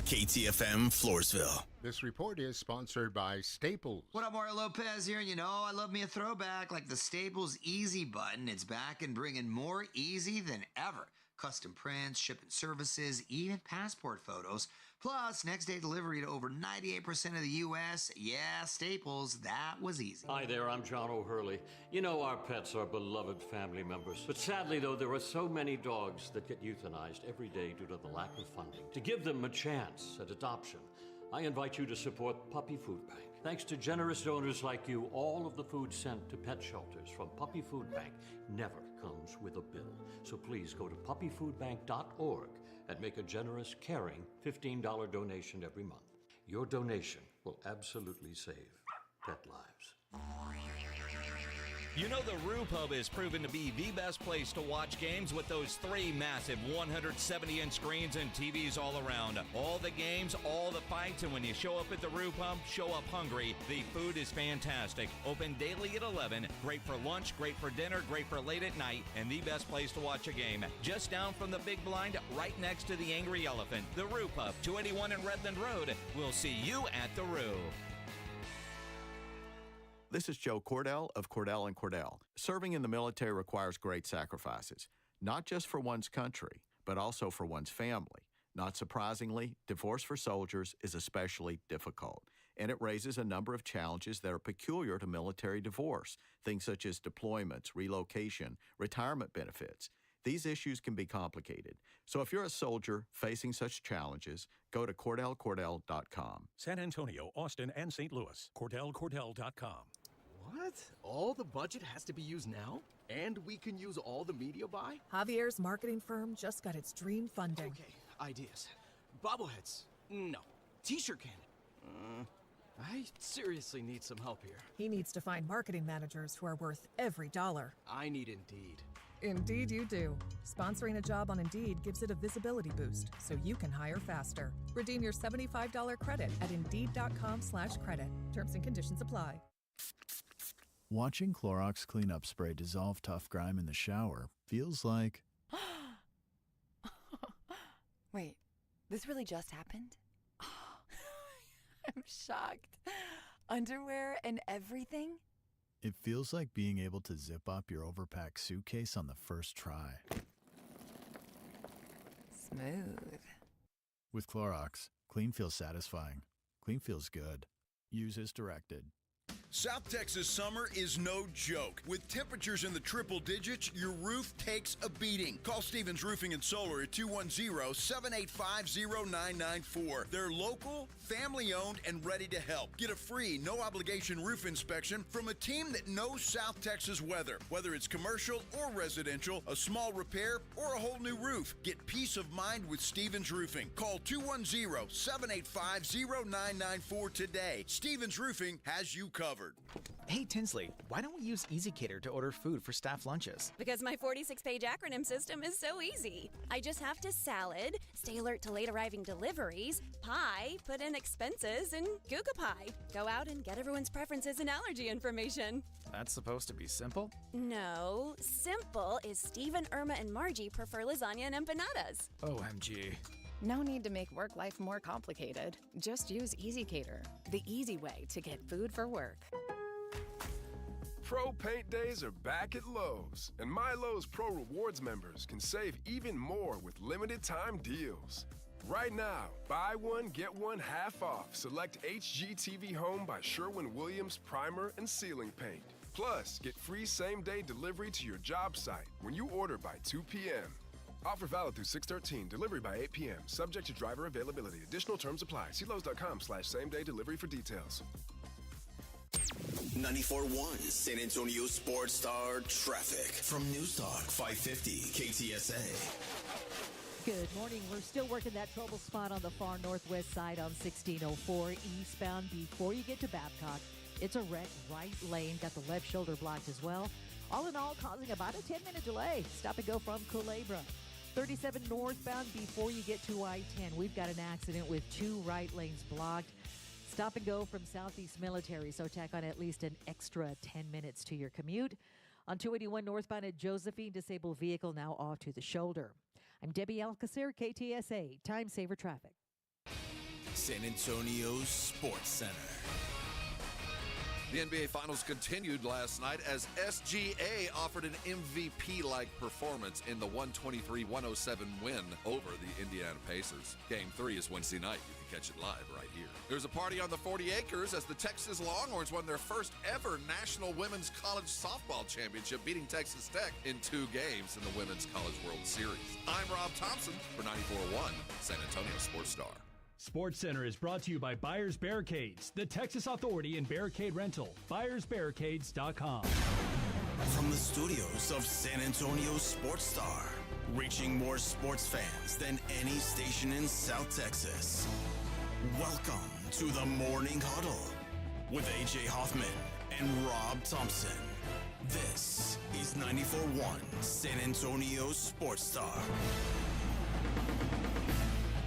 KTFM Floresville. This report is sponsored by Staples. What up, Mario Lopez here? You know, I love me a throwback like the Staples Easy button. It's back and bringing more easy than ever. Custom prints, shipping services, even passport photos. Plus, next day delivery to over 98% of the U.S. Yeah, Staples, that was easy. Hi there, I'm John O'Hurley. You know our pets are beloved family members. But sadly, though, there are so many dogs that get euthanized every day due to the lack of funding. To give them a chance at adoption, I invite you to support Puppy Food Bank. Thanks to generous donors like you, all of the food sent to pet shelters from Puppy Food Bank never comes with a bill. So please go to puppyfoodbank.org and make a generous, caring $15 donation every month. Your donation will absolutely save pet lives. You know the Roo Pub is proven to be the best place to watch games with those 3 massive 170-inch screens and TVs all around. All the games, all the fights, and when you show up at the Roo Pub, show up hungry. The food is fantastic. Open daily at 11. Great for lunch, great for dinner, great for late at night, and the best place to watch a game. Just down from the big blind, right next to the Angry Elephant. The Roo Pub, 281 in Redland Road. We'll see you at the Roo. This is Joe Cordell of Cordell & Cordell. Serving in the military requires great sacrifices, not just for one's country, but also for one's family. Not surprisingly, divorce for soldiers is especially difficult, and it raises a number of challenges that are peculiar to military divorce, things such as deployments, relocation, retirement benefits. These issues can be complicated. So if you're a soldier facing such challenges, go to CordellCordell.com. San Antonio, Austin, and St. Louis. CordellCordell.com. What? All the budget has to be used now? And we can use all the media buy? Javier's marketing firm just got its dream funding. Okay, ideas. Bobbleheads. No. T-shirt cannon. I seriously need some help here. He needs to find marketing managers who are worth every dollar. I need Indeed. Indeed you do. Sponsoring a job on Indeed gives it a visibility boost, so you can hire faster. Redeem your $75 credit at Indeed.com/credit. Terms and conditions apply. Watching Clorox cleanup spray dissolve tough grime in the shower feels like... Wait, this really just happened? I'm shocked. Underwear and everything? It feels like being able to zip up your overpacked suitcase on the first try. Smooth. With Clorox, clean feels satisfying. Clean feels good. Use as directed. South Texas summer is no joke. With temperatures in the triple digits, your roof takes a beating. Call Stevens Roofing and Solar at 210-785-0994. They're local, family-owned, and ready to help. Get a free, no-obligation roof inspection from a team that knows South Texas weather. Whether it's commercial or residential, a small repair, or a whole new roof, get peace of mind with Stevens Roofing. Call 210-785-0994 today. Stevens Roofing has you covered. Hey, Tinsley, why don't we use EasyCater to order food for staff lunches? Because my 46-page acronym system is so easy. I just have to salad, stay alert to late arriving deliveries, pie, put in expenses, and Google Pie. Go out and get everyone's preferences and allergy information. That's supposed to be simple? No, simple is Steve and Irma and Margie prefer lasagna and empanadas. OMG. No need to make work life more complicated. Just use EasyCater, the easy way to get food for work. Pro Paint Days are back at Lowe's, and My Lowe's Pro Rewards members can save even more with limited time deals. Right now, buy one, get one half off select HGTV Home by Sherwin-Williams primer and ceiling paint. Plus, get free same-day delivery to your job site when you order by 2 p.m. Offer valid through 6/13, delivery by 8 p.m., subject to driver availability. Additional terms apply. See Lowe's.com/same-day delivery for details. 94.1 San Antonio Sports Star traffic from News Talk 550 KTSA. Good morning. We're still working that trouble spot on the far northwest side on 1604 eastbound before you get to Babcock. It's a wreck right lane. Got the left shoulder blocked as well. All in all, causing about a 10-minute delay. Stop and go from Culebra. 37 northbound before you get to I-10. We've got an accident with 2 right lanes blocked. Stop and go from Southeast Military, so tack on at least an extra 10 minutes to your commute. On 281 northbound at Josephine, disabled vehicle now off to the shoulder. I'm Debbie Alcacer, KTSA, Time Saver Traffic. San Antonio's Sports Center. The NBA Finals continued last night as SGA offered an MVP-like performance in the 123-107 win over the Indiana Pacers. Game 3 is Wednesday night. You can catch it live right here. There's a party on the 40 acres as the Texas Longhorns won their first ever National Women's College Softball Championship, beating Texas Tech in 2 games in the Women's College World Series. I'm Rob Thompson for 94.1 San Antonio Sports Star. Sports Center is brought to you by Buyers Barricades, the Texas Authority in Barricade Rental. BuyersBarricades.com. From the studios of San Antonio Sports Star, reaching more sports fans than any station in South Texas. Welcome to the Morning Huddle with A.J. Hoffman and Rob Thompson. This is 94.1 San Antonio Sports Star.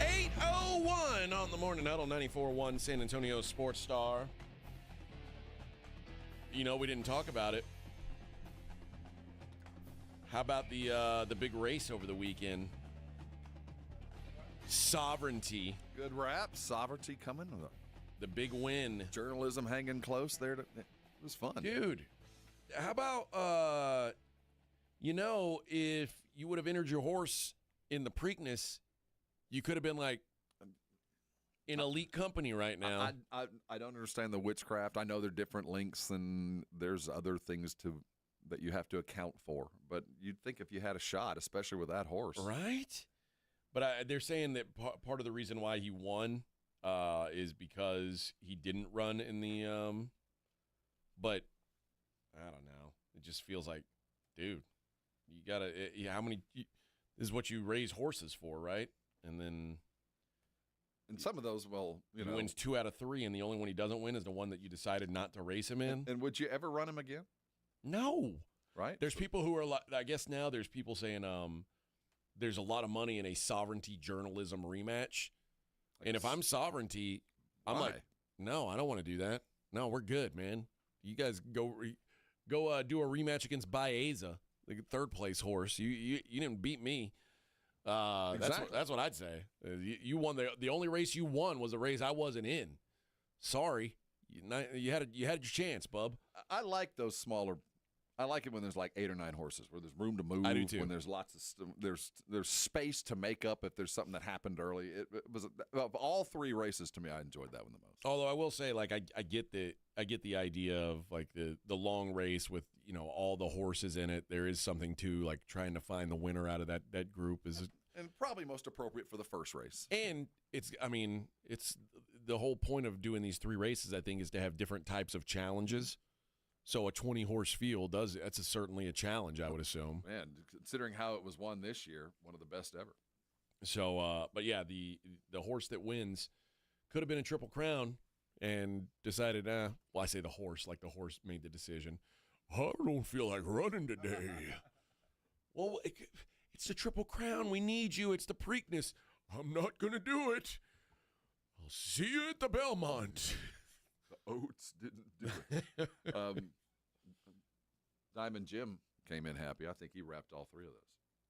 8:01 on the Morning Huddle, 94.1 San Antonio Sports Star. You know, we didn't talk about it. How about the big race over the weekend? Sovereignty. Good rap. Sovereignty coming. The big win. Journalism hanging close there. It was fun. Dude, how about, if you would have entered your horse in the Preakness, you could have been like in elite company right now. I don't understand the witchcraft. I know there are different links and there's other things that you have to account for. But you'd think if you had a shot, especially with that horse. Right? But they're saying that part of the reason why he won is because he didn't run in the but I don't know. It just feels like, dude, you got to how many this is what you raise horses for, right? And then and some of those, he wins 2 out of 3, and the only one he doesn't win is the one that you decided not to race him in. And would you ever run him again? No. Right? There's people who are like, I guess now there's people saying there's a lot of money in a Sovereignty journalism rematch. And if I'm Sovereignty, I'm like, no, I don't want to do that. No, we're good, man. You guys go do a rematch against Baeza, the 3rd place horse. You didn't beat me. Exactly. That's what I'd say. You won the only race you won was a race I wasn't in. Sorry, you had your chance, bub. I like those smaller I like it when there's like 8 or 9 horses, where there's room to move. I do too. When there's lots of there's space to make up if there's something that happened early. It was of all 3 races to me, I enjoyed that one the most. Although I will say, like, I get the idea of like the long race with all the horses in it. There is something to like trying to find the winner out of that group and probably most appropriate for the first race. And it's the whole point of doing these 3 races, I think, is to have different types of challenges. So a 20-horse field that's certainly a challenge, I would assume. Man, considering how it was won this year, one of the best ever. So, but yeah, the horse that wins could have been a Triple Crown and decided, well, I say the horse, like the horse made the decision. I don't feel like running today. Well, it's the Triple Crown. We need you. It's the Preakness. I'm not going to do it. I'll see you at the Belmont. The Oats didn't do it. Diamond Jim came in happy. I think he wrapped all 3 of those.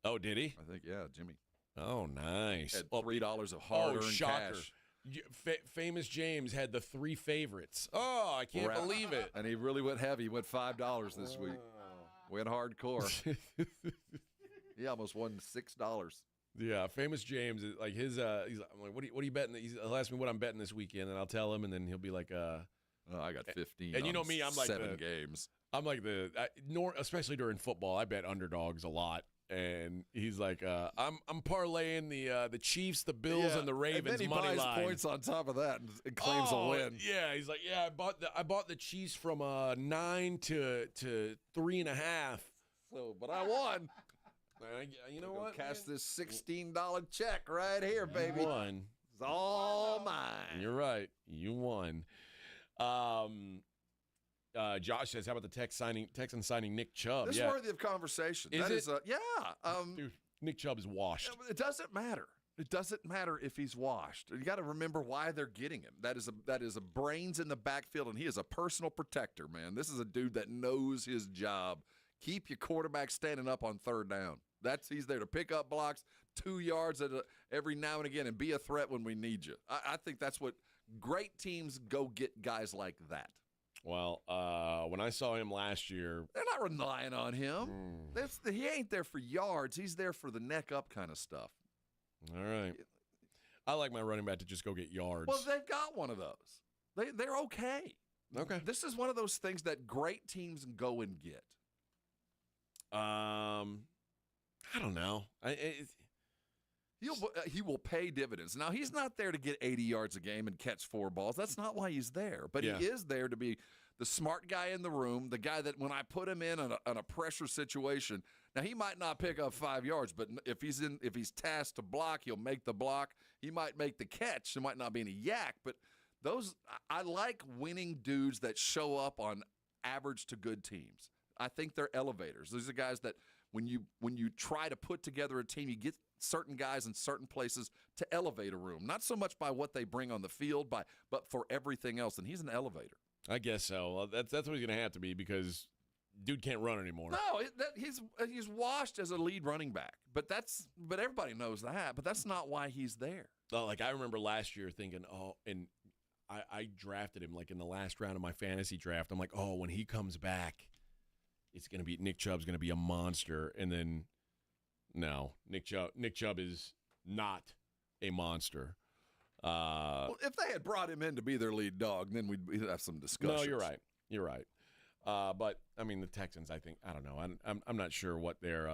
Oh, did he? I think, yeah, Jimmy. Oh, nice. Had $3 of hard-earned cash. Famous James had the 3 favorites. Oh, I can't believe it. And he really went heavy. He went $5 this week. Went hardcore. He almost won $6. Yeah, Famous James, like his, he's like, I'm like, what are you betting? He'll ask me what I'm betting this weekend, and I'll tell him, and then he'll be like, I got 15. And you know me, I'm like 7 games. I'm like especially during football, I bet underdogs a lot. And he's like, I'm parlaying the Chiefs, the Bills, and the Ravens and then money he buys line. points on top of that and claims a win. Yeah, he's like, yeah, I bought the Chiefs from 9 to 3.5. So, but I won. You know what? Cash this $16 check right here, baby. You won. It's all mine. You're right. You won. Josh says, how about the Texans signing Nick Chubb? This is worthy of conversation. Is it? Yeah. Dude, Nick Chubb is washed. It doesn't matter. It doesn't matter if he's washed. You got to remember why they're getting him. That is a brains in the backfield, and he is a personal protector, man. This is a dude that knows his job. Keep your quarterback standing up on 3rd down. He's there to pick up blocks 2 yards every now and again and be a threat when we need you. I think that's what great teams go get, guys like that. Well, when I saw him last year, they're not relying on him. He ain't there for yards. He's there for the neck up kind of stuff. All right. I like my running back to just go get yards. Well, they've got one of those. They're okay. Okay. This is one of those things that great teams go and get. I don't know. He will pay dividends. Now, he's not there to get 80 yards a game and catch 4 balls. That's not why he's there. But he is there to be the smart guy in the room, the guy that when I put him in a pressure situation, now he might not pick up 5 yards, but if he's tasked to block, he'll make the block. He might make the catch. There might not be any yak, but I like winning dudes that show up on average to good teams. I think they're elevators. These are guys that when you try to put together a team, you get certain guys in certain places to elevate a room. Not so much by what they bring on the field, but for everything else. And he's an elevator. I guess so. Well, that's what he's going to have to be because dude can't run anymore. No, he's washed as a lead running back. But everybody knows that. But that's not why he's there. Oh, like I remember last year thinking, and I drafted him like in the last round of my fantasy draft. I'm like, when he comes back, Nick Chubb's going to be a monster. And then no, Nick Chubb is not a monster. Well, if they had brought him in to be their lead dog, then we'd have some discussion. No, you're right. But I mean, the Texans, I don't know. I'm not sure what they're.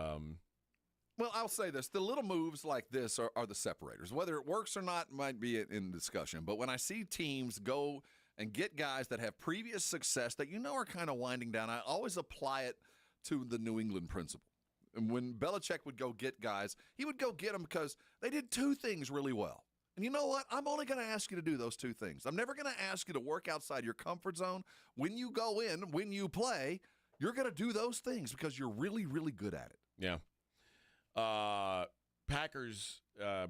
Well, I'll say this: the little moves like this are the separators. Whether it works or not might be in discussion. But when I see teams go and get guys that have previous success that are kind of winding down, I always apply it to the New England principle. And when Belichick would go get guys, he would go get them because they did 2 things really well. And you know what? I'm only going to ask you to do those 2 things. I'm never going to ask you to work outside your comfort zone. When you go in, when you play, you're going to do those things because you're really, really good at it. Yeah. Packers,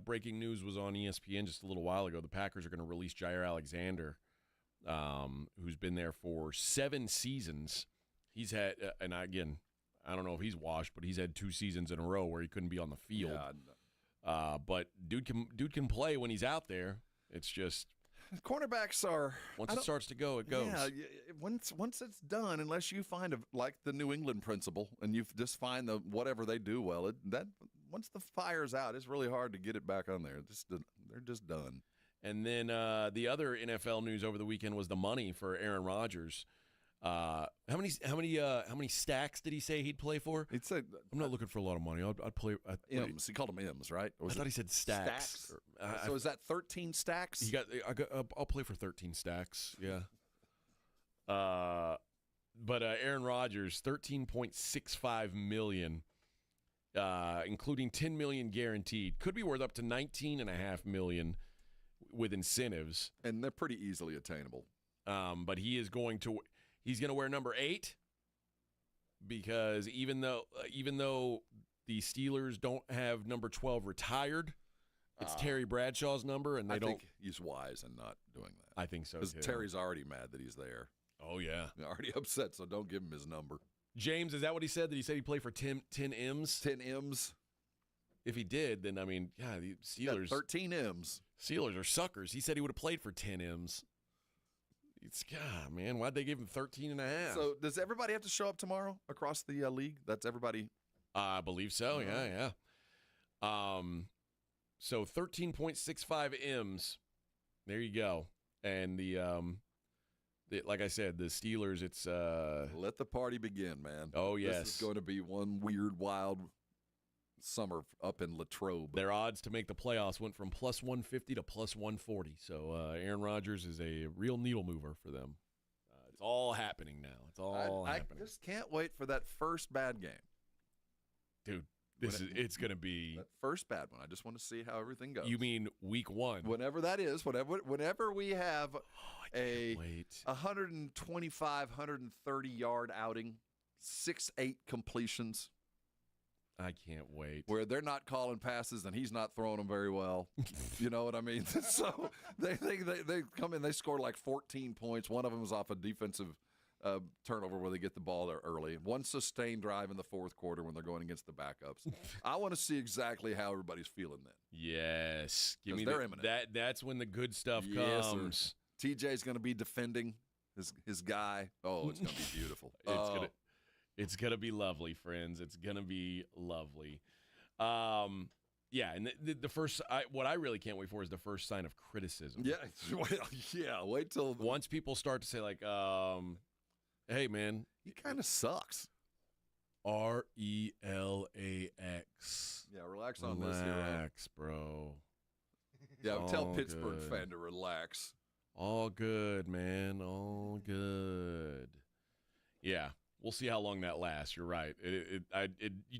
breaking news was on ESPN just a little while ago. The Packers are going to release Jair Alexander, who's been there for 7 seasons. He's had, and again, I don't know if he's washed, but he's had 2 seasons in a row where he couldn't be on the field. Yeah. But dude can play when he's out there. It's just Cornerbacks are once it starts to go, it goes. Yeah, once it's done, unless you find like the New England principle, and you just find the whatever they do well, that once the fire's out, it's really hard to get it back on there. They're just done. And then the other NFL news over the weekend was the money for Aaron Rodgers. How many stacks did he say he'd play for? He'd say, I'm not looking for a lot of money. I'd play M's. He called them M's, right? I thought he said stacks. So is that 13 stacks? I'll play for 13 stacks. Yeah. But Aaron Rodgers, $13.65 million, including $10 million guaranteed, could be worth up to $19.5 million with incentives, and they're pretty easily attainable. But he's going to wear number 8 because even though the Steelers don't have number 12 retired, it's Terry Bradshaw's number, and I think he's wise in not doing that. I think so, because too. Terry's already mad that he's there. Oh, yeah. Already upset, so don't give him his number. James, is that what he said? Did he say he played for 10 M's? 10 M's. If he did, then, I mean, yeah, the Steelers. 13 M's. Steelers are suckers. He said he would have played for 10 M's. God, man, why'd they give him 13.5? So does everybody have to show up tomorrow across the league? That's everybody? I believe so, yeah. So 13.65 M's. There you go. And like I said, the Steelers, it's let the party begin, man. Oh, yes. This is going to be one weird, wild summer up in Latrobe. Their odds to make the playoffs went from plus 150 to plus 140. So Aaron Rodgers is a real needle mover for them. It's all happening now. It's all happening. I just can't wait for that first bad game. Dude, it's going to be that first bad one. I just want to see how everything goes. You mean week 1? Whenever that is, whenever we have a 125, 130-yard outing, 6-8 completions. I can't wait. Where they're not calling passes and he's not throwing them very well. You know what I mean? So they come in, they score like 14 points. One of them was off a defensive turnover where they get the ball there early. One sustained drive in the fourth quarter when they're going against the backups. I want to see exactly how everybody's feeling then. Yes. Give me they're imminent. That's when the good stuff yes, comes. Sir. TJ's going to be defending his guy. Oh, it's going to be beautiful. It's going to be lovely, friends. It's going to be lovely. Yeah, and the first, what I really can't wait for is the first sign of criticism. Yeah, wait till. Once people start to say, like, hey, man. He kind of sucks. RELAX. Yeah, relax on this here. Relax, bro. Yeah, tell Pittsburgh fan to relax. All good, man. All good. Yeah. We'll see how long that lasts. You're right. It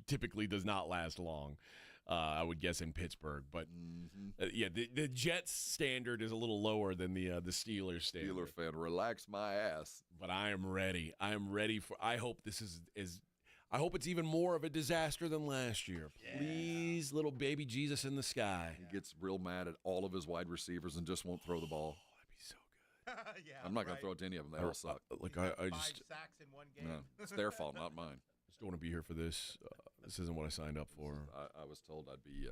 typically does not last long, I would guess, in Pittsburgh. But, the Jets standard is a little lower than the Steelers standard. Steeler fan, relax my ass. But I am ready. I am ready for – I hope this I hope it's even more of a disaster than last year. Please, little baby Jesus in the sky. He gets real mad at all of his wide receivers and just won't throw the ball. That'd be so good. I'm not going to throw it to any of them. They all suck. I just 5 sacks in one game. No, it's their fault, not mine. Just don't want to be here for this. This isn't what I signed up for. I was told I'd be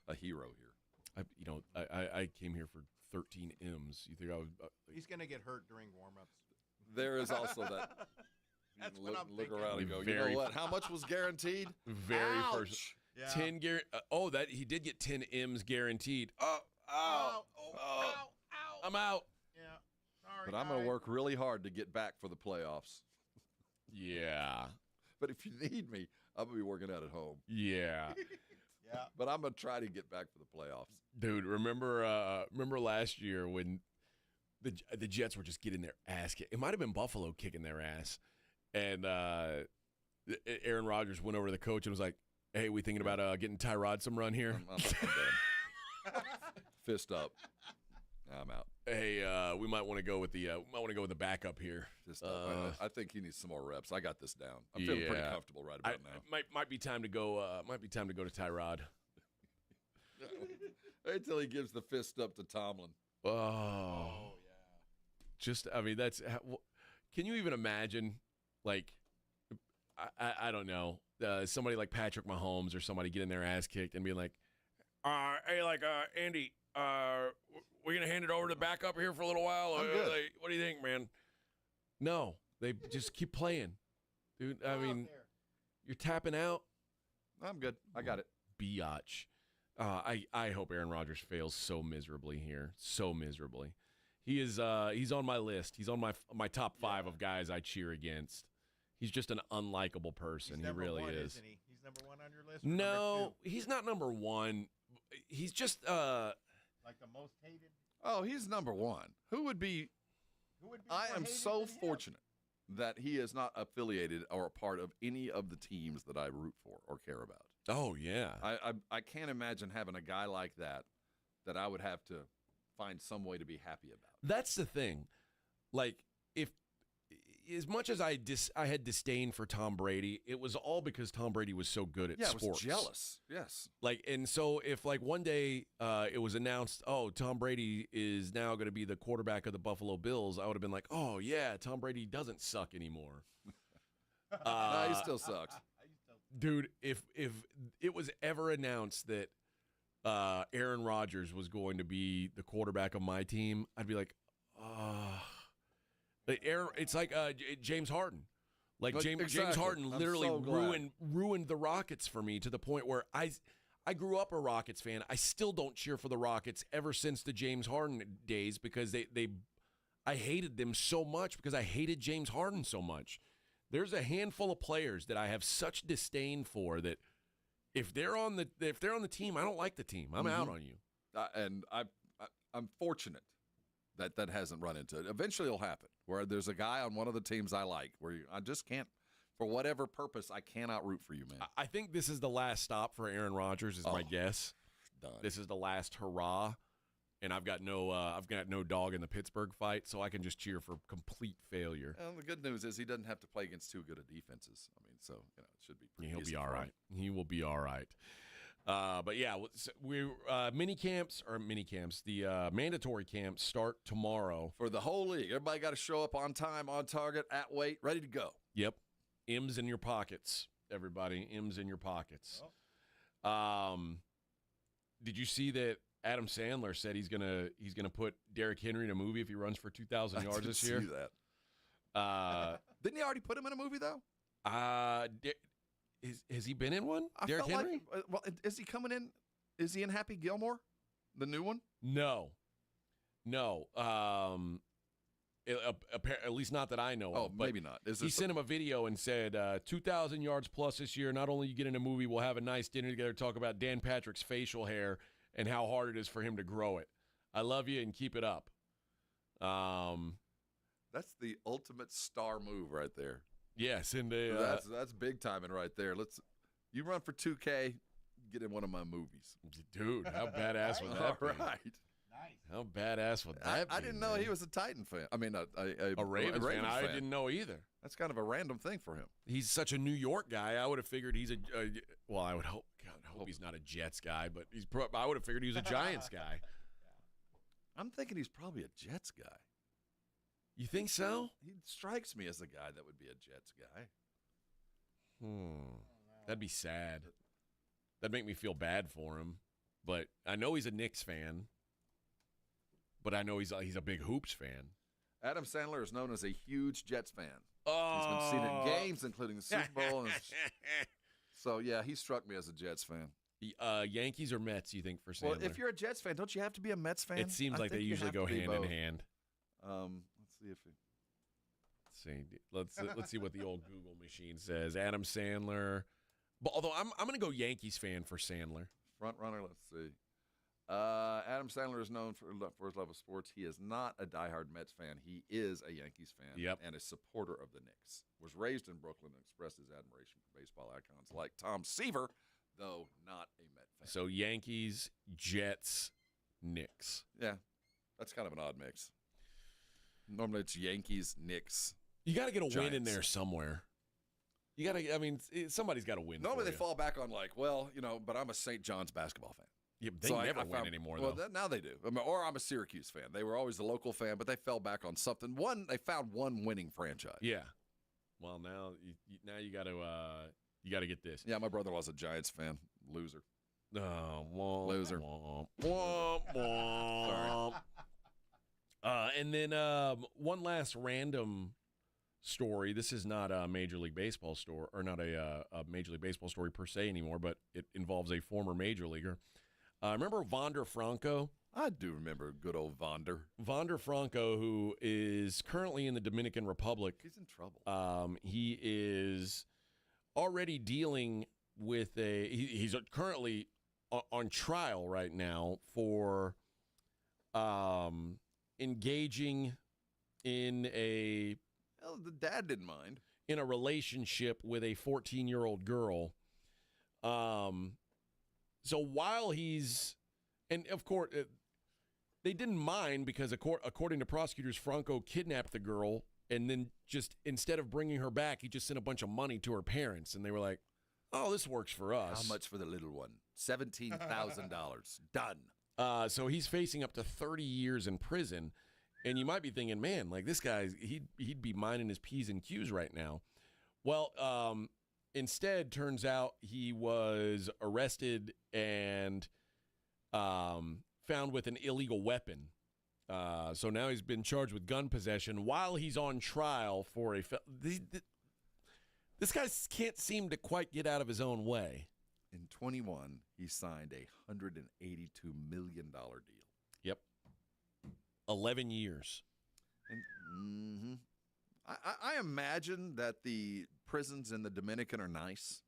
a hero here. I came here for 13 M's. You think I would? He's going to get hurt during warm-ups. There is also that. That's look, what I'm look thinking. around and go, you know what? How much was guaranteed? Very Ouch. first. Yeah. 10 that he did get 10 M's guaranteed. I'm out. Yeah. Sorry, But I'm going to work really hard to get back for the playoffs. Yeah. But if you need me, I'm going to be working out at home. Yeah. Yeah. But I'm going to try to get back for the playoffs. Dude, remember last year when the Jets were just getting their ass kicked? It might have been Buffalo kicking their ass. And Aaron Rodgers went over to the coach and was like, hey, we thinking about getting Tyrod some run here? I'm done. Fist up. I'm out. Hey, we might want to go with the backup here. I think he needs some more reps. I got this down. I'm feeling pretty comfortable right about now. Might be time to go. Might be time to go to Tyrod. Wait till he gives the fist up to Tomlin. Oh yeah. That's. Can you even imagine? Like, I don't know. Somebody like Patrick Mahomes or somebody getting their ass kicked and being like, Andy, we're going to hand it over to the backup here for a little while? I'm good. What do you think, man? No, they just keep playing. Dude, I mean, you're tapping out. I'm good. I got it. Biatch. I hope Aaron Rodgers fails so miserably here. So miserably. He is. He's on my list. He's on my top 5 of guys I cheer against. He's just an unlikable person. He really is. Isn't he? He's number 1 on your list? No, he's not number 1. He's just like the most hated. Oh, he's number 1. Who would be I am so fortunate that he is not affiliated or a part of any of the teams that I root for or care about. Oh, yeah. I can't imagine having a guy like that I would have to find some way to be happy about. That's the thing. Like, if as much as I had disdain for Tom Brady, it was all because Tom Brady was so good at sports. I was jealous. Yes. Like, and so if like one day it was announced, oh, Tom Brady is now going to be the quarterback of the Buffalo Bills, I would have been like, oh yeah, Tom Brady doesn't suck anymore. No, he still sucks. Dude, if it was ever announced that Aaron Rodgers was going to be the quarterback of my team, I'd be like, it's like James Harden. Like James Harden literally ruined the Rockets for me to the point where I grew up a Rockets fan. I still don't cheer for the Rockets ever since the James Harden days because I hated them so much because I hated James Harden so much. There's a handful of players that I have such disdain for that if they're on the team, I don't like the team. I'm out on you. And I'm fortunate that hasn't run into it. Eventually it'll happen where there's a guy on one of the teams I like where I just can't, for whatever purpose, I cannot root for you, man. I think this is the last stop for Aaron Rodgers is my guess. Done. This is the last hurrah. And I've got no dog in the Pittsburgh fight, so I can just cheer for complete failure. Well, the good news is he doesn't have to play against too good of defenses. I mean, so it should be pretty he'll easy be all for him. right. He will be all right. But yeah, we mini camps, the mandatory camps start tomorrow for the whole league. Everybody got to show up on time, on target, at weight, ready to go. Yep, M's in your pockets, everybody. M's in your pockets. Oh. Did you see that? Adam Sandler said he's gonna put Derrick Henry in a movie if he runs for 2,000 yards this year. See that? Didn't he already put him in a movie though? Has he been in one? Derrick Henry? Well, is he coming in? Is he in Happy Gilmore, the new one? No. At least not that I know of. Oh, maybe not. He sent him a video and said 2,000 yards plus this year. Not only you get in a movie, we'll have a nice dinner together, talk about Dan Patrick's facial hair and how hard it is for him to grow it. I love you and keep it up. That's the ultimate star move right there. Yes, and that's big timing right there. You run for 2K, get in one of my movies, dude. How badass would that be? Right. Nice. How badass would that be? I didn't know he was a Titan fan. I mean, a Ravens fan. I didn't know either. That's kind of a random thing for him. He's such a New York guy. I would have figured he's well, I would hope. God, I hope he's not a Jets guy, but I would have figured he was a Giants guy. I'm thinking he's probably a Jets guy. You think so? He strikes me as a guy that would be a Jets guy. That'd be sad. That'd make me feel bad for him. But I know he's a Knicks fan. But I know he's a big Hoops fan. Adam Sandler is known as a huge Jets fan. Oh. He's been seen in games, including the Super Bowl. So, yeah, he struck me as a Jets fan. Yankees or Mets, you think, for Sandler? Well, if you're a Jets fan, don't you have to be a Mets fan? It seems like they usually go hand in hand. Let's see if Let's see what the old Google machine says. Adam Sandler. But although I'm going to go Yankees fan for Sandler. Front runner, let's see. Adam Sandler is known for his love of sports. He is not a diehard Mets fan. He is a Yankees fan and a supporter of the Knicks. Was raised in Brooklyn and expressed his admiration for baseball icons like Tom Seaver, though not a Met fan. So Yankees, Jets, Knicks. Yeah, that's kind of an odd mix. Normally it's Yankees, Knicks. You got to get a Giants. win in there somewhere. You got to. I mean, somebody's got to win. Normally they fall back on but I'm a St. John's basketball fan. Yeah, they never win anymore, though. Well, now they do. Or I'm a Syracuse fan. They were always the local fan, but they fell back on something. They found one winning franchise. Yeah. Well, now you got to get this. Yeah, my brother-in-law's a Giants fan. Loser. Loser. Sorry. And then one last random story. This is not a Major League Baseball story, or not a Major League Baseball story per se anymore, but it involves a former major leaguer. Remember Wander Franco? I do remember good old Wander. Wander Franco, who is currently in the Dominican Republic. He's in trouble. He is already dealing with he's currently on trial right now for engaging in a Well, the dad didn't mind. In a relationship with a 14-year-old girl. So while he's, and of course, they didn't mind because according to prosecutors, Franco kidnapped the girl and then just, instead of bringing her back, he just sent a bunch of money to her parents. And they were like, oh, this works for us. How much for the little one? $17,000. Done. So he's facing up to 30 years in prison. And you might be thinking, man, like this guy, he'd be minding his P's and Q's right now. Well, instead, turns out he was arrested and found with an illegal weapon. So now he's been charged with gun possession while he's on trial for this guy can't seem to quite get out of his own way. In 21, he signed a $182 million deal. Yep. 11 years. And, I imagine that the prisons in the Dominican are nice.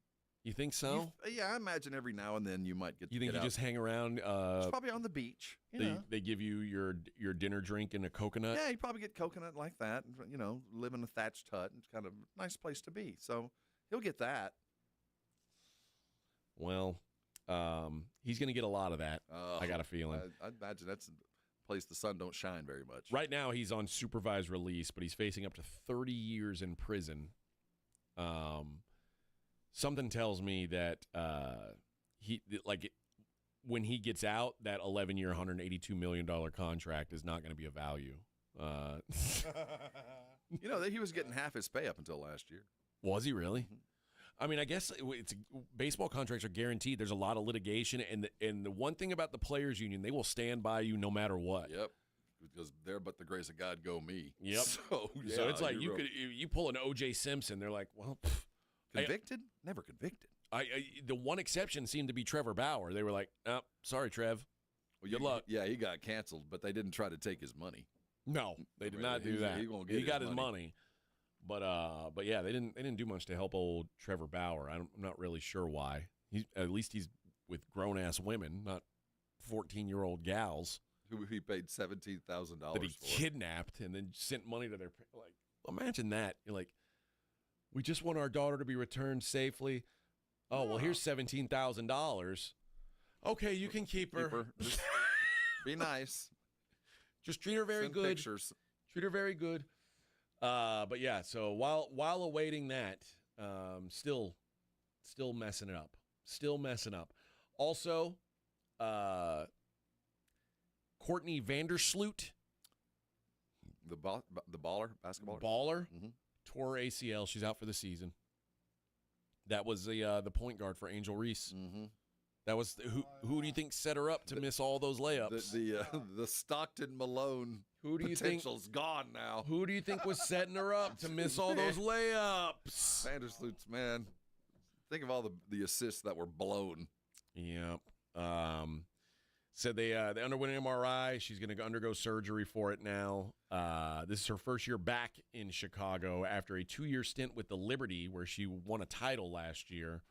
You think so? Yeah, I imagine every now and then you might get. You think you just hang around? It's probably on the beach. They give you your dinner drink and a coconut. Yeah, you probably get coconut like that. You know, live in a thatched hut. It's kind of a nice place to be. So he'll get that. Well, he's going to get a lot of that. I got a feeling. I imagine that's a place the sun don't shine very much. Right now, he's on supervised release, but he's facing up to 30 years in prison. Something tells me that when he gets out, that 11-year, $182 million contract is not going to be of value. You know, he was getting half his pay up until last year. Was he really? I mean, I guess baseball contracts are guaranteed. There's a lot of litigation, and the one thing about the players' union, they will stand by you no matter what. Yep, because they're but the grace of God go me. Yep. So it's like you pull an O.J. Simpson, they're like, well, convicted? Never convicted. The one exception seemed to be Trevor Bauer. They were like, oh, sorry, Trev. Well, good luck. Yeah, he got canceled, but they didn't try to take his money. No, they did not do that. He got his money. But yeah, they didn't do much to help old Trevor Bauer. I'm not really sure why. At least he's with grown ass women, not 14-year-old gals. Who he paid $17,000 that he kidnapped and then sent money to their imagine that. You're like, we just want our daughter to be returned safely. Oh well, here's $17,000. Okay, you can keep her. Just be nice. Just treat her very good. Pictures. Treat her very good. But yeah, so while awaiting that, still messing it up. Still messing up. Also, Courtney Vandersloot, the baller, basketballer. Mm-hmm. Tore her ACL. She's out for the season. That was the point guard for Angel Reese. Mm-hmm. That was who do you think set her up to miss all those layups? The Stockton Malone potential's gone now. Who do you think was setting her up to miss all those layups? Vandersloot's, man. Think of all the assists that were blown. Yep. Said they underwent an MRI. She's going to undergo surgery for it now. This is her first year back in Chicago after a 2-year stint with the Liberty, where she won a title last year.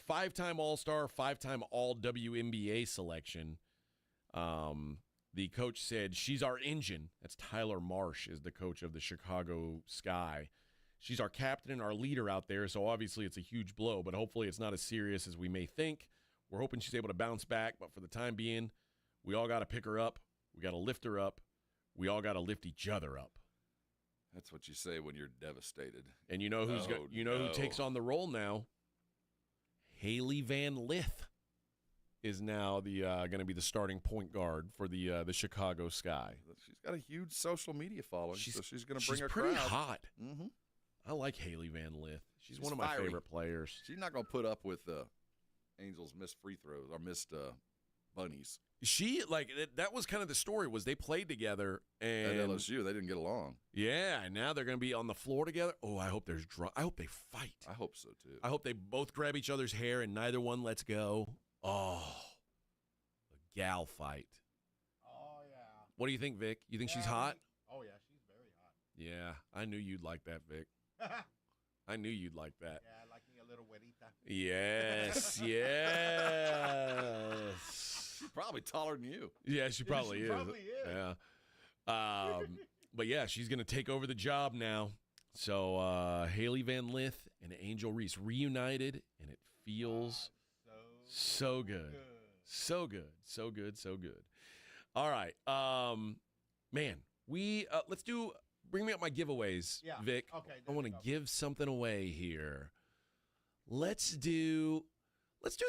5-time All-Star, 5-time All-WNBA selection. The coach said, she's our engine. That's Tyler Marsh is the coach of the Chicago Sky. She's our captain and our leader out there, so obviously it's a huge blow, but hopefully it's not as serious as we may think. We're hoping she's able to bounce back, but for the time being, we all got to pick her up. We got to lift her up. We all got to lift each other up. That's what you say when you're devastated. And you know who takes on the role now? Haley Van Lith is now the going to be the starting point guard for the Chicago Sky. She's got a huge social media following, so she's going to bring a pretty crowd. Hot. Mm-hmm. I like Haley Van Lith. She's one of my favorite players. She's not going to put up with Angel's missed free throws or missed bunnies. She that was kind of the story was they played together and At LSU they didn't get along. Yeah, and now they're going to be on the floor together. Oh, I hope there's I hope they fight. I hope so too. I hope they both grab each other's hair and neither one lets go. Oh, a gal fight. Oh yeah. What do you think, Vic? You think she's hot? Oh yeah, she's very hot. Yeah, I knew you'd like that, Vic. I knew you'd like that. Yeah, I like me a little güerita. Yes, yes. She's probably taller than you. Yeah, she probably is. Probably is. Yeah. But yeah, she's going to take over the job now. So Haley Van Lith and Angel Reese reunited, and it feels so good. So good. So good. So good. All right. Man, let's bring me up my giveaways, Yeah. Vic. Okay, I want to give something away here. Let's do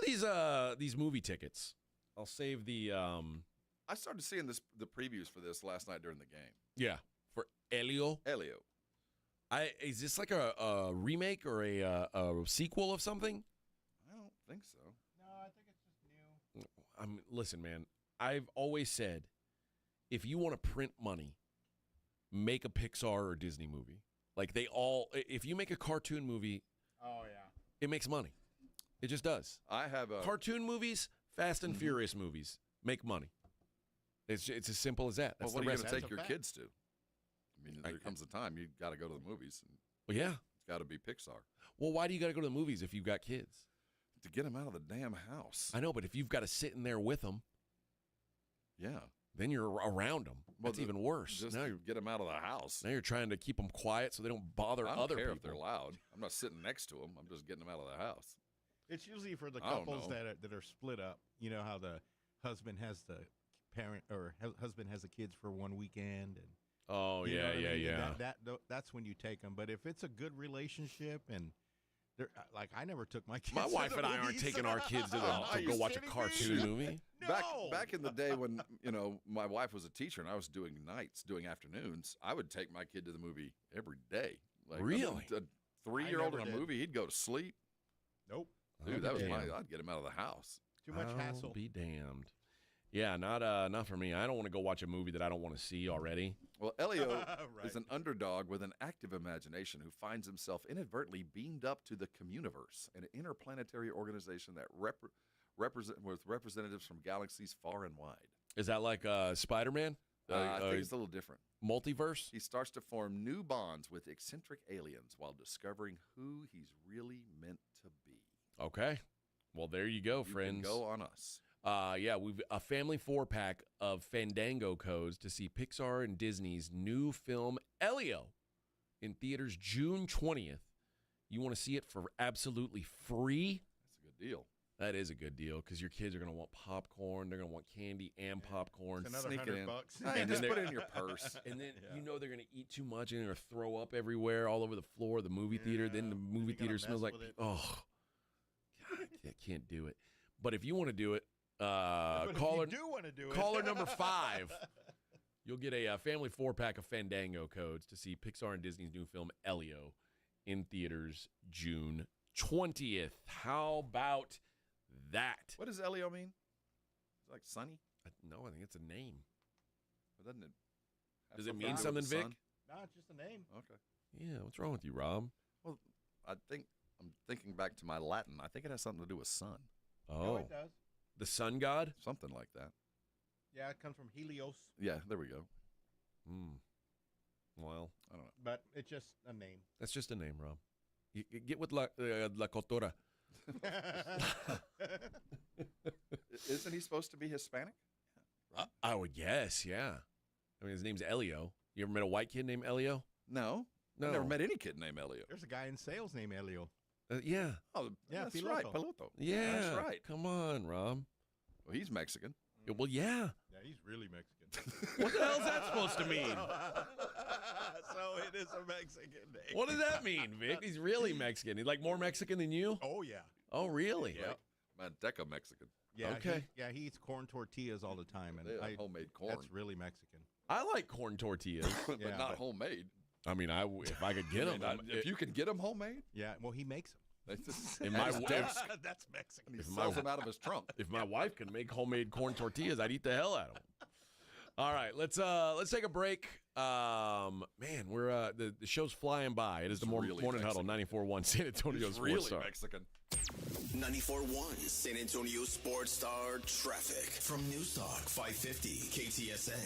these movie tickets. I'll save the I started seeing the previews for this last night during the game. Yeah, for Elio. Is this like a remake or a sequel of something? I don't think so. No, I think it's just new. Listen, man. I've always said, if you want to print money, make a Pixar or Disney movie. Like if you make a cartoon movie, Oh yeah. it makes money. It just does. I have a Cartoon movies, Fast and Furious movies make money. It's as simple as that. That's what the are you recipe. going to take your kids to? I mean, there comes a time you got to go to the movies. And Well, yeah. It's got to be Pixar. Well, why do you got to go to the movies if you've got kids? To get them out of the damn house. I know, but if you've got to sit in there with them, Yeah. then you're around them. That's even worse. Just Now to you're, get them out of the house. now you're trying to keep them quiet so they don't bother I don't other care people. if they're loud. I'm not sitting next to them. I'm just getting them out of the house. It's usually for the I don't couples know. that are split up. You know how the husband has the parent or husband has the kids for one weekend, and Oh, you know yeah, what I yeah, mean? And yeah. that's when you take them. But if it's a good relationship and like I never took my kids. My to wife the and I aren't movies. taking our kids to Are go you watch a kidding me? cartoon movie. No. Back in the day when my wife was a teacher and I was doing nights, doing afternoons, I would take my kid to the movie every day. Like, Really? A 3-year-old in never a did. movie, he'd go to sleep. Nope. Dude, that was Damn. I'd get him out of the house. Too much hassle. I'll be damned. Yeah, not for me. I don't want to go watch a movie that I don't want to see already. Well, Elio Right. is an underdog with an active imagination who finds himself inadvertently beamed up to the Communiverse, an interplanetary organization that with representatives from galaxies far and wide. Is that like Spider-Man? I think it's a little different. Multiverse? He starts to form new bonds with eccentric aliens while discovering who he's really meant to be. Okay. Well, there you go, You friends. can go on us. Yeah, we've a family 4-pack of Fandango codes to see Pixar and Disney's new film Elio in theaters June 20th. You want to see it for absolutely free? That's a good deal. That is a good deal because your kids are going to want popcorn. They're going to want candy and popcorn. It's another Sneak it $100. in. And Just then put it in your purse. And then they're going to eat too much and they're going to throw up everywhere, all over the floor of the movie theater. Then the movie you gotta theater smells mess like, with it. oh, God, I can't do it. But if you want to do it, But if caller, you do want to do it. caller number 5, you'll get a family 4-pack of Fandango codes to see Pixar and Disney's new film Elio in theaters June 20th. How about that? What does Elio mean? Is it like sunny? No, I think it's a name. But doesn't it? have Does it something mean to do something, with the Vic? sun? No, it's just a name. Okay. Yeah, what's wrong with you, Rob? Well, I'm thinking back to my Latin. I think it has something to do with sun. Oh, No, it does. the sun god? Something like that. Yeah, it comes from Helios, Yeah, there we go. Well, I don't know. but it's just a name. that's just a name, Rob. You get with La Cultura. Isn't he supposed to be Hispanic? I would guess, yeah. I mean, his name's Elio. You ever met a white kid named Elio? No. No. I've never met any kid named Elio. There's a guy in sales named Elio. Yeah. Oh, Yeah, that's Piloto. right. Piloto. Yeah. That's right. Come on, Rob. Well, he's Mexican. Yeah, well, yeah. Yeah, he's really Mexican. What the hell's that supposed to mean? So it is a Mexican name. What does that mean, Vic? He's really Mexican. He's like more Mexican than you? Oh, yeah. Oh, really? Like Manteca Mexican. Yeah, Okay. he eats corn tortillas all the time. And They have homemade corn. That's really Mexican. I like corn tortillas. but Yeah, not but- homemade. I mean, if I could get them. If you could get them homemade, Yeah, well, he makes them. In my desk. That's Mexican. He sells them out of his trunk. If my wife can make homemade corn tortillas, I'd eat the hell out of them. All right, let's take a break. Man, we're the show's flying by. It is the Morning Huddle, 94.1 San Antonio Sports Star. Really Mexican. 94.1 San Antonio Sports Star traffic from News Talk 550 KTSA.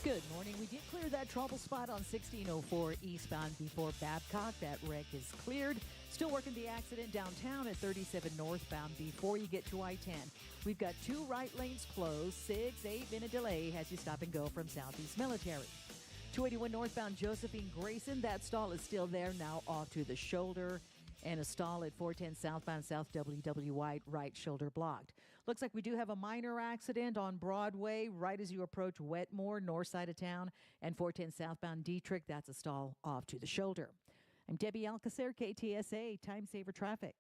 Good morning. We did clear that trouble spot on 1604 eastbound before Babcock. That wreck is cleared. Still working the accident downtown at 37 northbound before you get to I-10. We've got 2 right lanes closed. 6-8-minute delay has you stop and go from Southeast Military. 281 northbound Josephine Grayson. That stall is still there, now off to the shoulder. And a stall at 410 southbound South WW White, right shoulder blocked. Looks like we do have a minor accident on Broadway right as you approach Wetmore, north side of town, and 410 southbound Dietrich. That's a stall off to the shoulder. I'm Debbie Alcacer, KTSA, Time Saver Traffic.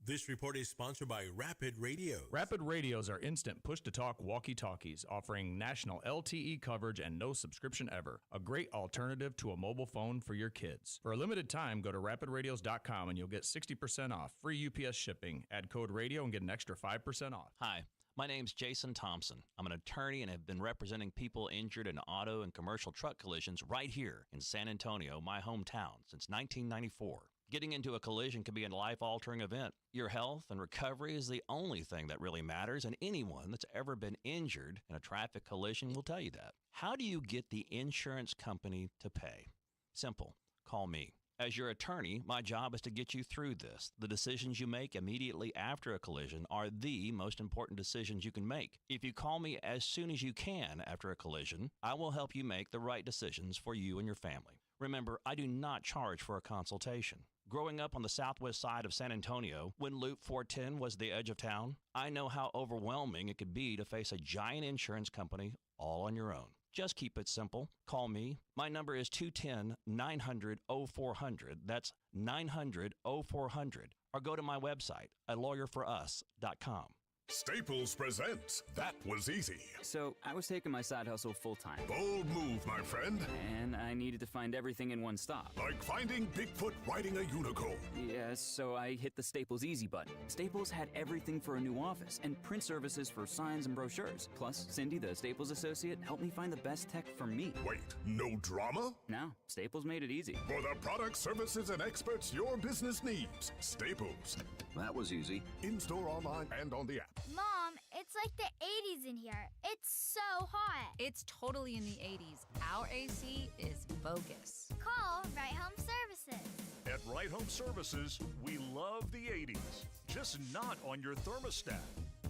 This report is sponsored by Rapid Radios. Rapid Radios are instant push-to-talk walkie-talkies offering national LTE coverage and no subscription ever. A great alternative to a mobile phone for your kids. For a limited time, go to rapidradios.com and you'll get 60% off. Free UPS shipping. Add code radio and get an extra 5% off. Hi, my name's Jason Thompson. I'm an attorney and have been representing people injured in auto and commercial truck collisions right here in San Antonio, my hometown, since 1994. Getting into a collision can be a life-altering event. Your health and recovery is the only thing that really matters, and anyone that's ever been injured in a traffic collision will tell you that. How do you get the insurance company to pay? Simple. Call me. As your attorney, my job is to get you through this. The decisions you make immediately after a collision are the most important decisions you can make. If you call me as soon as you can after a collision, I will help you make the right decisions for you and your family. Remember, I do not charge for a consultation. Growing up on the southwest side of San Antonio, when Loop 410 was the edge of town, I know how overwhelming it could be to face a giant insurance company all on your own. Just keep it simple. Call me. My number is 210-900-0400. That's 900-0400. Or go to my website at lawyerforus.com. Staples presents That Was Easy. So, I was taking my side hustle full-time. Bold move, my friend. And I needed to find everything in one stop. Like finding Bigfoot riding a unicorn. Yeah, so I hit the Staples Easy button. Staples had everything for a new office and print services for signs and brochures. Plus, Cindy, the Staples associate, helped me find the best tech for me. Wait, no drama? No, Staples made it easy. For the products, services, and experts your business needs. Staples. That was easy. In-store, online, and on the app. Mom, it's like the 80s in here. It's so hot. It's totally in the 80s. Our AC is bogus. Call Right Home Services. At Right Home Services, we love the 80s, just not on your thermostat.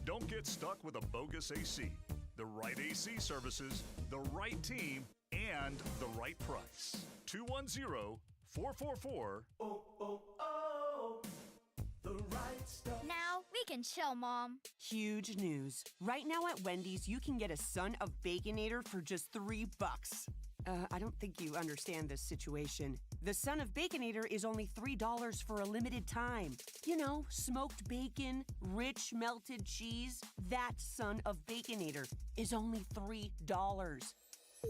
Don't get stuck with a bogus AC. The right AC services, the right team, and the right price. 210-444. The right stuff. Now we can chill, Mom. Huge news. Right now at Wendy's, you can get a Son of Baconator for just $3. I don't think you understand this situation. The Son of Baconator is only $3 for a limited time. You know, smoked bacon, rich melted cheese. That Son of Baconator is only $3.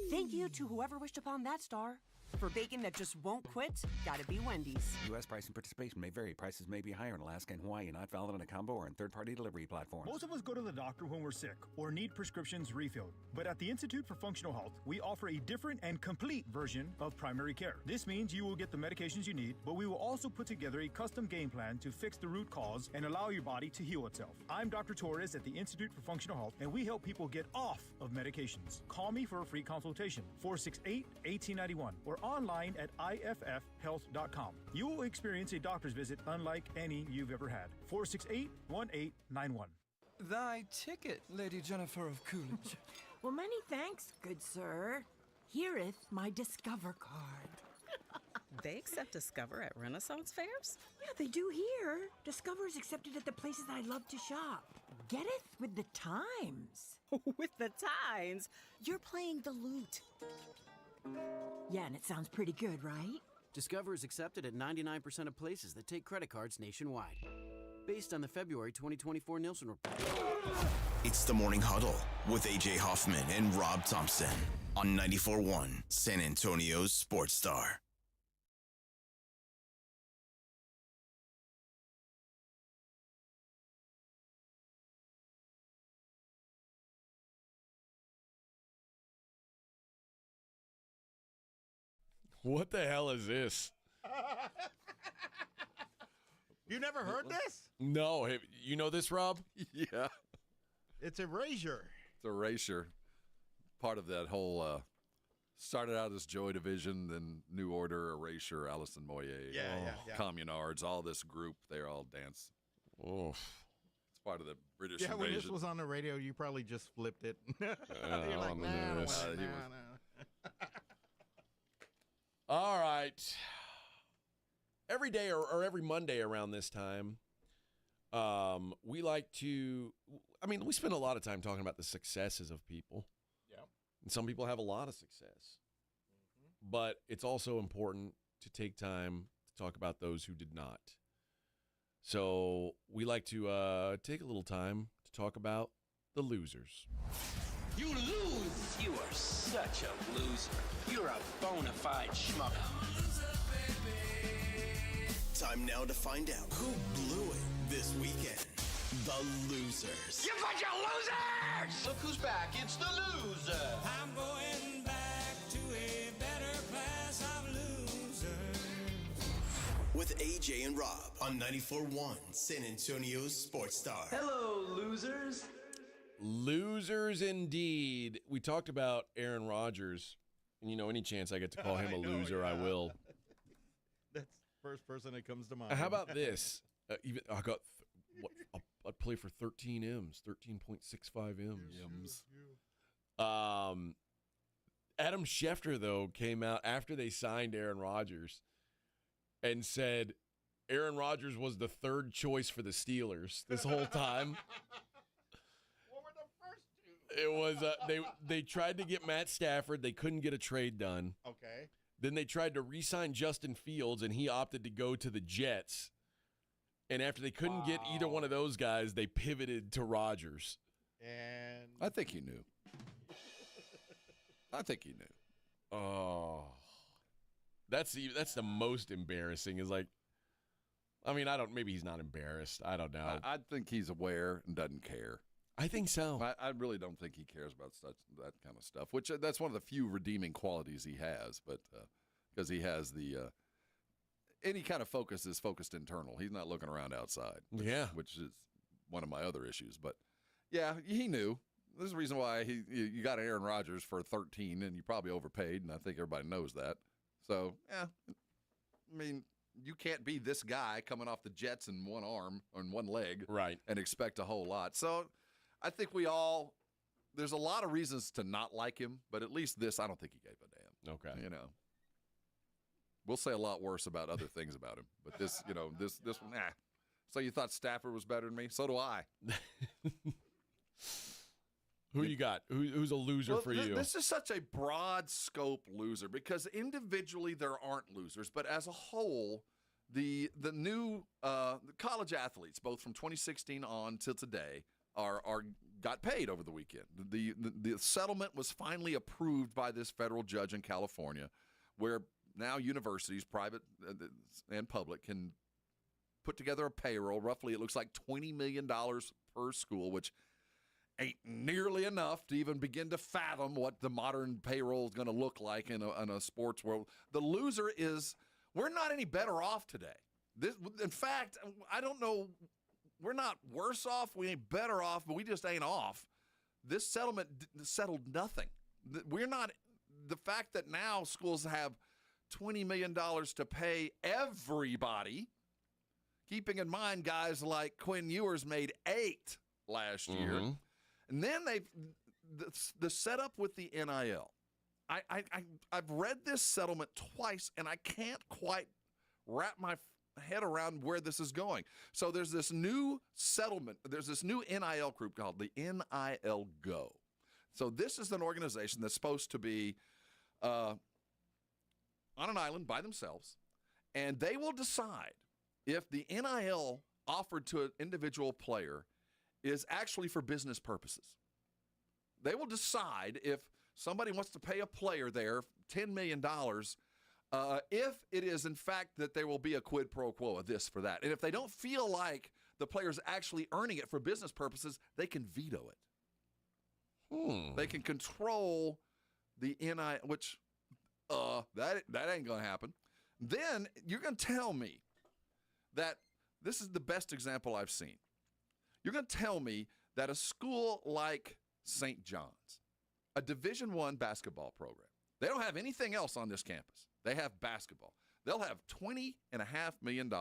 Thank you to whoever wished upon that star. For bacon that just won't quit, gotta be Wendy's. U.S. price and participation may vary. Prices may be higher in Alaska and Hawaii, not valid on a combo or on third-party delivery platforms. Most of us go to the doctor when we're sick or need prescriptions refilled. But at the Institute for Functional Health, we offer a different and complete version of primary care. This means you will get the medications you need, but we will also put together a custom game plan to fix the root cause and allow your body to heal itself. I'm Dr. Torres at the Institute for Functional Health, and we help people get off of medications. Call me for a free consultation, 468-1891, or online at iffhealth.com. You will experience a doctor's visit unlike any you've ever had. 468-1891. Thy ticket, Lady Jennifer of Coolidge. Well, many thanks, good sir. Here'th my Discover card. They accept Discover at Renaissance fairs? Yeah, they do here. Discover is accepted at the places I love to shop. Getteth with the times. With the times? You're playing the lute. Yeah, and it sounds pretty good, right? Discover is accepted at 99% of places that take credit cards nationwide. Based on the February 2024 Nielsen report. It's the Morning Huddle with A.J. Hoffman and Rob Thompson on 94.1 San Antonio's Sports Star. What the hell is this? You never heard this? No. You know this, Rob? Yeah. It's erasure. It's erasure. Part of that whole started out as Joy Division, then New Order, Erasure, Alison Moyet, Communards, all this group. They all dance. Oh. It's part of the British Yeah, when invasion. this was on the radio, you probably just flipped it. You're like, I'm nah, into I don't this. want it. He Nah. All right. Every day or every Monday around this time, we like to, we spend a lot of time talking about the successes of people. Yeah. And some people have a lot of success. But it's also important to take time to talk about those who did not. So we like to take a little time to talk about the losers. You lose! You are such a loser. You're a bona fide schmuck. Time now to find out who blew it this weekend. The losers. You bunch of losers! Look who's back. It's the loser. I'm going back to a better class of losers. With AJ and Rob on 94.1 San Antonio's Sports Star. Hello, losers. Losers indeed. We talked about Aaron Rodgers. And, any chance I get to call him a loser, I will. That's the first person that comes to mind. How about this? Even I got I'd play for 13 M's, 13.65 M's. Adam Schefter, though, came out after they signed Aaron Rodgers and said Aaron Rodgers was the third choice for the Steelers this whole time. What were the first two? It was they tried to get Matt Stafford. They couldn't get a trade done. Okay. Then they tried to re-sign Justin Fields, and he opted to go to the Jets. And after they couldn't get either one of those guys, they pivoted to Rodgers. And I think he knew. Oh, that's the most embarrassing. Is like, maybe he's not embarrassed. I don't know. I think he's aware and doesn't care. I think so. I really don't think he cares about that kind of stuff, which that's one of the few redeeming qualities he has, but because he has the any kind of focus is focused internal. He's not looking around outside, which is one of my other issues. But, yeah, he knew. There's a reason why you got Aaron Rodgers for 13, and you probably overpaid, and I think everybody knows that. So, you can't be this guy coming off the Jets in one arm or in one leg and expect a whole lot. So, I think there's a lot of reasons to not like him, but at least this, I don't think he gave a damn. Okay. We'll say a lot worse about other things about him, but this one, nah. So you thought Stafford was better than me? So do I. Who you got? Who's a loser for you? This is such a broad scope loser because individually there aren't losers, but as a whole, the new the college athletes, both from 2016 on till today, got paid over the weekend. The settlement was finally approved by this federal judge in California, where now universities, private and public, can put together a payroll. Roughly, it looks like $20 million per school, which ain't nearly enough to even begin to fathom what the modern payroll is going to look like in a sports world. The loser is we're not any better off today. In fact, I don't know. We're not worse off. We ain't better off, but we just ain't off. This settlement settled nothing. We're not. The fact that now schools have $20 million to pay everybody, keeping in mind guys like Quinn Ewers made 8 last year. And then the setup with the NIL. I've read this settlement twice, and I can't quite wrap my head around where this is going. So there's this new settlement. There's this new NIL group called the NIL Go. So this is an organization that's supposed to be on an island by themselves, and they will decide if the NIL offered to an individual player is actually for business purposes. They will decide if somebody wants to pay a player there $10 million, if it is in fact that there will be a quid pro quo of this for that. And if they don't feel like the player's actually earning it for business purposes, they can veto it. They can control the NIL, which That ain't going to happen. Then you're going to tell me that this is the best example I've seen. You're going to tell me that a school like St. John's, a Division I basketball program, they don't have anything else on this campus. They have basketball. They'll have $20.5 million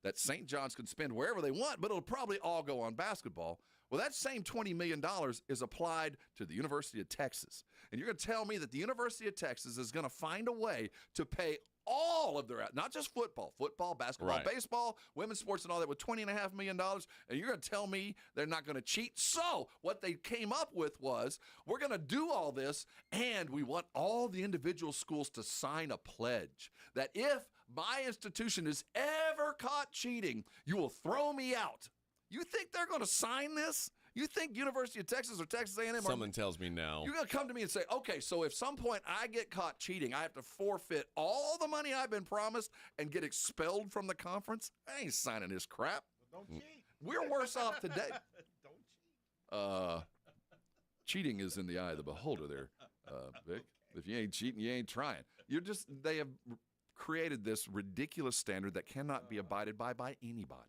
that St. John's can spend wherever they want, but it'll probably all go on basketball. Well, that same $20 million is applied to the University of Texas. And you're going to tell me that the University of Texas is going to find a way to pay all of their, not just football, basketball, Right. baseball, women's sports and all that with $20.5 million, and you're going to tell me they're not going to cheat? So what they came up with was, we're going to do all this, and we want all the individual schools to sign a pledge that if my institution is ever caught cheating, you will throw me out. You think they're going to sign this? You think University of Texas or Texas A&M? Something tells me no. You're going to come to me and say, okay, so if some point I get caught cheating, I have to forfeit all the money I've been promised and get expelled from the conference? I ain't signing this crap. Don't cheat. We're worse off today. Don't cheat. Cheating is in the eye of the beholder there, Vic. If you ain't cheating, you ain't trying. They have created this ridiculous standard that cannot be abided by anybody.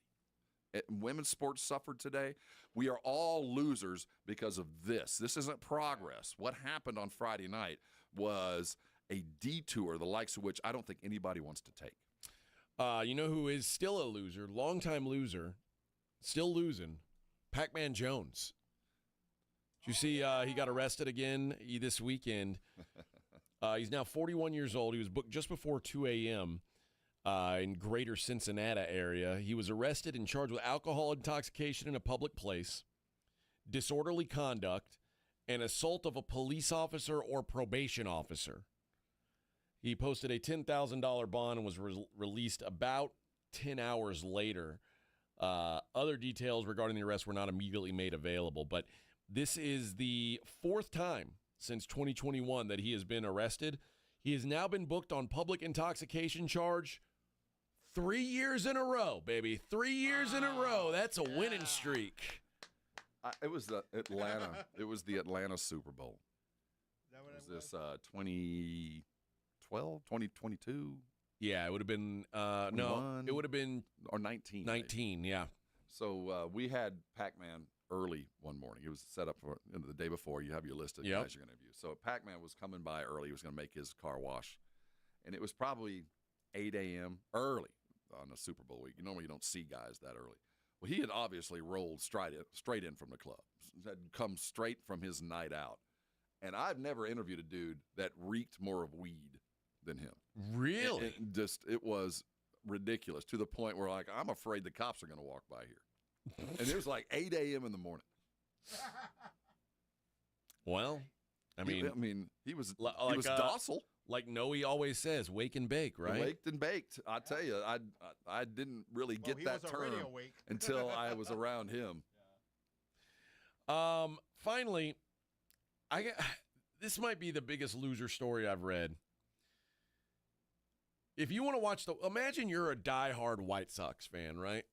Women's sports suffered today. We are all losers because of this. This isn't progress. What happened on Friday night was a detour, the likes of which I don't think anybody wants to take. You know who is still a loser, longtime loser, still losing? Pac-Man Jones. Did you see he got arrested again this weekend? He's now 41 years old. He was booked just before 2 a.m. In greater Cincinnati area. He was arrested and charged with alcohol intoxication in a public place, disorderly conduct, and assault of a police officer or probation officer. He posted a $10,000 bond and was released about 10 hours later. Other details regarding the arrest were not immediately made available, but this is the fourth time since 2021 that he has been arrested. He has now been booked on public intoxication charge 3 years in a row, baby. 3 years in a row. That's a winning streak. It was the Atlanta. It was the Atlanta Super Bowl. Is that what Was this 2012, 2022? Yeah, it would have been, no, 21? it would have been Or 19. 19, yeah. So we had Pac-Man early one morning. It was set up for the day before. You have your list of guys you're going to interview. So Pac-Man was coming by early. He was going to make his car wash. And it was probably 8 a.m. early on a Super Bowl week. Normally you don't see guys that early. Well, he had obviously rolled straight in from the club, had come straight from his night out. And I've never interviewed a dude that reeked more of weed than him. Really? It was ridiculous to the point where, like, I'm afraid the cops are going to walk by here. And it was like 8 a.m. in the morning. Well, I mean, he was like, docile. Like Noe always says, wake and bake, right? Waked and baked. I tell you, I didn't really get he that was term already awake. until I was around him. Finally, this might be the biggest loser story I've read. If you want to watch imagine you're a diehard White Sox fan, right?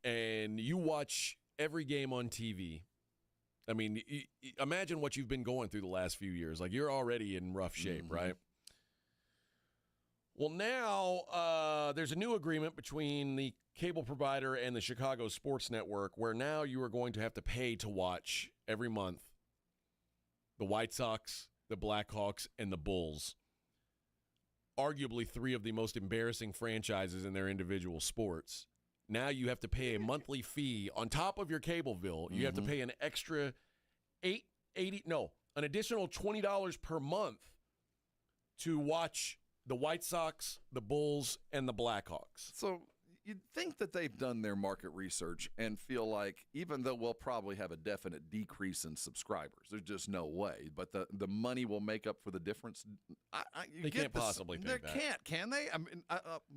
And you watch every game on TV. I mean, imagine what you've been going through the last few years. Like, you're already in rough shape, right? Well, now there's a new agreement between the cable provider and the Chicago Sports Network where now you are going to have to pay to watch every month the White Sox, the Blackhawks, and the Bulls. Arguably three of the most embarrassing franchises in their individual sports. Now you have to pay a monthly fee on top of your cable bill. You have to pay an extra an additional $20 per month to watch the White Sox, the Bulls, and the Blackhawks. So you'd think that they've done their market research and feel like, even though we'll probably have a definite decrease in subscribers, there's just no way, but the money will make up for the difference. They can't possibly think that. They can't, can they? I mean,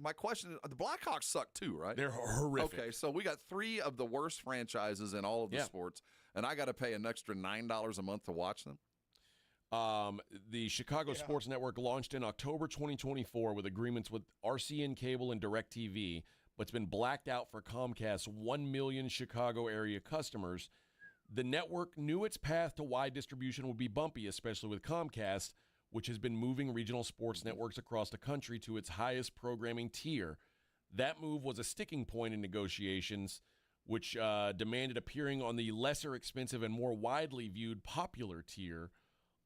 my question is, the Blackhawks suck too, right? They're horrific. Okay, so we got three of the worst franchises in all of the sports, and I got to pay an extra $9 a month to watch them? The Chicago Sports Network launched in October 2024 with agreements with RCN Cable and DirecTV, but it's been blacked out for Comcast's 1 million Chicago area customers. The network knew its path to wide distribution would be bumpy, especially with Comcast, which has been moving regional sports networks across the country to its highest programming tier. That move was a sticking point in negotiations, which demanded appearing on the lesser expensive and more widely viewed popular tier.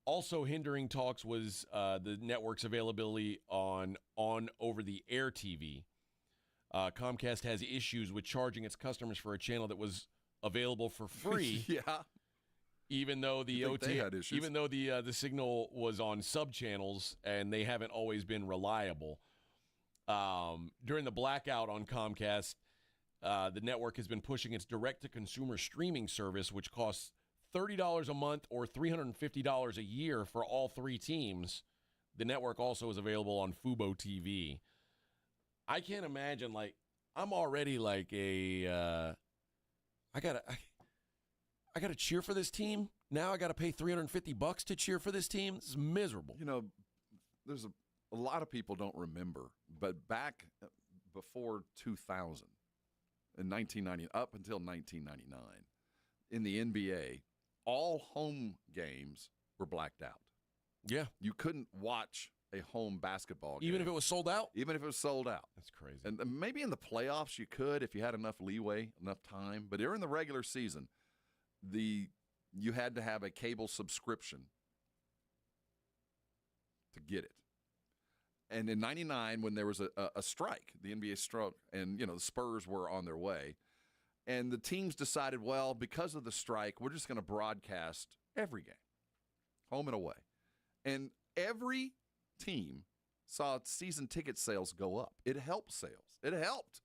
Also hindering talks was the network's availability on over-the-air TV. Comcast has issues with charging its customers for a channel that was available for free. Yeah. Even though the the signal was on sub-channels and they haven't always been reliable. During the blackout on Comcast, the network has been pushing its direct-to-consumer streaming service, which costs $30 a month or $350 a year for all three teams. The network also is available on Fubo TV. I can't imagine, like, I'm already like I gotta cheer for this team. Now I gotta pay $350 to cheer for this team. This is miserable. You know, there's a lot of people don't remember, but back before 2000, in 1990, up until 1999, in the NBA, all home games were blacked out. Yeah. You couldn't watch a home basketball game. Even if it was sold out? Even if it was sold out. That's crazy. And maybe in the playoffs you could if you had enough leeway, enough time. But during the regular season, you had to have a cable subscription to get it. And in 99, when there was a strike, the NBA struck, and, the Spurs were on their way, and the teams decided, well, because of the strike, we're just going to broadcast every game, home and away. And every team saw season ticket sales go up. It helped sales. It helped.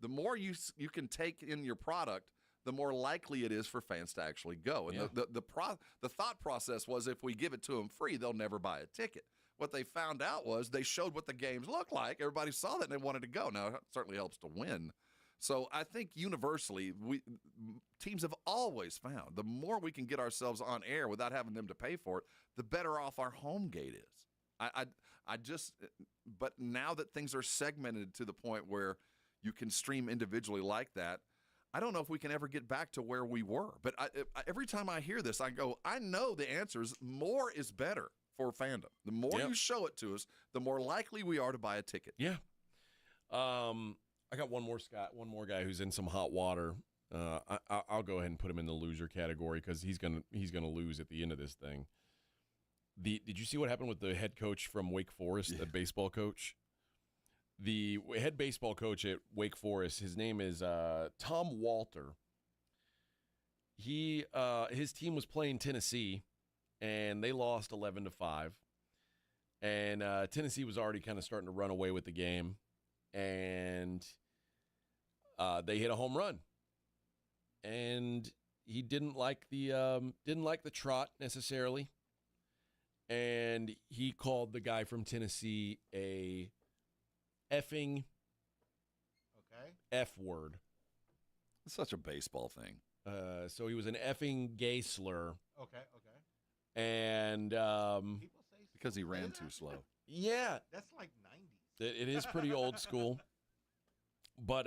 The more you can take in your product, the more likely it is for fans to actually go. And the thought process was, if we give it to them free, they'll never buy a ticket. What they found out was they showed what the games looked like. Everybody saw that and they wanted to go. Now, it certainly helps to win. So I think universally, teams have always found the more we can get ourselves on air without having them to pay for it, the better off our home gate is. But now that things are segmented to the point where you can stream individually like that, I don't know if we can ever get back to where we were. But every time I hear this, I go, I know the answer is more is better for fandom. The more you show it to us, the more likely we are to buy a ticket. Yeah. I got one more guy who's in some hot water. I'll go ahead and put him in the loser category because he's gonna lose at the end of this thing. Did you see what happened with the head coach from Wake Forest, the baseball coach? The head baseball coach at Wake Forest, his name is Tom Walter. His team was playing Tennessee, and they lost 11-5. And Tennessee was already kind of starting to run away with the game, and they hit a home run. And he didn't like the trot necessarily, and he called the guy from Tennessee a effing F word. It's such a baseball thing. So he was an effing gay slur. Okay. And because he ran too slow. Yeah. That's like 90s. It is pretty old school. But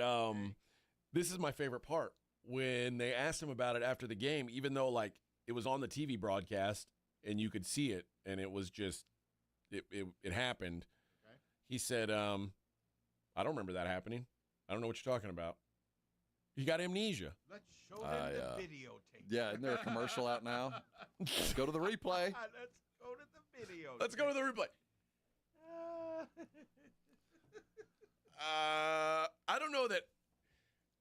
this is my favorite part. When they asked him about it after the game, even though like it was on the TV broadcast and you could see it and it was just it happened. Okay. He said, I don't remember that happening. I don't know what you're talking about. You got amnesia. Let's show them the videotape. Yeah, isn't there a commercial out now? Let's go to the replay. Let's go to the video. Let's go to the replay. I don't know that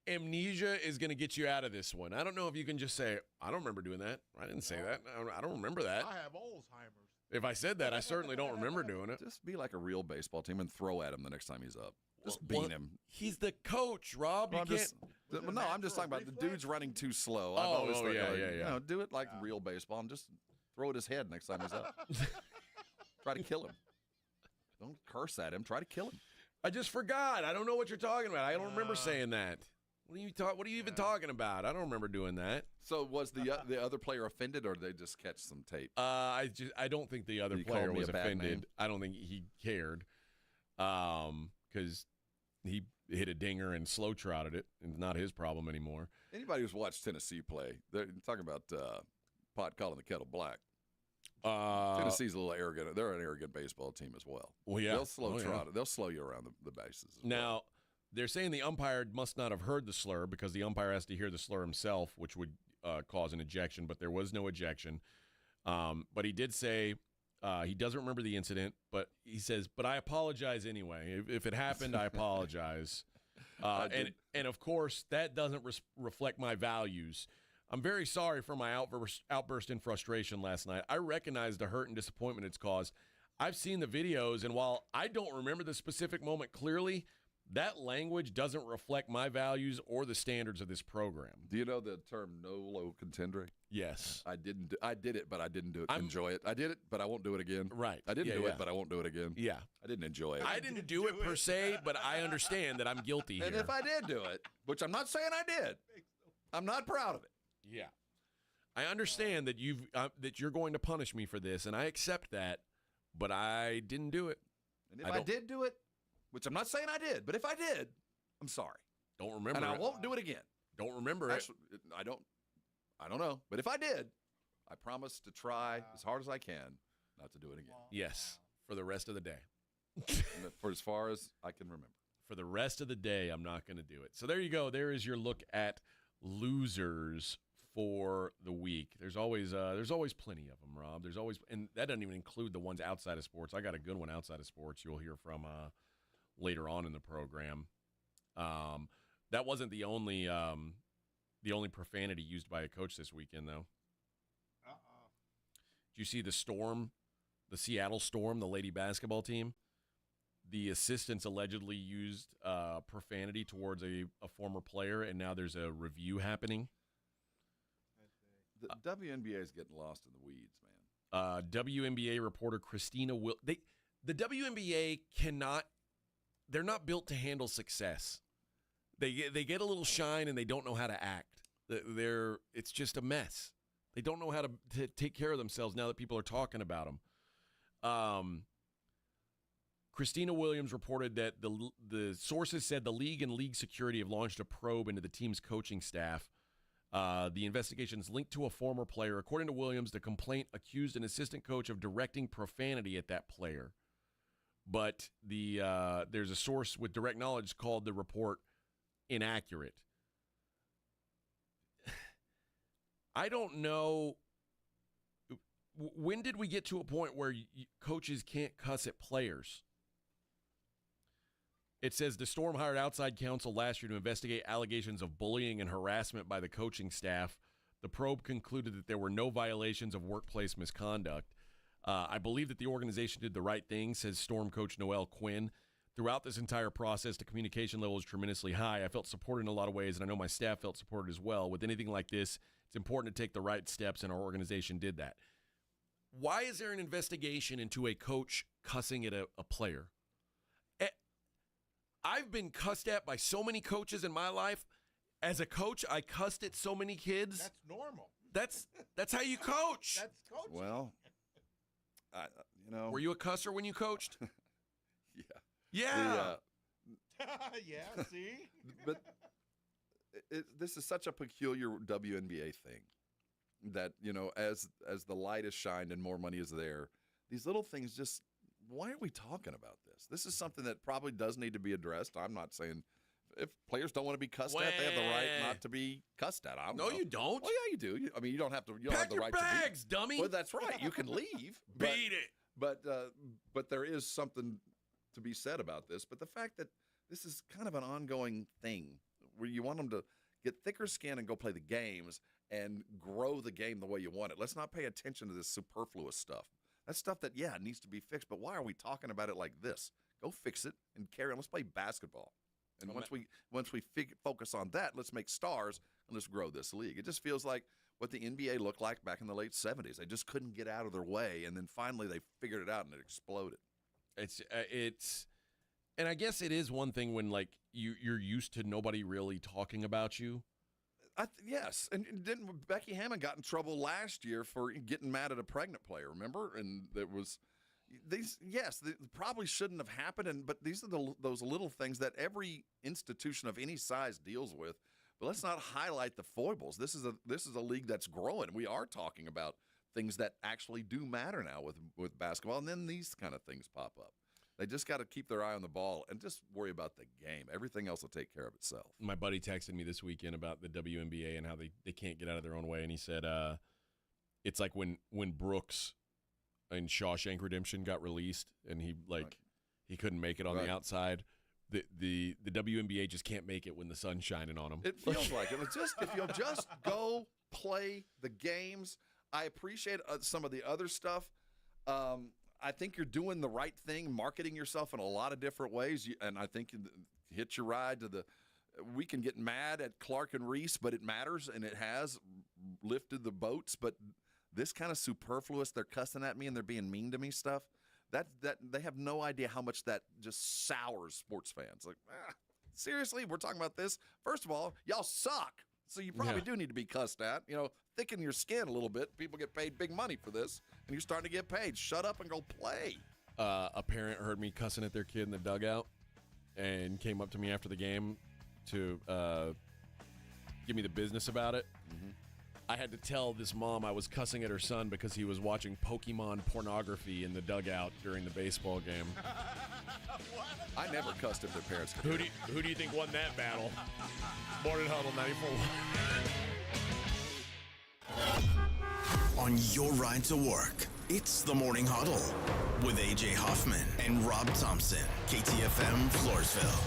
amnesia is going to get you out of this one. I don't know if you can just say, I don't remember doing that. I didn't say that. I don't remember that. I have Alzheimer's. If I said that, I certainly don't remember doing it. Just be like a real baseball team and throw at him the next time he's up. Just beat him. He's the coach, Rob. I'm just talking about the dude's running too slow. Yeah. Do it like real baseball and just throw at his head next time he's up. Try to kill him. Don't curse at him. Try to kill him. I just forgot. I don't know what you're talking about. I don't remember saying that. What are you even talking about? I don't remember doing that. So was the other player offended, or did they just catch some tape? I don't think the other player was offended. I don't think he cared, because he hit a dinger and slow trotted it, and not his problem anymore. Anybody who's watched Tennessee play, they're talking about pot calling the kettle black. Tennessee's a little arrogant. They're an arrogant baseball team as well. Well, yeah. They'll slow trot it. They'll slow you around the bases. Now, they're saying the umpire must not have heard the slur because the umpire has to hear the slur himself, which would cause an ejection, but there was no ejection. But he did say he doesn't remember the incident, but he says, but I apologize anyway. If it happened, I apologize. And of course, that doesn't reflect my values. I'm very sorry for my outburst in frustration last night. I recognize the hurt and disappointment it's caused. I've seen the videos, and while I don't remember the specific moment clearly, that language doesn't reflect my values or the standards of this program. Do you know the term nolo contendere? Yes. I did it, but I didn't enjoy it. I did it, but I won't do it again. Right. I didn't do it, but I won't do it again. Yeah. I didn't enjoy it. I didn't do it per se, but I understand that I'm guilty here. And if I did do it, which I'm not saying I did, I'm not proud of it. Yeah. I understand that you're going to punish me for this, and I accept that, but I didn't do it. And if I did do it, which I'm not saying I did, but if I did, I'm sorry. Don't remember and it. I won't do it again. Don't remember Actually, it. I don't know. But if I did, I promise to try as hard as I can not to do it again. Yes, for the rest of the day. For as far as I can remember. For the rest of the day, I'm not going to do it. So there you go. There is your look at losers for the week. There's always plenty of them, Rob. There's always, and that doesn't even include the ones outside of sports. I got a good one outside of sports you'll hear from later on in the program. That wasn't the only profanity used by a coach this weekend, though. Did you see the Storm, the Seattle Storm, the lady basketball team? The assistants allegedly used profanity towards a former player, and now there's a review happening. The WNBA is getting lost in the weeds, man. WNBA reporter Christina the WNBA they're not built to handle success. They get a little shine and they don't know how to act. It's just a mess. They don't know how to take care of themselves now that people are talking about them. Christina Williams reported that the sources said the league and league security have launched a probe into the team's coaching staff. The investigation is linked to a former player. According to Williams, the complaint accused an assistant coach of directing profanity at that player. But there's a source with direct knowledge called the report inaccurate. I don't know. When did we get to a point where coaches can't cuss at players? It says the Storm hired outside counsel last year to investigate allegations of bullying and harassment by the coaching staff. The probe concluded that there were no violations of workplace misconduct. I believe that the organization did the right thing, says Storm coach Noelle Quinn. Throughout this entire process, the communication level was tremendously high. I felt supported in a lot of ways, and I know my staff felt supported as well. With anything like this, it's important to take the right steps, and our organization did that. Why is there an investigation into a coach cussing at a player? I've been cussed at by so many coaches in my life. As a coach, I cussed at so many kids. That's normal. That's how you coach. That's coaching. Well, Were you a cusser when you coached? Yeah. Yeah. Yeah, see? But this is such a peculiar WNBA thing that, as the light is shined and more money is there, these little things just, why are we talking about this? This is something that probably does need to be addressed. I'm not saying if players don't want to be cussed at, they have the right not to be cussed at. No, you don't. Well, yeah, you do. You don't have to. You don't have the right bags, to be. dummy. Well, that's right. You can leave. Beat it. But there is something to be said about this. But the fact that this is kind of an ongoing thing where you want them to get thicker skin and go play the games and grow the game the way you want it. Let's not pay attention to this superfluous stuff. That's stuff that, needs to be fixed. But why are we talking about it like this? Go fix it and carry on. Let's play basketball. And once we focus on that, let's make stars and let's grow this league. It just feels like what the NBA looked like back in the late 70s. They just couldn't get out of their way, and then finally they figured it out and it exploded. And I guess it is one thing when you're used to nobody really talking about you. Yes, and didn't Becky Hammond got in trouble last year for getting mad at a pregnant player? Remember, and there was these. Yes, they probably shouldn't have happened, but these are those little things that every institution of any size deals with. But let's not highlight the foibles. This is a league that's growing. We are talking about things that actually do matter now with basketball. And then these kind of things pop up. They just got to keep their eye on the ball and just worry about the game. Everything else will take care of itself. My buddy texted me this weekend about the WNBA and how they can't get out of their own way. And he said it's like when Brooks in Shawshank Redemption got released and he he couldn't make it on the outside. The WNBA just can't make it when the sun's shining on them. It feels like it. If you'll just go play the games. I appreciate some of the other stuff. I think you're doing the right thing, marketing yourself in a lot of different ways. And I think hitch your ride to we can get mad at Clark and Reese, but it matters, and it has lifted the boats. But this kind of superfluous, they're cussing at me and they're being mean to me stuff, that they have no idea how much that just sours sports fans. Like, seriously, we're talking about this? First of all, y'all suck. So you probably do need to be cussed at. Thicken your skin a little bit. People get paid big money for this, and you're starting to get paid. Shut up and go play. A parent heard me cussing at their kid in the dugout and came up to me after the game to give me the business about it. Mm-hmm. I had to tell this mom I was cussing at her son because he was watching Pokemon pornography in the dugout during the baseball game. I never cussed at their parents. Who do you think won that battle? Morning Huddle 94.1. On your ride to work, it's the Morning Huddle with A.J. Hoffman and Rob Thompson, KTFM Floresville.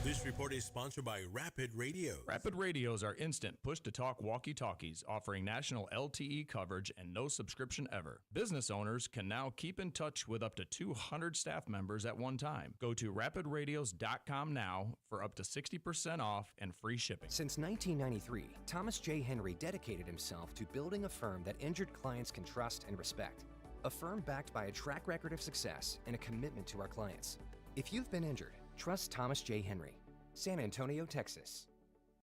This report is sponsored by Rapid Radios. Rapid Radios are instant push-to-talk walkie-talkies offering national LTE coverage and no subscription ever. Business owners can now keep in touch with up to 200 staff members at one time. Go to rapidradios.com now for up to 60% off and free shipping. Since 1993, Thomas J. Henry dedicated himself to building a firm that injured clients can trust and respect. A firm backed by a track record of success and a commitment to our clients. If you've been injured, trust Thomas J. Henry. San Antonio, Texas.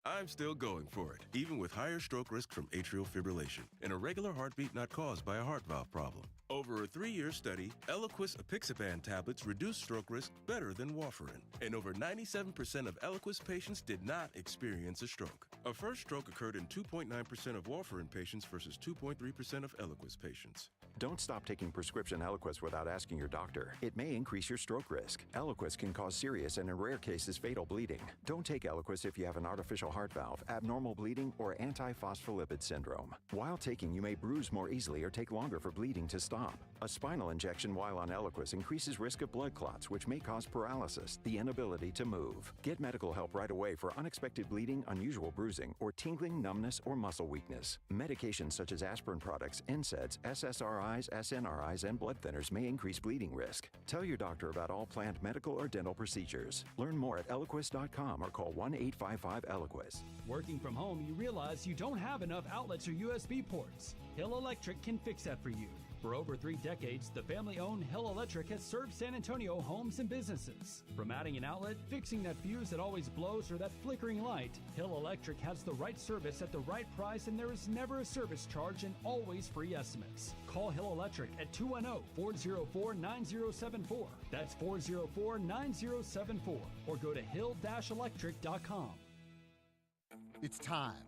I'm still going for it, even with higher stroke risk from atrial fibrillation, and a regular heartbeat not caused by a heart valve problem. Over a 3-year study, Eliquis apixaban tablets reduced stroke risk better than warfarin, and over 97% of Eliquis patients did not experience a stroke. A first stroke occurred in 2.9% of warfarin patients versus 2.3% of Eliquis patients. Don't stop taking prescription Eliquis without asking your doctor. It may increase your stroke risk. Eliquis can cause serious and in rare cases fatal bleeding. Don't take Eliquis if you have an artificial heart valve, abnormal bleeding, or antiphospholipid syndrome. While taking, you may bruise more easily or take longer for bleeding to stop. A spinal injection while on Eliquis increases risk of blood clots, which may cause paralysis, the inability to move. Get medical help right away for unexpected bleeding, unusual bruising, or tingling, numbness, or muscle weakness. Medications such as aspirin products, NSAIDs, SSRIs, SNRIs, and blood thinners may increase bleeding risk. Tell your doctor about all planned medical or dental procedures. Learn more at Eliquis.com or call 1-855-ELIQUIS. Working from home, you realize you don't have enough outlets or USB ports. Hill Electric can fix that for you. For over 3 decades, the family-owned Hill Electric has served San Antonio homes and businesses. From adding an outlet, fixing that fuse that always blows, or that flickering light, Hill Electric has the right service at the right price, and there is never a service charge and always free estimates. Call Hill Electric at 210-404-9074. That's 404-9074. Or go to hill-electric.com. It's time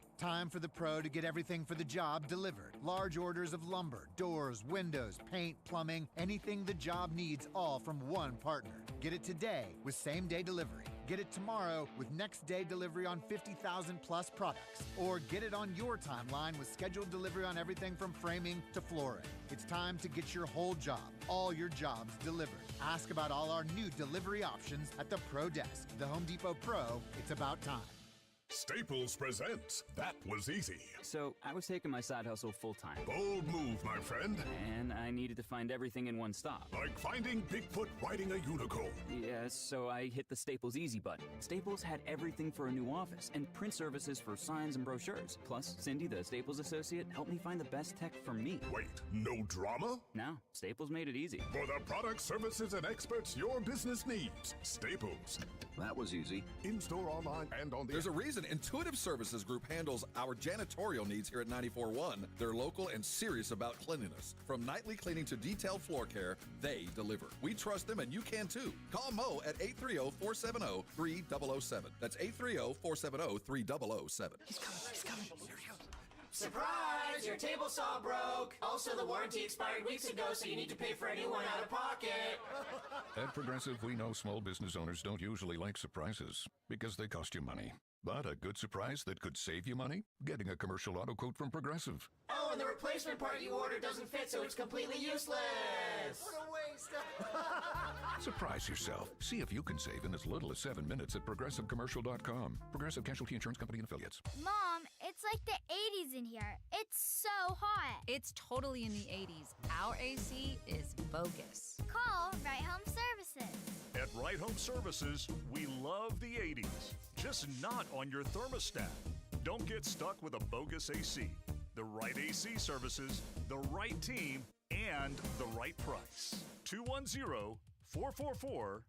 for the pro to get everything for the job delivered. Large orders of lumber, doors, windows, paint, plumbing, anything the job needs, all from one partner. Get it today with same-day delivery. Get it tomorrow with next-day delivery on 50,000 plus products. Or get it on your timeline with scheduled delivery on everything from framing to flooring. It's time to get your whole job, all your jobs delivered. Ask about all our new delivery options at the Pro Desk. The Home Depot Pro, it's about time. Staples presents That Was Easy. So, I was taking my side hustle full-time. Bold move, my friend. And I needed to find everything in one stop. Like finding Bigfoot riding a unicorn. Yes, so I hit the Staples Easy button. Staples had everything for a new office and print services for signs and brochures. Plus, Cindy, the Staples associate, helped me find the best tech for me. Wait, no drama? No, Staples made it easy. For the products, services, and experts your business needs, Staples. That was easy. In-store, online, and on the... There's a reason Intuitive Services Group handles our janitorial needs here at 94.1. They're local and serious about cleanliness. From nightly cleaning to detailed floor care, they deliver. We trust them, and you can too. Call Mo at 830-470-3007. That's 830-470-3007. He's coming. Surprise! Your table saw broke. Also, the warranty expired weeks ago, so you need to pay for a new one out of pocket. At Progressive, we know small business owners don't usually like surprises because they cost you money. But a good surprise that could save you money? Getting a commercial auto quote from Progressive. Oh, and the replacement part you ordered doesn't fit, so it's completely useless. What a waste. Surprise yourself. See if you can save in as little as 7 minutes at ProgressiveCommercial.com. Progressive Casualty Insurance Company and Affiliates. Mom, it's like the 80s in here. It's so hot. It's totally in the 80s. Our AC is bogus. Call Right Home Services. At Right Home Services, we love the 80s, just not on your thermostat. Don't get stuck with a bogus AC. The right AC services, the right team, and the right price. 210-444.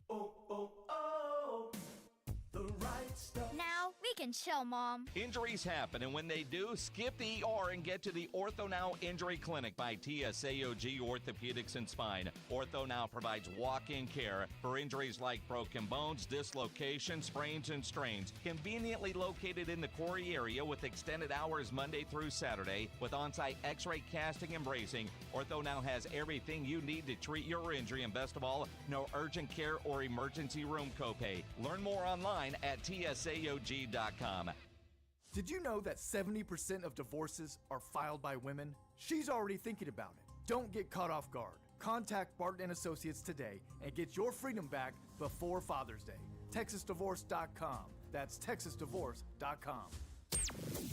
The right stuff. Now we can chill, Mom. Injuries happen, and when they do, skip the ER and get to the Ortho Now Injury Clinic by TSAOG Orthopedics and Spine. Ortho Now provides walk-in care for injuries like broken bones, dislocations, sprains, and strains. Conveniently located in the Quarry area with extended hours Monday through Saturday with on-site x-ray casting and bracing, Ortho Now has everything you need to treat your injury, and best of all, no urgent care or emergency room copay. Learn more online at tsaog.com. Did you know that 70% of divorces are filed by women? She's already thinking about it. Don't get caught off guard. Contact Barton & Associates today and get your freedom back before Father's Day. TexasDivorce.com. That's TexasDivorce.com.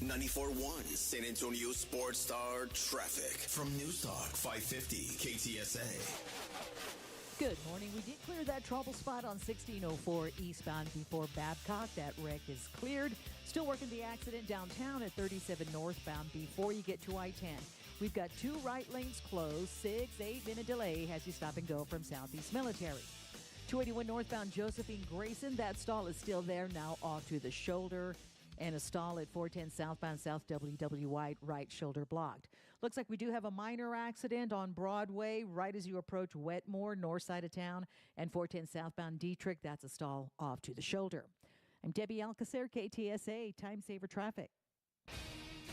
94.1 San Antonio Sports Star traffic from News Talk 550 KTSA. Good morning. We did clear that trouble spot on 1604 eastbound before Babcock. That wreck is cleared. Still working the accident downtown at 37 northbound before you get to I-10. We've got 2 right lanes closed. 6-8-minute delay has you stop and go from Southeast Military. 281 northbound Josephine Grayson. That stall is still there, now off to the shoulder. And a stall at 410 southbound South WW White, right shoulder blocked. Looks like we do have a minor accident on Broadway right as you approach Wetmore, north side of town, and 410 southbound Dietrich. That's a stall off to the shoulder. I'm Debbie Alcacer, KTSA, Time Saver Traffic.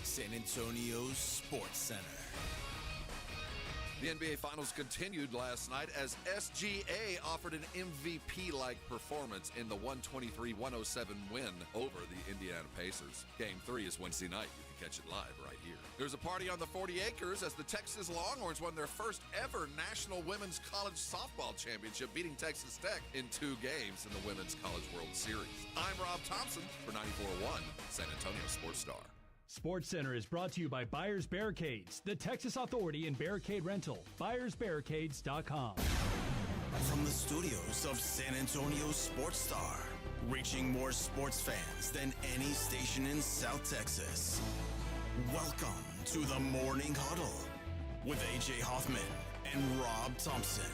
San Antonio Sports Center. The NBA Finals continued last night as SGA offered an MVP-like performance in the 123-107 win over the Indiana Pacers. Game 3 is Wednesday night. You can catch it live right here. There's a party on the 40 acres as the Texas Longhorns won their first ever National Women's College Softball Championship, beating Texas Tech in 2 games in the Women's College World Series. I'm Rob Thompson for 94.1 San Antonio Sports Star. Sports Center is brought to you by Buyers Barricades, the Texas Authority in Barricade Rental. BuyersBarricades.com. From the studios of San Antonio Sports Star, reaching more sports fans than any station in South Texas. Welcome to the Morning Huddle with AJ Hoffman and Rob Thompson.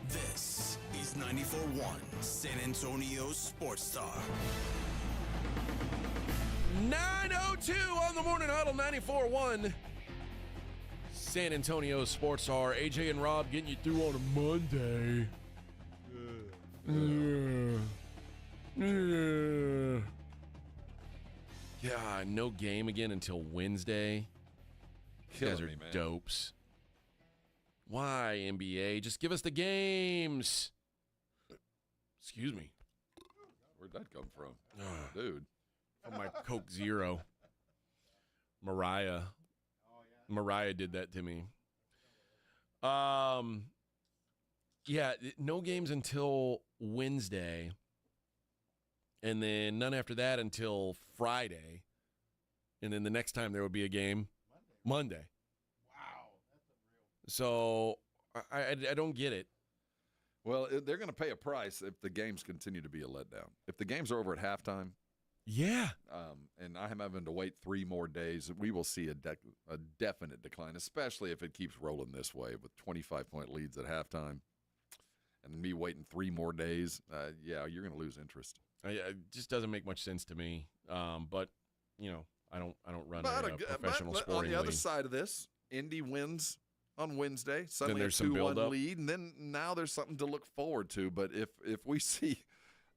This is 94.1 San Antonio Sports Star. 9:02 on the Morning Huddle, 94.1 San Antonio Sports Star. AJ and Rob getting you through on a Monday. Yeah, no game again until Wednesday. You guys are dopes. Why, NBA? Just give us the games. Excuse me. Where'd that come from? Dude. From my Coke Zero. Mariah did that to me. Yeah, no games until Wednesday. And then none after that until Friday. And then the next time there would be a game, Monday. Wow. That's unreal. So I don't get it. Well, they're going to pay a price if the games continue to be a letdown. If the games are over at halftime, yeah, and I'm having to wait 3 more days, we will see a definite decline, especially if it keeps rolling this way with 25-point leads at halftime, and me waiting 3 more days. Yeah, you're going to lose interest. It just doesn't make much sense to me. But you know, I don't run a professional sporting on the other league. side of this, Indy wins on Wednesday, suddenly there's a some 2-1 lead, and then now there's something to look forward to. But if we see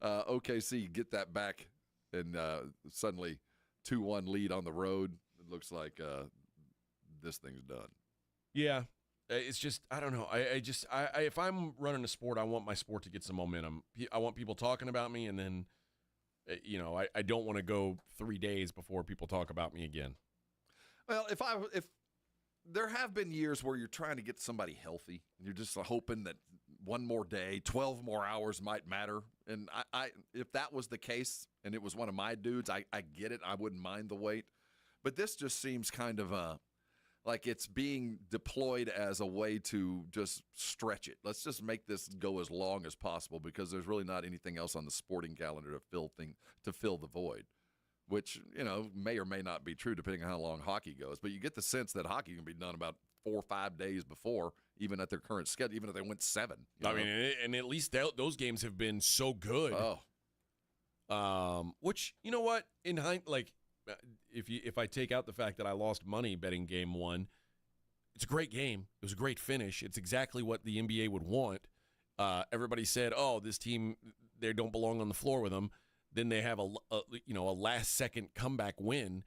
OKC get that back and suddenly 2-1 lead on the road, it looks like this thing's done. Yeah. It's just, I don't know. If I'm running a sport, I want my sport to get some momentum. I want people talking about me, and then, I don't want to go 3 days before people talk about me again. Well, if there have been years where you're trying to get somebody healthy, and you're just hoping that one more day, 12 more hours might matter. And if that was the case, and it was one of my dudes, I get it. I wouldn't mind the wait. But this just seems kind of like it's being deployed as a way to just stretch it. Let's just make this go as long as possible because there's really not anything else on the sporting calendar to fill the void, which, may or may not be true depending on how long hockey goes. But you get the sense that hockey can be done about 4 or 5 days before, even at their current schedule, even if they went 7. I mean, and at least those games have been so good. Which, you know what? In hindsight, if I take out the fact that I lost money betting game 1, it's a great game. It was a great finish. It's exactly what the NBA would want. Everybody said, "Oh, this team, they don't belong on the floor with them." Then they have a last-second comeback win.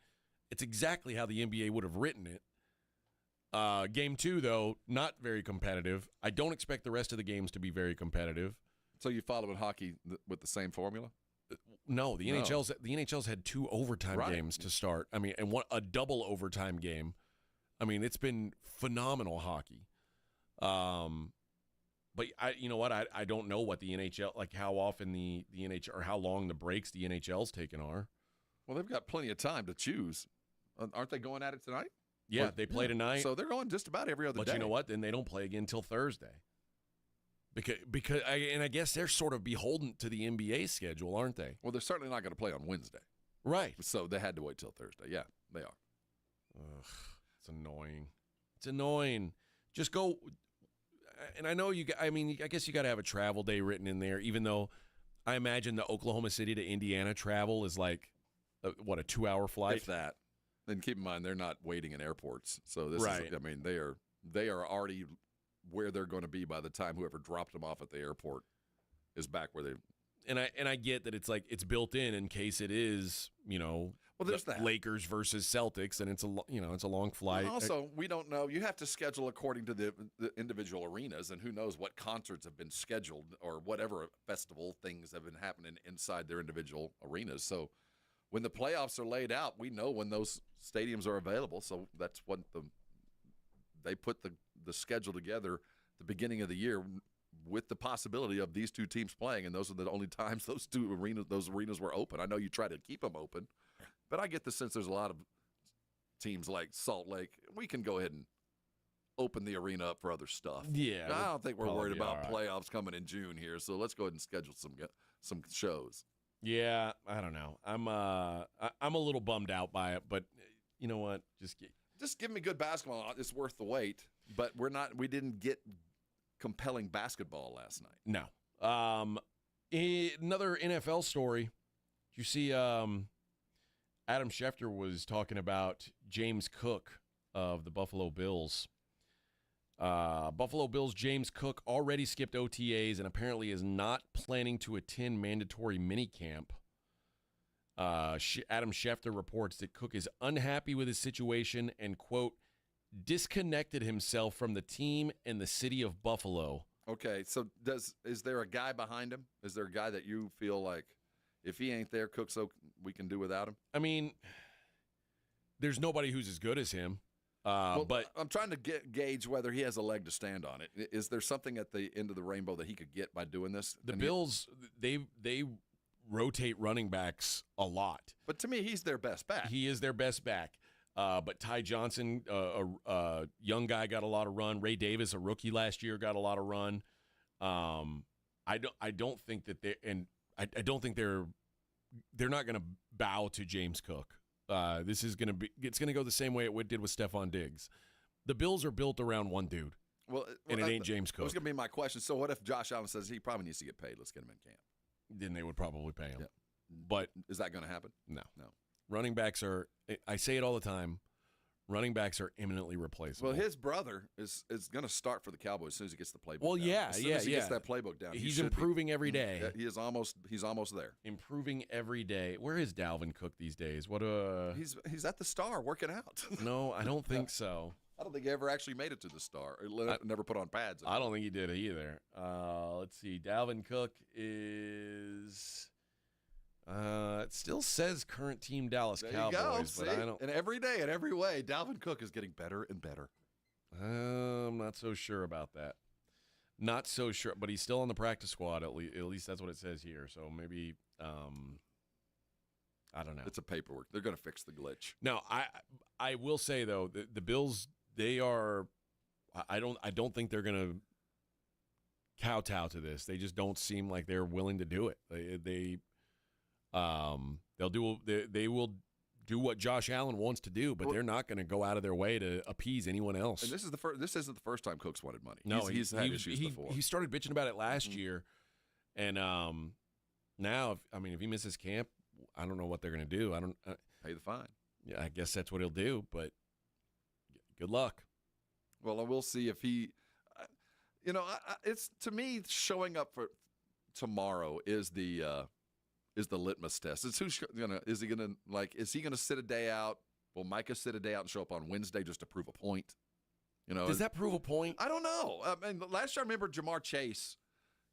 It's exactly how the NBA would have written it. Game 2, though, not very competitive. I don't expect the rest of the games to be very competitive. So you following hockey with the same formula? No, the NHL's had 2 overtime games to start. I mean, and a double overtime game. I mean, it's been phenomenal hockey. But you know what? I don't know what the NHL, like how often the NHL or how long the breaks the NHL's taken are. Well, they've got plenty of time to choose. Aren't they going at it tonight? Yeah, they play tonight. So they're going just about every other day. But you know what? Then they don't play again until Thursday. Because I guess they're sort of beholden to the NBA schedule, aren't they? Well, they're certainly not going to play on Wednesday. Right. So they had to wait till Thursday. Yeah, they are. Ugh, it's annoying. It's annoying. Just go. And I know I guess you got to have a travel day written in there, even though I imagine the Oklahoma City to Indiana travel is like, a 2-hour flight? If that. And keep in mind, they're not waiting in airports. So this right. They are already where they're going to be by the time whoever dropped them off at the airport is back where they. And I get that it's like it's built in case it is, well, there's that. Lakers versus Celtics, and it's a long flight. Well, also, we don't know. You have to schedule according to the individual arenas, and who knows what concerts have been scheduled or whatever festival things have been happening inside their individual arenas. So when the playoffs are laid out, we know when those stadiums are available. So that's what they put the schedule together at the beginning of the year with the possibility of these 2 teams playing, and those are the only times those arenas were open. I know you try to keep them open, but I get the sense there's a lot of teams like Salt Lake. We can go ahead and open the arena up for other stuff. Yeah, I don't think we're worried about playoffs coming in June here, so let's go ahead and schedule some shows. Yeah, I don't know. I'm a little bummed out by it, but you know what? Just give me good basketball. It's worth the wait. But we didn't get compelling basketball last night. No. Another NFL story. You see, Adam Schefter was talking about James Cook of the Buffalo Bills. Buffalo Bills James Cook already skipped OTAs and apparently is not planning to attend mandatory minicamp. Adam Schefter reports that Cook is unhappy with his situation and, quote, disconnected himself from the team and the city of Buffalo. Okay, so is there a guy behind him? Is there a guy that you feel like if he ain't there, Cook, so we can do without him? I mean, there's nobody who's as good as him. But I'm trying to gauge whether he has a leg to stand on it. Is there something at the end of the rainbow that he could get by doing this? The Bills, they rotate running backs a lot. But to me, he's their best back. He is their best back. But Ty Johnson, a young guy, got a lot of run. Ray Davis, a rookie last year, got a lot of run. I don't think that I don't think they're not going to bow to James Cook. It's going to go the same way it did with Stephon Diggs. The Bills are built around one dude. And it ain't James Cook. That was going to be my question. So what if Josh Allen says he probably needs to get paid? Let's get him in camp. Then they would probably pay him. Yeah. But is that going to happen? No. Running backs are, I say it all the time, running backs are eminently replaceable. Well, his brother is going to start for the Cowboys as soon as he gets the playbook down. As soon as he gets that playbook down. He's improving every day. He's almost there. Improving every day. Where is Dalvin Cook these days? He's at the Star working out. No, I don't think so. I don't think he ever actually made it to the Star. Never put on pads. I don't think he did either. Let's see. Dalvin Cook is. It still says current team Dallas Cowboys, but I don't. And every day, in every way, Dalvin Cook is getting better and better. I'm not so sure about that. Not so sure, but he's still on the practice squad. At least that's what it says here. So maybe. I don't know. It's a paperwork. They're going to fix the glitch. No, I will say though, the Bills, they are. I don't think they're going to kowtow to this. They just don't seem like they're willing to do it. They will do what Josh Allen wants to do, but they're not going to go out of their way to appease anyone else. And this isn't the first time Cook's wanted money. No, he's had issues before. He started bitching about it last year, and now if he misses camp, I don't know what they're going to do. I don't pay the fine. Yeah, I guess that's what he'll do. But good luck. Well, I will see if he. It's to me showing up for tomorrow is the litmus test. It's is he gonna sit a day out? Will Micah sit a day out and show up on Wednesday just to prove a point? Does that prove a point? I don't know. I mean, last year I remember Jamar Chase.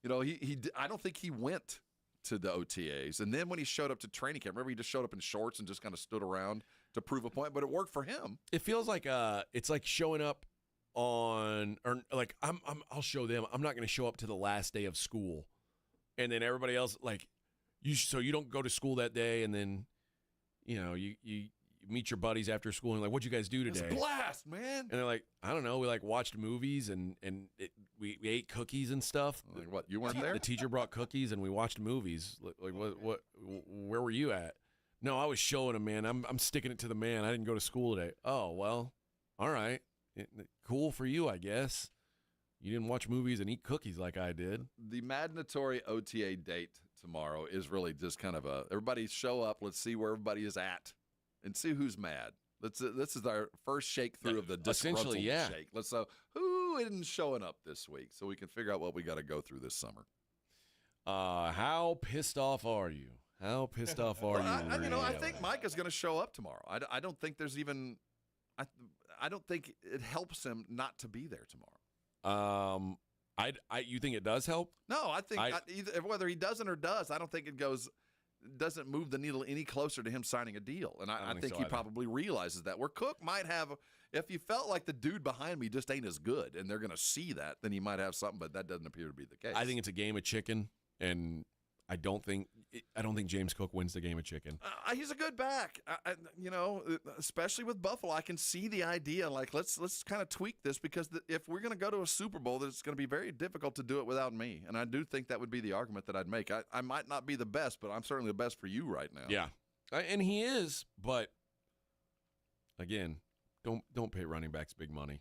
I don't think he went to the OTAs, and then when he showed up to training camp, remember he just showed up in shorts and just kind of stood around to prove a point, but it worked for him. It feels like it's like showing up on, or like I'll show them. I'm not going to show up to the last day of school, and then everybody else so you don't go to school that day, and then you meet your buddies after school and what'd you guys do today? It's a blast, man. And they're like, I don't know. We watched movies and we ate cookies and stuff. Like what? You weren't there? The teacher brought cookies and we watched movies. What? Where were you at? No, I was showing them, man. I'm sticking it to the man. I didn't go to school today. Oh well, all right. Cool for you, I guess. You didn't watch movies and eat cookies like I did. The mandatory OTA date tomorrow is really just kind of everybody show up. Let's see where everybody is at. And see who's mad. This is our first shake through of the disgruntled shake. Who isn't showing up this week, so we can figure out what we got to go through this summer. How pissed off are you? How pissed off are you? I think Micah's going to show up tomorrow. I don't think there's even. I don't think it helps him not to be there tomorrow. You think it does help? No, I think whether he doesn't or does, I don't think it doesn't move the needle any closer to him signing a deal. And I think he probably realizes that. Where Cook might have, if you felt like the dude behind me just ain't as good and they're going to see that, then he might have something, but that doesn't appear to be the case. I think it's a game of chicken, and I don't think James Cook wins the game of chicken. He's a good back, especially with Buffalo. I can see the idea. Let's kind of tweak this because if we're going to go to a Super Bowl, it's going to be very difficult to do it without me. And I do think that would be the argument that I'd make. I might not be the best, but I'm certainly the best for you right now. Yeah, and he is. But again, don't pay running backs big money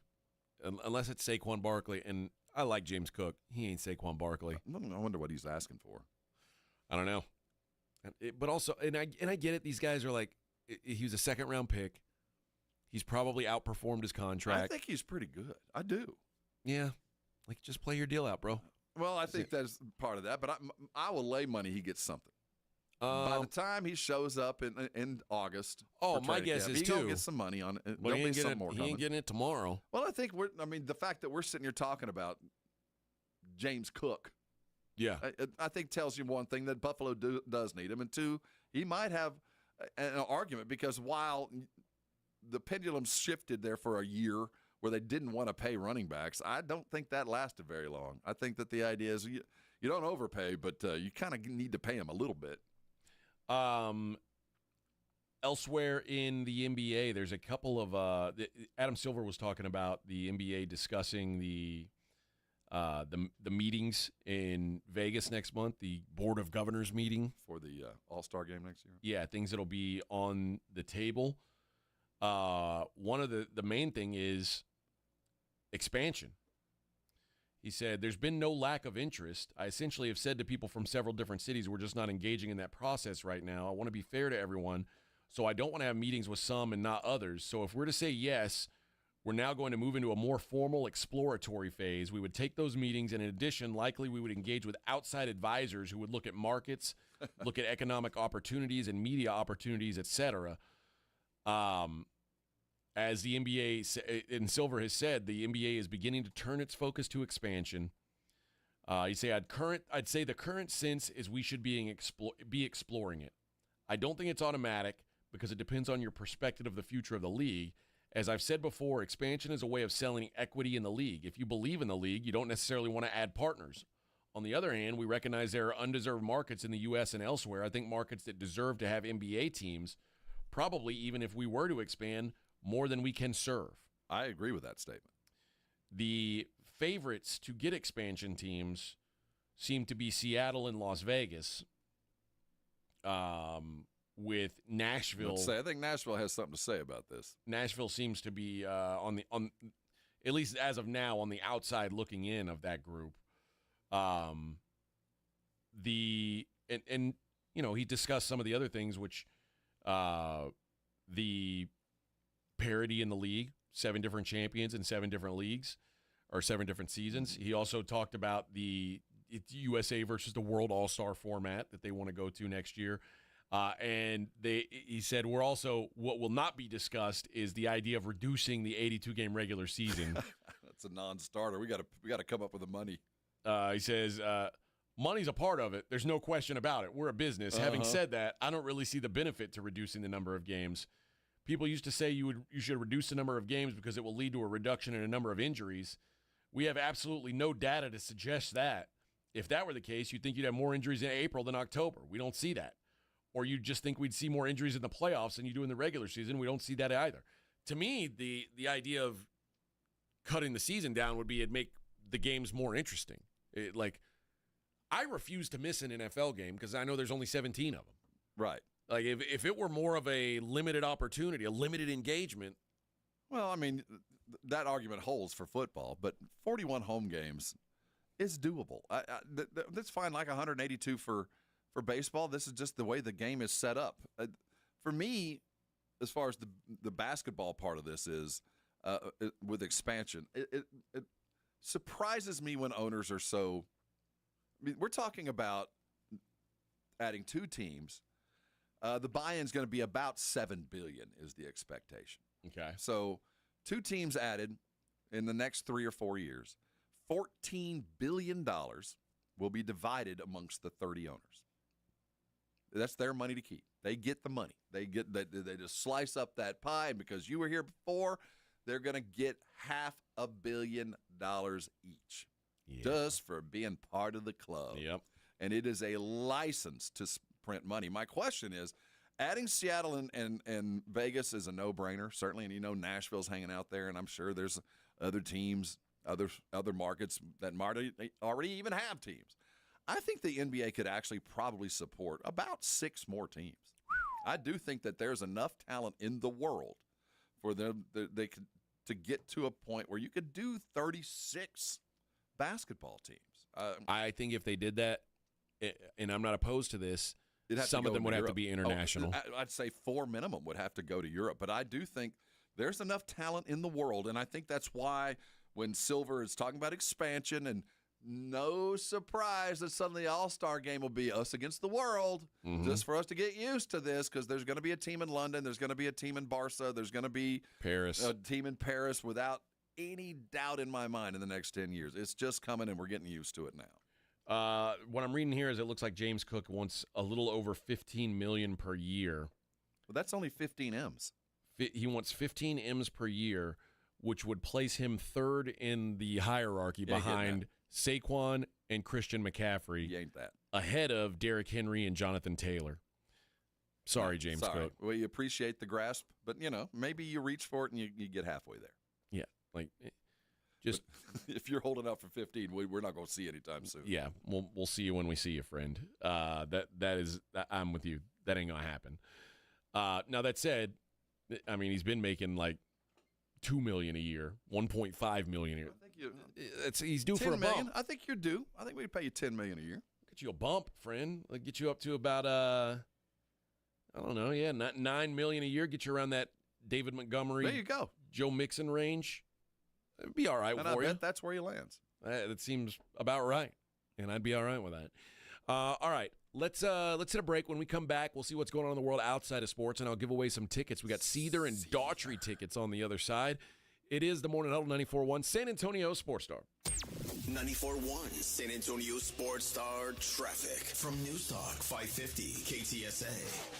unless it's Saquon Barkley. And I like James Cook. He ain't Saquon Barkley. I wonder what he's asking for. I don't know. But also, and I get it. These guys are he was a second-round pick. He's probably outperformed his contract. I think he's pretty good. I do. Yeah. Just play your deal out, bro. Well, I think that's part of that. But I will lay money he gets something. By the time he shows up in August. Oh, my guess is, he'll get some money on it. But he ain't getting it tomorrow. Well, I think the fact that we're sitting here talking about James Cook. Yeah, I think tells you one thing, that Buffalo does need him, and two, he might have an argument because while the pendulum shifted there for a year where they didn't want to pay running backs, I don't think that lasted very long. I think that the idea is you don't overpay, but you kind of need to pay him a little bit. Elsewhere in the NBA, there's a couple of Adam Silver was talking about the NBA discussing the meetings in Vegas next month, the Board of Governors meeting. For the All-Star game next year? Yeah, things that'll be on the table. One of the main thing is expansion. He said, there's been no lack of interest. I essentially have said to people from several different cities, we're just not engaging in that process right now. I want to be fair to everyone, so I don't want to have meetings with some and not others. So if we're to say yes, we're now going to move into a more formal exploratory phase. We would take those meetings, and in addition, likely we would engage with outside advisors who would look at markets, look at economic opportunities and media opportunities, et cetera. Adam as the NBA and Silver has said, the NBA is beginning to turn its focus to expansion. I'd say the current sense is we should be exploring it. I don't think it's automatic because it depends on your perspective of the future of the league. As I've said before, expansion is a way of selling equity in the league. If you believe in the league, you don't necessarily want to add partners. On the other hand, we recognize there are undeserved markets in the U.S. and elsewhere. I think markets that deserve to have NBA teams, probably even if we were to expand, more than we can serve. I agree with that statement. The favorites to get expansion teams seem to be Seattle and Las Vegas, with Nashville. I think Nashville has something to say about this. Nashville seems to be on at least as of now, on the outside looking in of that group. He discussed some of the other things, which the parity in the league, 7 different champions in 7 different leagues or 7 different seasons. He also talked about the USA versus the World All-Star format that they want to go to next year. And he said what will not be discussed is the idea of reducing the 82-game regular season. That's a non-starter. We got to come up with the money. He says money's a part of it. There's no question about it. We're a business. Having said that, I don't really see the benefit to reducing the number of games. People used to say you should reduce the number of games because it will lead to a reduction in a number of injuries. We have absolutely no data to suggest that. If that were the case, you'd think you'd have more injuries in April than October. We don't see that. Or you just think we'd see more injuries in the playoffs than you do in the regular season. We don't see that either. To me, the idea of cutting the season down would be it'd make the games more interesting. I refuse to miss an NFL game because I know there's only 17 of them. Right. Like, if it were more of a limited opportunity, a limited engagement. Well, I mean, that argument holds for football, but 41 home games is doable. That's fine, like 182 for baseball. This is just the way the game is set up. For me, as far as the basketball part of this is, with expansion, it surprises me when owners are so – I mean, we're talking about adding 2 teams. The buy-in's going to be about $7 billion is the expectation. Okay. So 2 teams added in the next 3 or 4 years. $14 billion will be divided amongst the 30 owners. That's their money to keep. They get the money. They just slice up that pie, and because you were here before, they're going to get $500 million each just for being part of the club. Yep. And it is a license to print money. My question is, adding Seattle and Vegas is a no-brainer, certainly, and Nashville's hanging out there, and I'm sure there's other teams, other markets that already even have teams. I think the NBA could actually probably support about 6 more teams. I do think that there's enough talent in the world for them to get to a point where you could do 36 basketball teams. I think if they did that, and I'm not opposed to this, some of them would have to be international. I'd say 4 minimum would have to go to Europe. But I do think there's enough talent in the world, and I think that's why when Silver is talking about expansion, and no surprise that suddenly the All-Star game will be us against the world, just for us to get used to this, because there's going to be a team in London, there's going to be a team in Barca, there's going to be Paris, a team in Paris without any doubt in my mind in the next 10 years. It's just coming, and we're getting used to it now. What I'm reading here is it looks like James Cook wants a little over $15 million per year. Well, that's only 15 M's. He wants 15 M's per year, which would place him 3rd in the hierarchy behind Saquon and Christian McCaffrey. He ain't that. Ahead of Derrick Henry and Jonathan Taylor. Sorry, James Cook. Well, you appreciate the grasp, but, maybe you reach for it and you get halfway there. Yeah, just if you're holding out for 15, we're not going to see you anytime soon. Yeah, we'll see you when we see you, friend. I'm with you. That ain't gonna happen. Now that said, I mean he's been making like $2 million a year, $1.5 million a year. I think he's due for a bump. I think you're due. I think we can pay you $10 million a year. Get you a bump, friend. Like get you up to about I don't know, not $9 million a year. Get you around that David Montgomery. There you go. Joe Mixon range. It'd be all right and for I you. Bet that's where he lands. That seems about right, and I'd be all right with that. All right, Let's hit a break. When we come back, we'll see what's going on in the world outside of sports, and I'll give away some tickets. We got Seether and Daughtry tickets on the other side. It is the Morning Huddle 94.1 San Antonio Sports Star. 94.1 San Antonio Sports Star traffic from News Talk 550 KTSA.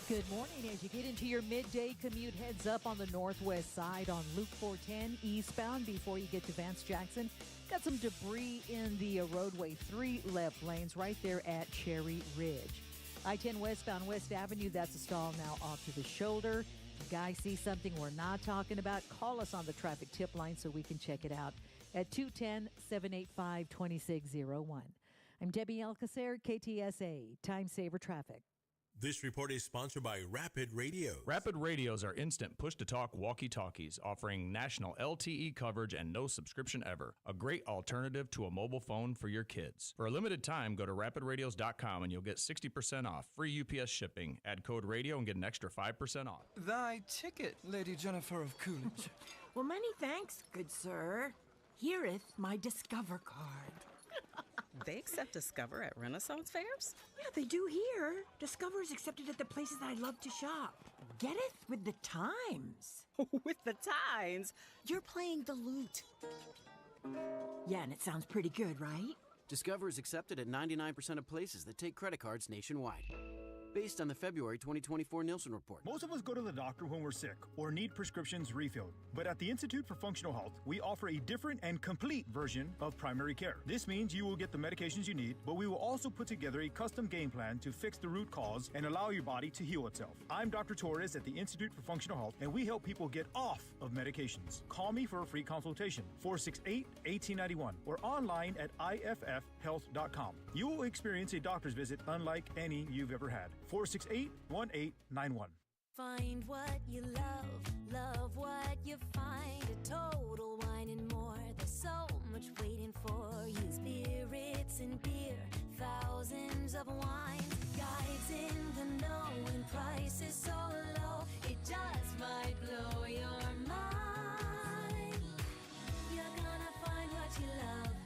Good morning. As you get into your midday commute, heads up on the northwest side on Loop 410 eastbound before you get to Vance Jackson. Got some debris in the roadway, 3 left lanes right there at Cherry Ridge. I-10 westbound West Avenue, that's a stall now off to the shoulder. If you guys see something we're not talking about, call us on the traffic tip line so we can check it out at 210-785-2601. I'm Debbie Alcacer, KTSA, Time Saver Traffic. This report is sponsored by Rapid Radio. Rapid Radios are instant push-to-talk walkie-talkies offering national LTE coverage and no subscription ever. A great alternative to a mobile phone for your kids. For a limited time, go to rapidradios.com and you'll get 60% off. Free UPS shipping. Add code radio and get an extra 5% off. Thy ticket, Lady Jennifer of Coolidge. Well, many thanks, good sir. Here'th my Discover card. They accept Discover at Renaissance fairs? Yeah, they do here. Discover is accepted at the places I love to shop. Getteth with the times. With the times? You're playing the lute. Yeah, and it sounds pretty good, right? Discover is accepted at 99% of places that take credit cards nationwide. Based on the February 2024 Nielsen report. Most of us go to the doctor when we're sick or need prescriptions refilled. But at the Institute for Functional Health, we offer a different and complete version of primary care. This means you will get the medications you need, but we will also put together a custom game plan to fix the root cause and allow your body to heal itself. I'm Dr. Torres at the Institute for Functional Health, and we help people get off of medications. Call me for a free consultation, 468-1891, or online at iffhealth.com. You will experience a doctor's visit unlike any you've ever had. 468-1891. Find what you love what you find. A Total Wine and More. There's so much waiting for you. Spirits and beer, thousands of wines. Guides in the know and prices so low, it just might blow your mind. You're gonna find what you love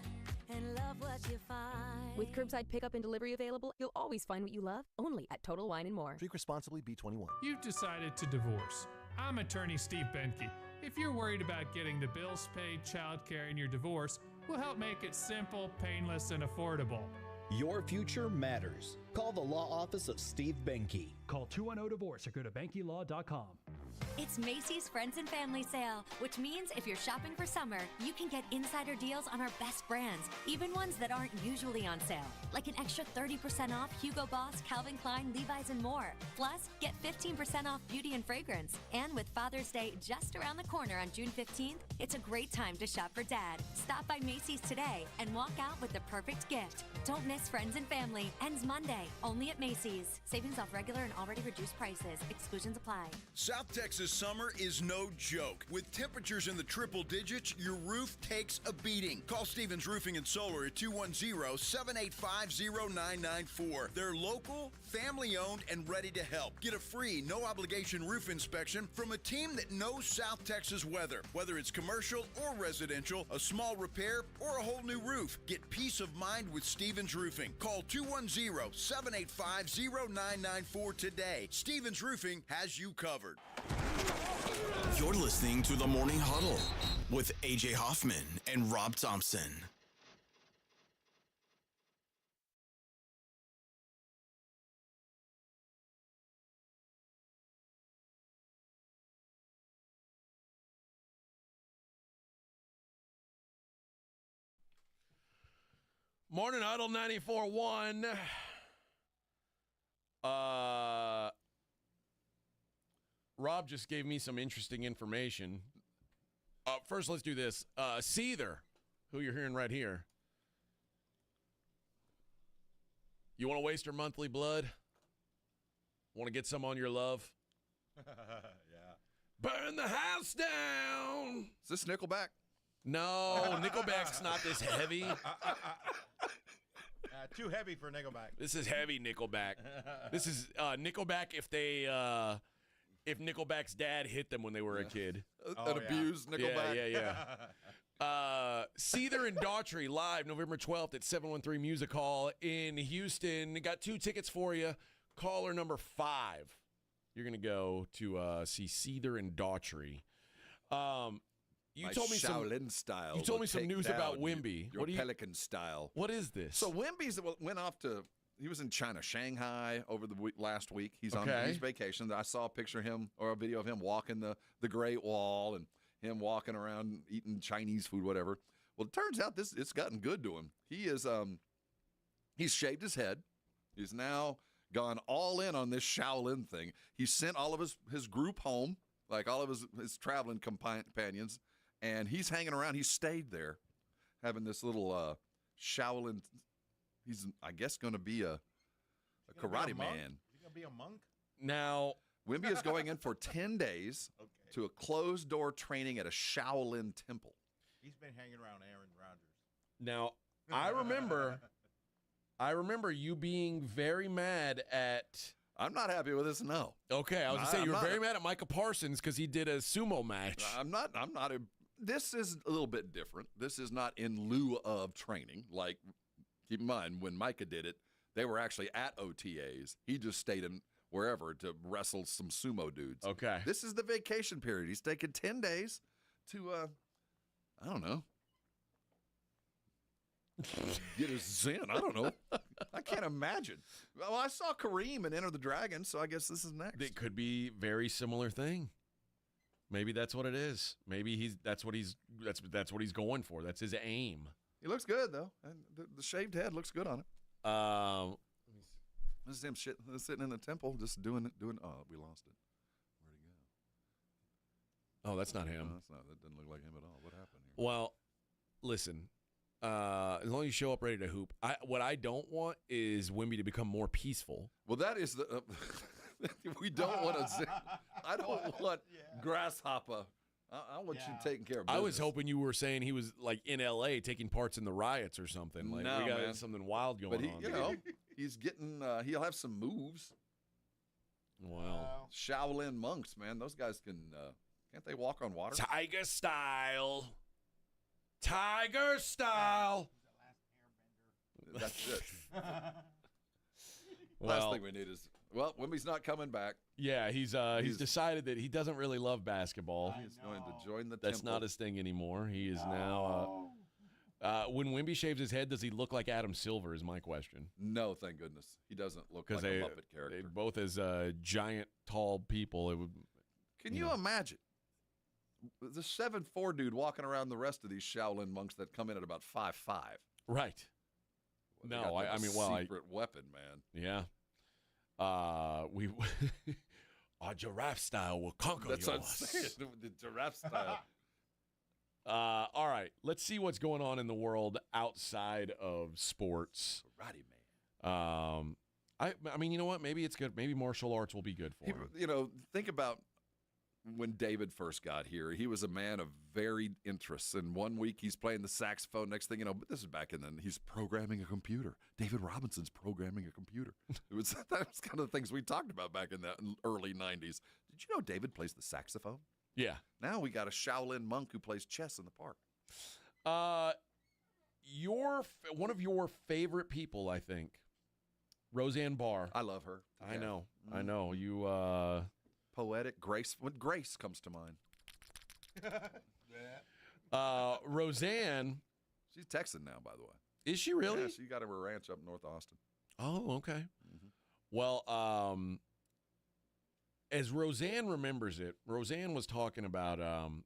and love what you find. With curbside pickup and delivery available, you'll always find what you love, only at Total Wine & More. Drink responsibly, B21. You've decided to divorce. I'm attorney Steve Benke. If you're worried about getting the bills paid, childcare, and your divorce, we'll help make it simple, painless, and affordable. Your future matters. Call the law office of Steve Benke. Call 210-DIVORCE or go to BenkeLaw.com. It's Macy's Friends and Family Sale, which means if you're shopping for summer, you can get insider deals on our best brands, even ones that aren't usually on sale, like an extra 30% off Hugo Boss, Calvin Klein, Levi's, and more. Plus, get 15% off beauty and fragrance. And with Father's Day just around the corner on June 15th, it's a great time to shop for Dad. Stop by Macy's today and walk out with the perfect gift. Don't miss Friends and Family. Ends Monday, only at Macy's. Savings off regular and already reduced prices. Exclusions apply. South Texas summer is no joke. With temperatures in the triple digits, your roof takes a beating. Call Stevens Roofing and Solar at 210-785-0994. They're local, family-owned, and ready to help. Get a free, no-obligation roof inspection from a team that knows South Texas weather. Whether it's commercial or residential, a small repair, or a whole new roof, get peace of mind with Stevens Roofing. Call 210-785-0994 today. Stevens Roofing has you covered. You're listening to the Morning Huddle with AJ Hoffman and Rob Thompson. Morning Huddle 94.1. Rob just gave me some interesting information. First, let's do this. Seether, who you're hearing right here. You want to waste your monthly blood? Want to get some on your love? Yeah. Burn the house down. Is this Nickelback? No, Nickelback's not this heavy. Too heavy for Nickelback. This is heavy Nickelback. This is Nickelback if they if Nickelback's dad hit them when they were a kid. An abused Nickelback. Yeah. Seether and Daughtry live November 12th at 713 Music Hall in Houston. Got 2 tickets for you. Caller number 5. You're going to go to see Seether and Daughtry. You told me Shaolin style. You told me some news about Wimby. Your Pelican style. What is this? So Wimby's went off to. He was in China, Shanghai over the last week. He's on his vacation. I saw a picture of him or a video of him walking the Great Wall and him walking around eating Chinese food, whatever. Well, it turns out it's gotten good to him. He's shaved his head. He's now gone all in on this Shaolin thing. He sent all of his group home, like all of his traveling companions, and he's hanging around. He stayed there, having this little Shaolin. He's, I guess, going to be a karate man. Is he going to be a monk? Now, Wimby is going in for 10 days to a closed-door training at a Shaolin temple. He's been hanging around Aaron Rodgers. Now, I remember you being very mad at. I'm not happy with this. No. Okay, I was going to say you were very mad at Micah Parsons because he did a sumo match. I'm not. This is a little bit different. This is not in lieu of training. Like, keep in mind when Micah did it, they were actually at OTAs. He just stayed in wherever to wrestle some sumo dudes. Okay. This is the vacation period. He's taking 10 days to, I don't know, get his zen. I don't know. I can't imagine. Well, I saw Kareem and Enter the Dragon, so I guess this is next. It could be very similar thing. Maybe that's what it is. Maybe that's what he's going for. That's his aim. He looks good though, and the shaved head looks good on it. This is him sitting in the temple, just doing it. Oh, we lost it. Where'd he go? Oh, that's not him. No, that's not. That doesn't look like him at all. What happened here? Well, listen. As long as you show up ready to hoop, what I don't want is Wimby to become more peaceful. Well, that is the. We don't want to. I don't want Grasshopper. I want you taking care of business. I was hoping you were saying he was like in L.A. taking parts in the riots or something. Like no, we got man. something wild going on. You know, he's getting. He'll have some moves. Well, Shaolin monks, man, those guys can. Can't they walk on water? Tiger style. Tiger style. That's it. Well, last thing we need is. Well, Wimby's not coming back. Yeah, he's decided that he doesn't really love basketball. He's going to join the That's temple. not his thing anymore. He is now. When Wimby shaves his head, does he look like Adam Silver? Is my question. No, thank goodness. He doesn't look like a Muppet character. They both as giant, tall people. It would. Can you imagine the 7'4" dude walking around the rest of these Shaolin monks that come in at about 5'5"? Right. Well, no, I mean, well, secret weapon, man. Yeah. We our giraffe style will conquer That's yours. what I'm saying. The giraffe style. All right, let's see what's going on in the world outside of sports. Karate man. I mean, you know what? Maybe it's good. Maybe martial arts will be good for him. You know, think about when David first got here. He was a man of varied interests. And one week he's playing the saxophone. Next thing you know, but this is back in then, he's programming a computer. David Robinson's programming a computer. That was kind of the things we talked about back in the early 90s. Did you know David plays the saxophone? Yeah. Now we got a Shaolin monk who plays chess in the park. One of your favorite people, I think, Roseanne Barr. I love her. I know. I know. You poetic grace. When grace comes to mind. Roseanne. She's Texan now, by the way. Is she really? Yeah, she got her ranch up North Austin. Oh, okay. Well, as Roseanne remembers it, Roseanne was talking about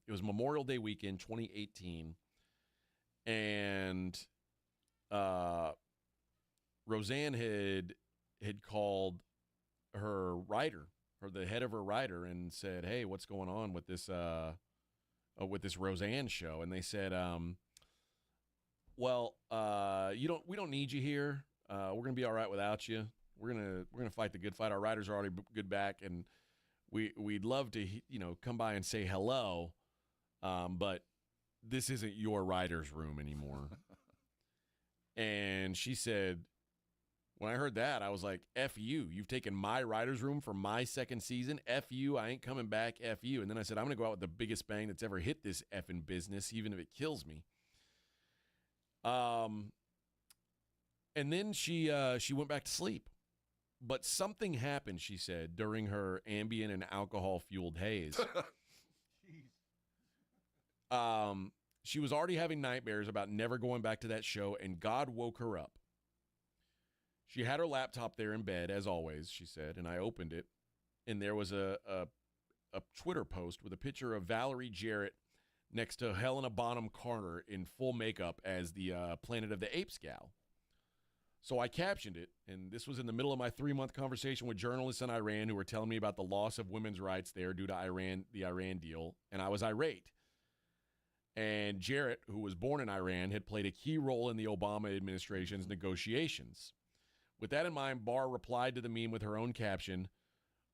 it was Memorial Day weekend 2018, and Roseanne had called her writer, or the head of her writer, and said, "Hey, what's going on with this Roseanne show?" And they said, "Well, we don't need you here. We're gonna be all right without you. We're gonna fight the good fight. Our writers are already good back, and we'd love to come by and say hello, but this isn't your writer's room anymore." And she said, When I heard that, I was like, F you. You've taken my writer's room for my second season. F you. I ain't coming back. F you. And then I said, I'm going to go out with the biggest bang that's ever hit this effing business, even if it kills me. And then she went back to sleep. But something happened, she said, during her Ambien and alcohol-fueled haze. She was already having nightmares about never going back to that show, and God woke her up. She had her laptop there in bed, as always, she said, and I opened it, and there was a Twitter post with a picture of Valerie Jarrett next to Helena Bonham Carter in full makeup as the Planet of the Apes gal. So I captioned it, and this was in the middle of my 3-month conversation with journalists in Iran who were telling me about the loss of women's rights there due to the Iran deal, and I was irate. And Jarrett, who was born in Iran, had played a key role in the Obama administration's negotiations. With that in mind, Barr replied to the meme with her own caption,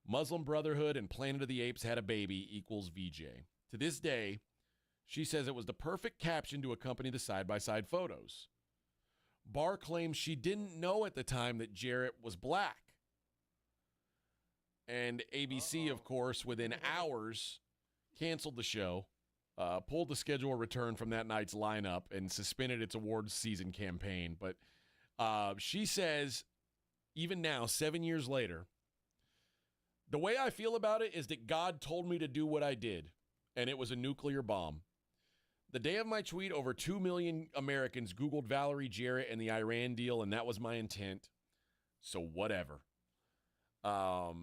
Muslim Brotherhood and Planet of the Apes had a baby equals VJ. To this day, she says it was the perfect caption to accompany the side-by-side photos. Barr claims she didn't know at the time that Jarrett was black. And ABC, of course, within hours, canceled the show, pulled the schedule return from that night's lineup, and suspended its awards season campaign. But she says, even now, 7 years later, the way I feel about it is that God told me to do what I did, and it was a nuclear bomb. The day of my tweet, over 2 million Americans Googled Valerie Jarrett and the Iran deal, and that was my intent. So whatever. No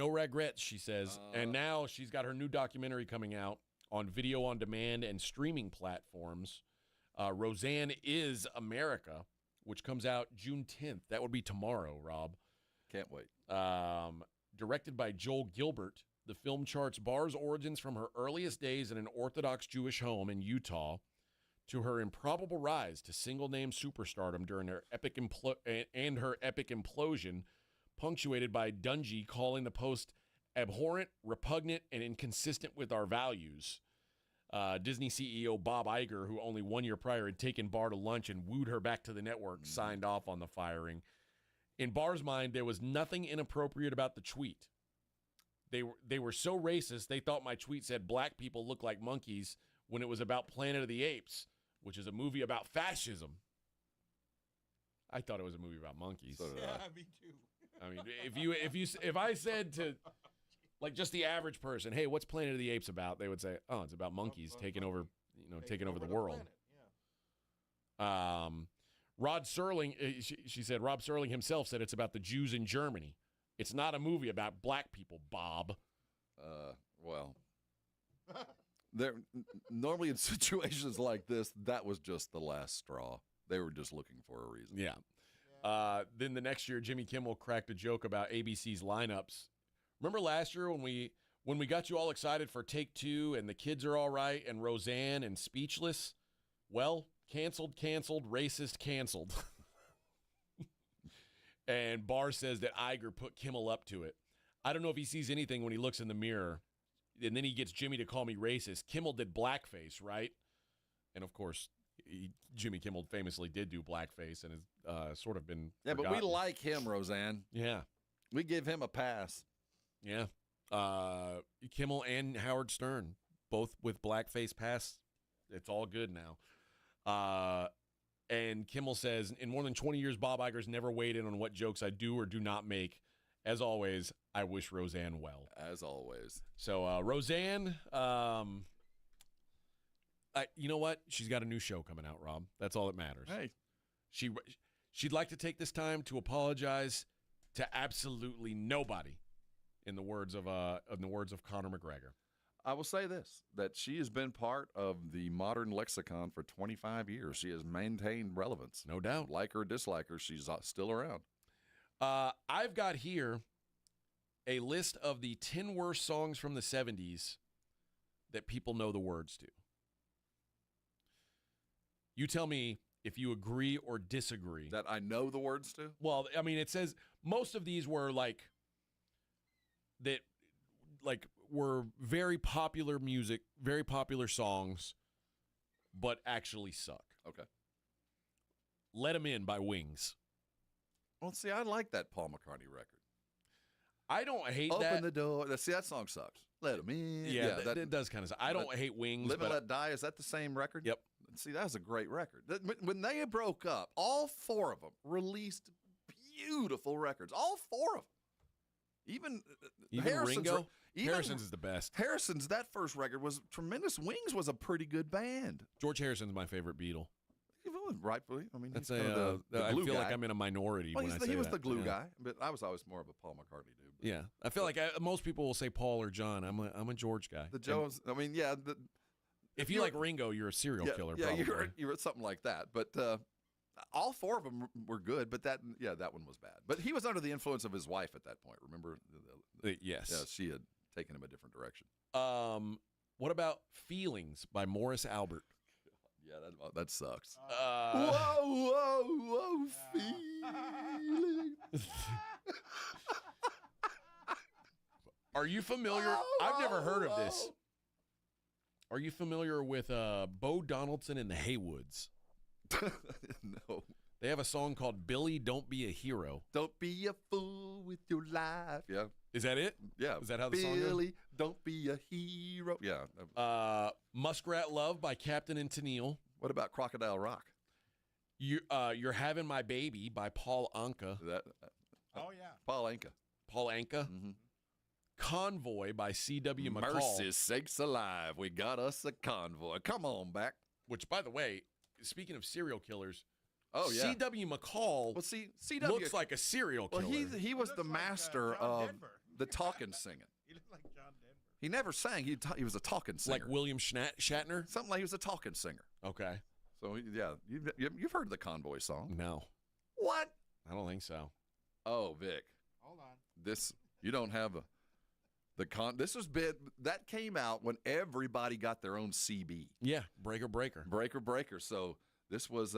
regrets, she says. And now she's got her new documentary coming out on video on demand and streaming platforms. Roseanne is America, which comes out June 10th. That would be tomorrow, Rob. Can't wait. Directed by Joel Gilbert. The film charts Barr's origins from her earliest days in an Orthodox Jewish home in Utah to her improbable rise to single-name superstardom during her epic implosion, punctuated by Dungy calling the post abhorrent, repugnant, and inconsistent with our values. Disney CEO Bob Iger, who only 1 year prior had taken Barr to lunch and wooed her back to the network, signed off on the firing. In Barr's mind, there was nothing inappropriate about the tweet. They were so racist, they thought my tweet said black people look like monkeys when it was about Planet of the Apes, which is a movie about fascism. I thought it was a movie about monkeys. So did I. Me too. I mean, if I said to like just the average person, hey, what's Planet of the Apes about? They would say, oh, it's about monkeys taking over the world. Planet, yeah. Rod Serling, she said, Rob Serling himself said it's about the Jews in Germany. It's not a movie about black people, Bob. Well, normally in situations like this, that was just the last straw. They were just looking for a reason. Yeah. Then the next year, Jimmy Kimmel cracked a joke about ABC's lineups. Remember last year when we got you all excited for Take Two and The Kids Are All Right and Roseanne and Speechless? Well, canceled, racist, canceled. And Barr says that Iger put Kimmel up to it. I don't know if he sees anything when he looks in the mirror. And then he gets Jimmy to call me racist. Kimmel did blackface, right? And, of course, Jimmy Kimmel famously did do blackface and has sort of been forgotten. But we like him, Roseanne. Yeah. We give him a pass. Yeah. Kimmel and Howard Stern, both with blackface pass. It's all good now. And Kimmel says, in more than 20 years, Bob Iger's never weighed in on what jokes I do or do not make. As always, I wish Roseanne well. As always. So, Roseanne, you know what? She's got a new show coming out, Rob. That's all that matters. Hey. She'd like to take this time to apologize to absolutely nobody, in the words of Conor McGregor. I will say this, that she has been part of the modern lexicon for 25 years. She has maintained relevance. No doubt. Like her or dislike her, she's still around. I've got here a list of the 10 worst songs from the 70s that people know the words to. You tell me if you agree or disagree. That I know the words to? Well, I mean, it says most of these were were very popular music, very popular songs, but actually suck. Okay. Let 'Em In by Wings. Well, see, I like that Paul McCartney record. I don't hate Open that. the door. See, that song sucks. Let 'Em In. Yeah, it does kind of suck. I don't hate Wings. Live but and Let Die, is that the same record? Yep. See, that was a great record. When they broke up, all 4 of them released beautiful records. All 4 of them. Even Ringo? Harrison's is the best. Harrison's, that first record was tremendous. Wings was a pretty good band. George Harrison's my favorite Beatle. Rightfully. I mean, That's he's kind of the I glue feel guy. like I'm in a minority Well, when I say he was that. the glue Yeah. guy, but I was always more of a Paul McCartney dude. Yeah, I feel like most people will say Paul or John. I'm a George guy. The Jones, I mean, yeah. If you like Ringo, you're a serial killer. Yeah, probably. you're something like that. But all 4 of them were good. But that one was bad. But he was under the influence of his wife at that point. Remember? Yes. Yeah, she had taken him a different direction. What about Feelings by Morris Albert? Yeah, that sucks. Whoa, feelings. Are you familiar? I've never heard of this. Are you familiar with Bo Donaldson and the Haywoods? No. They have a song called Billy, Don't Be a Hero. Don't be a fool with your life. Yeah. Is that it? Yeah. Is that how the song goes? Billy, don't be a hero. Yeah. Muskrat Love by Captain and Tennille. What about Crocodile Rock? You're Having My Baby by Paul Anka. Oh, yeah. Paul Anka. Paul Anka. Mm-hmm. Convoy by C.W. McCall. Mercy sakes alive, we got us a convoy. Come on back. Which, by the way, speaking of serial killers, oh yeah, C.W. McCall. Well, see, C.W. looks like a serial killer. Well, he was the master of the talking singing. He looked like John Denver. He never sang. He was a talking singer, like William Shatner. Something like he was a talking singer. Okay. So yeah, you've heard the Convoy song? No. What? I don't think so. Oh, Vic. Hold on. This you don't have This was bit that came out when everybody got their own CB. Yeah, Breaker. Breaker. So this was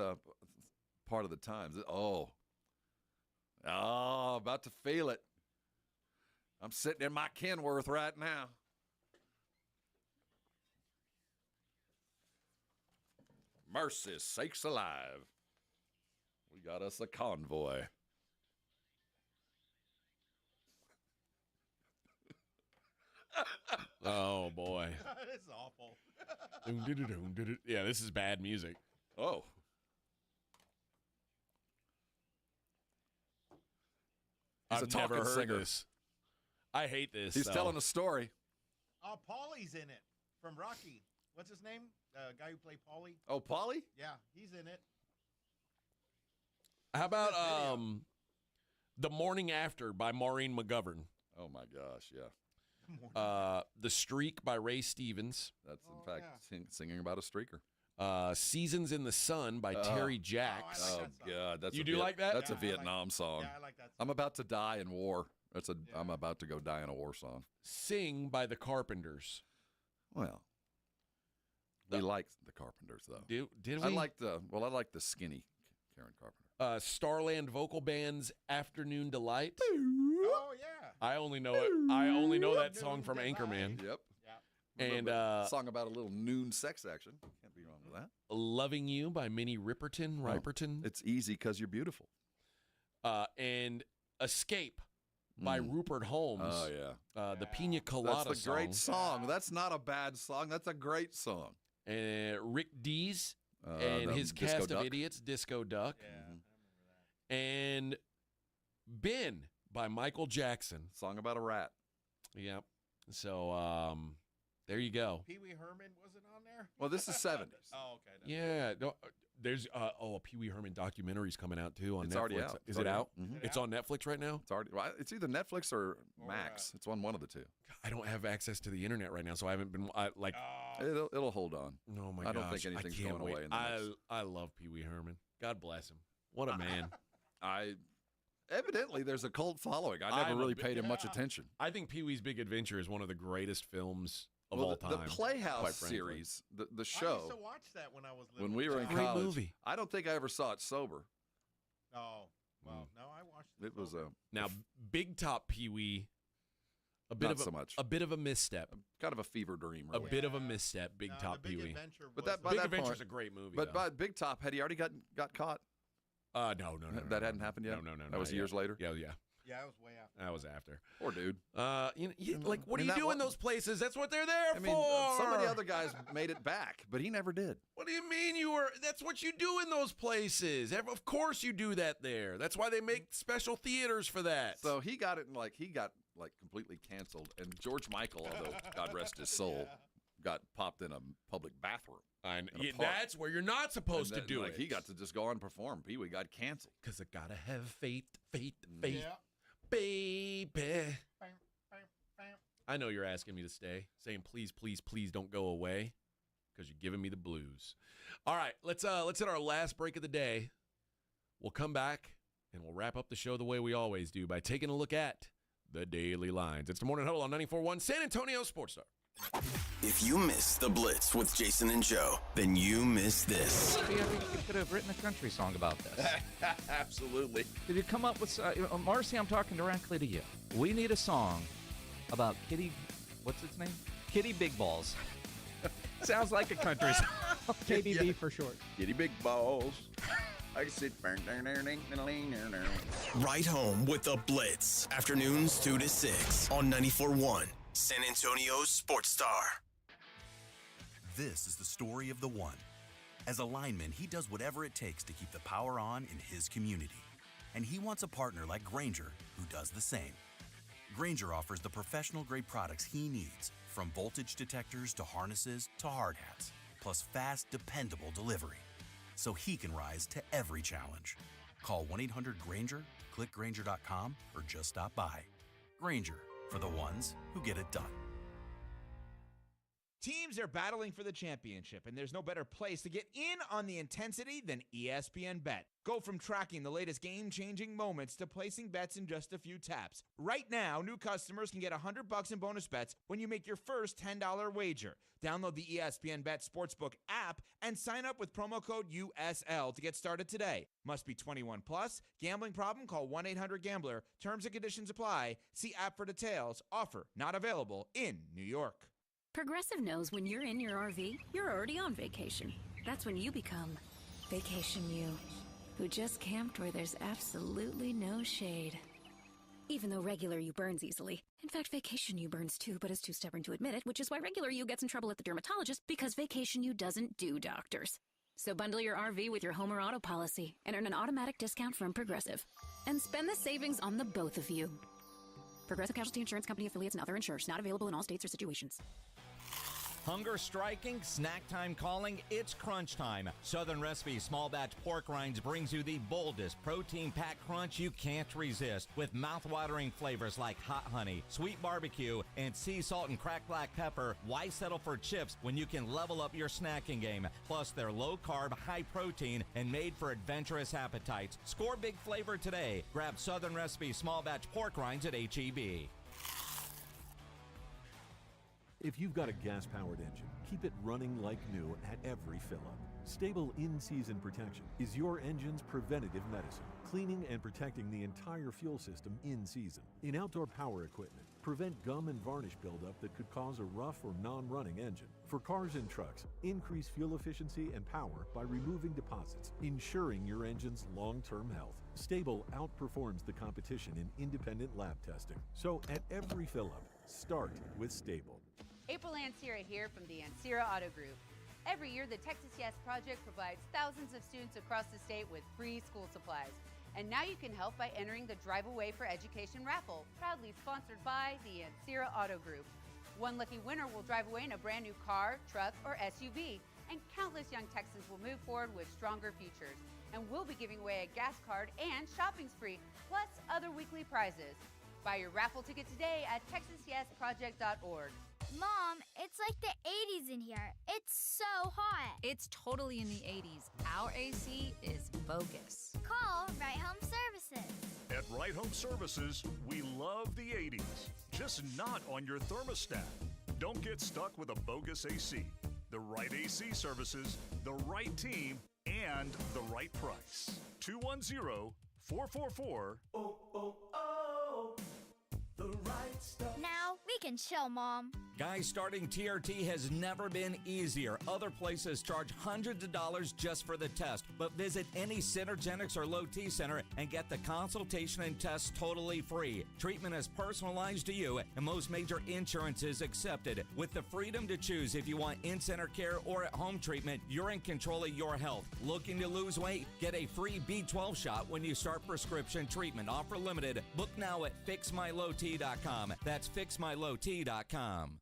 part of the times. Oh, about to feel it. I'm sitting in my Kenworth right now. Mercy sakes alive. We got us a convoy. Oh, boy. It's awful. Yeah, this is bad music. Oh. I've never heard this. I hate this. He's telling a story. Oh, Paulie's in it from Rocky. What's his name? The guy who played Paulie? Oh, Paulie? Yeah, he's in it. How about The Morning After by Maureen McGovern? Oh, my gosh, yeah. The Streak by Ray Stevens. That's, in fact, singing about a streaker. Seasons in the Sun by Terry Jacks. Oh, God. That's you do like that? That's a Vietnam song. Yeah, I like that song. I'm about to die in war. I'm about to go die in a war song. Sing by the Carpenters. Well, we liked the Carpenters, though. Did we? I like the skinny Karen Carpenter. Starland Vocal Band's Afternoon Delight. Oh, yeah. I only know it. I only know that song from Anchorman. Yep. Yeah. And song about a little noon sex action. Can't be wrong with that. Loving You by Minnie Riperton. It's easy because you're beautiful. And Escape by Rupert Holmes. Oh, yeah. The Pina Colada That's a great song. That's not a bad song. That's a great song. And Rick Dees and his cast of idiots, Disco Duck. Yeah, I remember that. And Ben by Michael Jackson. Song about a rat. Yep. So there you go. Pee Wee Herman wasn't on there? Well, this is 70s. Oh, okay. Yeah. There's a Pee Wee Herman documentary's coming out too on It's Netflix. already out. Is it out? Mm-hmm. It's on Netflix right now? It's already. Well, it's either Netflix or Max. It's on one of the two. I don't have access to the internet right now, so I haven't been It'll hold on. Oh my gosh! I don't think anything's can't going wait. away. In the next. I love Pee Wee Herman. God bless him. What a man. Evidently there's a cult following. I never really paid him much attention. I think Pee Wee's Big Adventure is one of the greatest films of all time. The Playhouse series, the show. I used to watch that when I was little. When we were in Great college. movie. I don't think I ever saw it sober. Oh, well, no, I watched it. It was now Big Top Pee Wee. Not so much. A bit of a misstep. Kind of a fever dream. A Really. bit of a misstep. Big Top Pee Wee. But that, by Big that Adventure's point, a great movie. But though. by Big Top, had he already got caught? No. That hadn't happened yet? No. That was years later? Yeah. Yeah, I was way after. That was after. Poor dude. What do you do in those places? That's what they're there for. Some of the other guys made it back, but he never did. What do you mean that's what you do in those places. Of course you do that there. That's why they make special theaters for that. So he got it, he got completely canceled. And George Michael, although God rest his soul, got popped in a public bathroom. That's where you're not supposed to do it. He got to just go on and perform. Pee Wee got canceled. Because I gotta have faith. Yeah. Baby. I know you're asking me to stay, saying please don't go away, because you're giving me the blues. All right, let's hit our last break of the day. We'll come back and we'll wrap up the show the way we always do by taking a look at the daily lines. It's the Morning Huddle on 94.1 San Antonio Sports Star. If you missed the Blitz with Jason and Joe, then you missed this. See, I think you could have written a country song about this. Absolutely. Did you come up with... Marcy, I'm talking directly to you. We need a song about Kitty... What's its name? Kitty Big Balls. Sounds like a country song. KBB for short. Kitty Big Balls. I can sit... Right home with the Blitz. Afternoons 2 to 6 on 94.1 San Antonio Sports Star. This is the story of the one. As a lineman, he does whatever it takes to keep the power on in his community. And he wants a partner like Grainger who does the same. Grainger offers the professional-grade products he needs, from voltage detectors to harnesses to hard hats, plus fast, dependable delivery, so he can rise to every challenge. Call 1-800-GRAINGER, click Grainger.com, or just stop by. Grainger, for the ones who get it done. Teams are battling for the championship, and there's no better place to get in on the intensity than ESPN Bet. Go from tracking the latest game-changing moments to placing bets in just a few taps. Right now, new customers can get $100 in bonus bets when you make your first $10 wager. Download the ESPN Bet Sportsbook app and sign up with promo code USL to get started today. Must be 21 plus. Gambling problem? Call 1-800-GAMBLER. Terms and conditions apply. See app for details. Offer not available in New York. Progressive knows when you're in your RV, you're already on vacation. That's when you become Vacation You, who just camped where there's absolutely no shade. Even though regular you burns easily. In fact, Vacation You burns too, but is too stubborn to admit it, which is why regular you gets in trouble at the dermatologist, because Vacation You doesn't do doctors. So bundle your RV with your home or auto policy and earn an automatic discount from Progressive. And spend the savings on the both of you. Progressive Casualty Insurance Company affiliates and other insurers. Not available in all states or situations. Hunger striking, snack time calling, it's crunch time. Southern Recipe Small Batch Pork Rinds brings you the boldest protein-packed crunch you can't resist, with mouth-watering flavors like hot honey, sweet barbecue, and sea salt and cracked black pepper. Why settle for chips when you can level up your snacking game? Plus, they're low-carb, high-protein, and made for adventurous appetites. Score big flavor today. Grab Southern Recipe Small Batch Pork Rinds at H-E-B. If you've got a gas-powered engine, keep it running like new at every fill-up. Stable in-season protection is your engine's preventative medicine, cleaning and protecting the entire fuel system in season. In outdoor power equipment, prevent gum and varnish buildup that could cause a rough or non-running engine. For cars and trucks, increase fuel efficiency and power by removing deposits, ensuring your engine's long-term health. Stable outperforms the competition in independent lab testing. So at every fill-up, start with Stable. April Ansira here from the Ansira Auto Group. Every year, the Texas Yes Project provides thousands of students across the state with free school supplies. And now you can help by entering the Drive Away for Education raffle, proudly sponsored by the Ansira Auto Group. One lucky winner will drive away in a brand new car, truck, or SUV, and countless young Texans will move forward with stronger futures. And we'll be giving away a gas card and shopping spree, plus other weekly prizes. Buy your raffle ticket today at texasyesproject.org. Mom, it's like the 80s in here. It's so hot. It's totally in the 80s. Our AC is bogus. Call Right Home Services. At Right Home Services, we love the 80s, just not on your thermostat. Don't get stuck with a bogus AC. The right AC services, the right team, and the right price. 210-444. The right stuff. Now we can chill, Mom. Guys, starting TRT has never been easier. Other places charge hundreds of dollars just for the test, but visit any Synergenics or Low T center and get the consultation and test totally free. Treatment is personalized to you, and most major insurance is accepted. With the freedom to choose if you want in-center care or at-home treatment, you're in control of your health. Looking to lose weight? Get a free B12 shot when you start prescription treatment. Offer limited. Book now at fixmylowt.com. That's fixmylowt.com.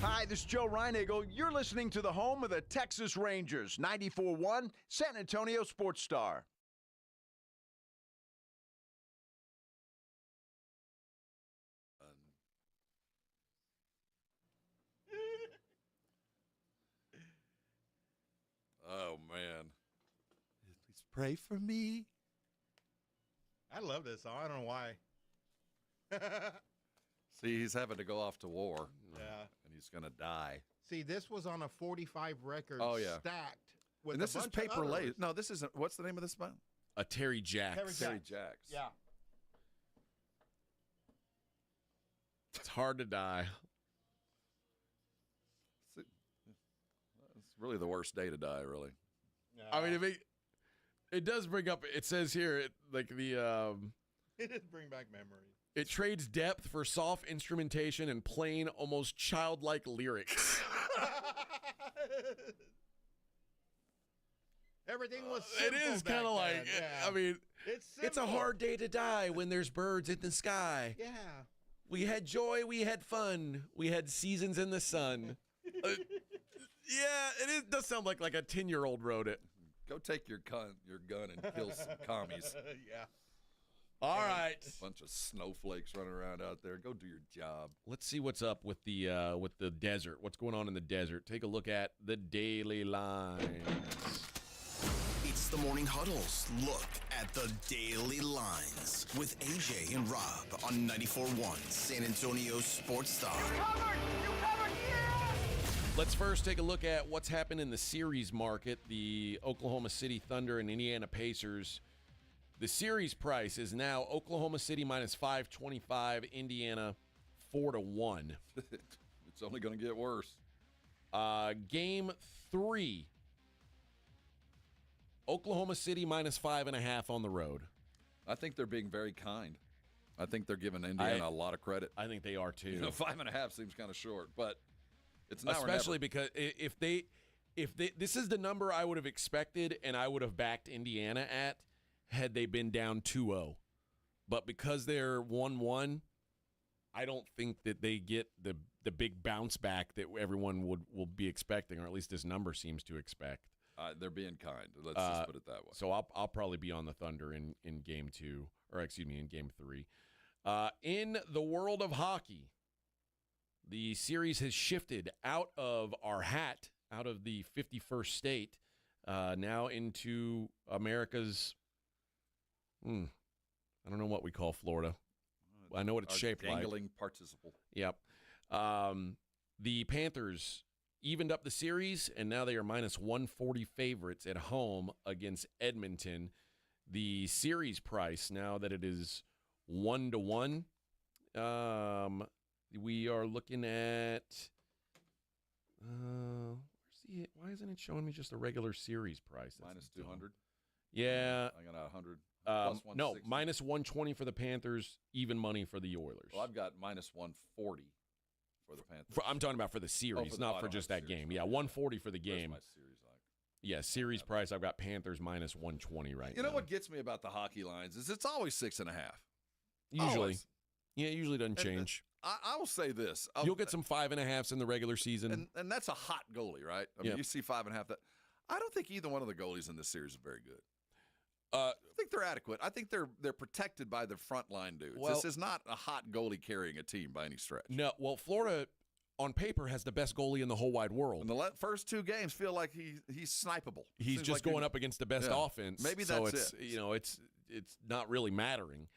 Hi, this is Joe Reinagle. You're listening to the home of the Texas Rangers, 94.1 San Antonio Sports Star. Oh, man. Please pray for me. I love this song. I don't know why. See, he's having to go off to war. Yeah. And he's going to die. See, this was on a 45 record stacked with and this a is bunch paper of lace. others. No, this isn't. What's the name of this band? A Terry Jacks. Terry Jacks. Yeah. It's hard to die. It's really the worst day to die, really. I mean, it does bring up, it says here, It does bring back memories. It trades depth for soft instrumentation and plain, almost childlike lyrics. Everything was It simple is back kind of like, then, yeah. I mean, it's a simple. hard day to die when there's birds in the sky. Yeah. We had joy, we had fun, we had seasons in the sun. Yeah, it does sound like a 10-year-old wrote it. Go take your gun and kill some commies. Yeah. All right. Bunch of snowflakes running around out there. Go do your job. Let's see what's up with the desert. What's going on in the desert? Take a look at the daily lines. It's the Morning Huddle's look at the daily lines with AJ and Rob on 94.1 San Antonio Sports Star. You covered, yeah! Let's first take a look at what's happened in the series market. The Oklahoma City Thunder and Indiana Pacers. The series price is now Oklahoma City minus 525, Indiana 4-1. It's only going to get worse. Game 3, Oklahoma City minus 5.5 on the road. I think they're being very kind. I think they're giving Indiana a lot of credit. I think they are too. You know, 5.5 seems kind of short, but it's now especially because if they this is the number I would have expected and I would have backed Indiana at had they been down 2-0. But because they're 1-1, I don't think that they get the big bounce back that everyone will be expecting, or at least this number seems to expect. They're being kind. Let's just put it that way. So I'll probably be on the Thunder in game 2, or excuse me, in game 3. In the world of hockey, the series has shifted out of our hat, out of the 51st state, now into America's. I don't know what we call Florida. I know what it's shaped like. Dangling participle. Yep. The Panthers evened up the series, and now they are minus 140 favorites at home against Edmonton. The series price, now that it is 1-1, we are looking at why isn't it showing me just the regular series price? That's minus 200. Yeah. I got 100. No, minus 120 for the Panthers, even money for the Oilers. Well, I've got minus 140 for the Panthers. I'm talking about for the series, not for just that game. Yeah, 140 for the game. Where's my series like? Yeah, series price, I've got Panthers minus 120 right now. You know what gets me about the hockey lines is it's always 6.5. Usually. Always. Yeah, it usually doesn't change. I will say this. You'll get some 5.5s in the regular season. And that's a hot goalie, right? I mean, you see 5.5. I don't think either one of the goalies in this series is very good. I think they're adequate. I think they're protected by the front line dudes. Well, this is not a hot goalie carrying a team by any stretch. No, well, Florida, on paper, has the best goalie in the whole wide world. And the first 2 games feel like he's snipeable. He's just going up against the best offense. Maybe so that's it. You know, it's not really mattering.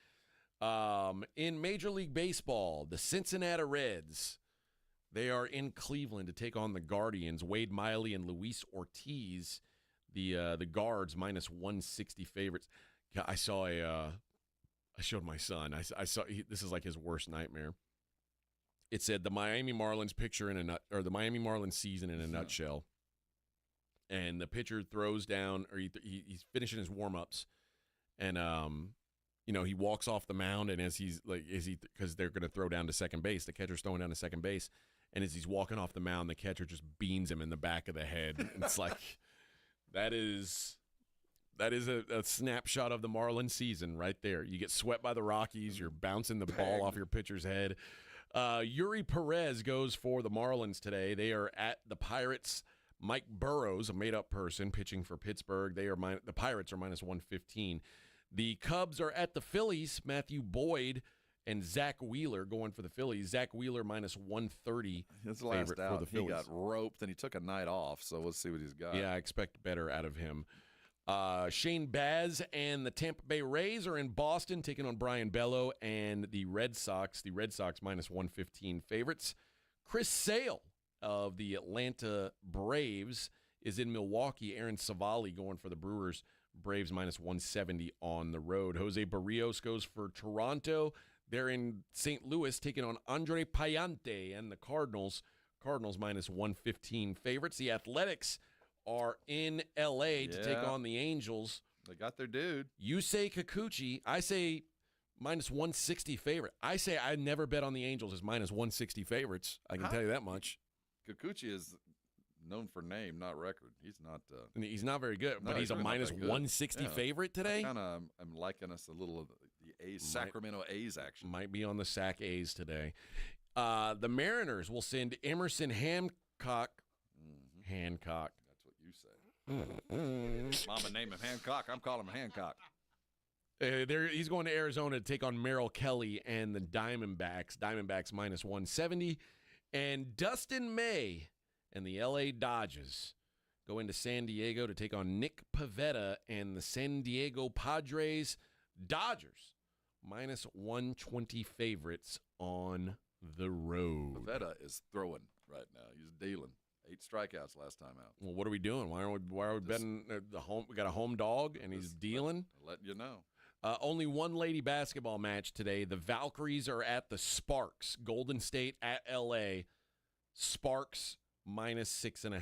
In Major League Baseball, the Cincinnati Reds, they are in Cleveland to take on the Guardians. Wade Miley and Luis Ortiz. The guards minus 160 favorites. I saw I showed my son. I saw this is like his worst nightmare. it said the Miami Marlins picture or the Miami Marlins season in a nutshell. And the pitcher throws down, or he's finishing his warm-ups, and he walks off the mound, and because they're going to throw down to second base, the catcher's throwing down to second base, and as he's walking off the mound, the catcher just beans him in the back of the head. And it's like that is a snapshot of the Marlins season right there. You get swept by the Rockies, you're bouncing the ball off your pitcher's head. Yuri Perez goes for the Marlins today. They are at the Pirates. Mike Burrows, a made-up person, pitching for Pittsburgh. The Pirates are minus 115. The Cubs are at the Phillies. Matthew Boyd and Zach Wheeler going for the Phillies. Zach Wheeler minus 130. His last favorite out, for the Phillies. he got roped, and he took a night off, so we'll see what he's got. Yeah, I expect better out of him. Shane Baz and the Tampa Bay Rays are in Boston, taking on Brian Bello and the Red Sox. The Red Sox minus 115 favorites. Chris Sale of the Atlanta Braves is in Milwaukee. Aaron Savali going for the Brewers. Braves minus 170 on the road. Jose Barrios goes for Toronto. They're in St. Louis taking on Andre Payante and the Cardinals. Cardinals minus 115 favorites. The Athletics are in L.A. to take on the Angels. They got their dude. You say Kikuchi. I say minus 160 favorite. I say I never bet on the Angels as minus 160 favorites. I can tell you that much. Kikuchi is known for name, not record. He's not very good, but he's a minus 160 favorite today. I'm liking us a little of the A's, Sacramento A's action. Might be on the Sac A's today. The Mariners will send Emerson Hancock. Hancock. That's what you say. Mama named him Hancock. I'm calling him Hancock. He's going to Arizona to take on Merrill Kelly and the Diamondbacks. Diamondbacks minus 170. And Dustin May and the L.A. Dodgers go into San Diego to take on Nick Pivetta and the San Diego Padres. Dodgers minus 120 favorites on the road. Pivetta is throwing right now. He's dealing. 8 strikeouts last time out. Well, what are we doing? Why are we betting the home? We got a home dog, and he's dealing. Let you know. Only one lady basketball match today. The Valkyries are at the Sparks. Golden State at L.A. Sparks minus 6.5.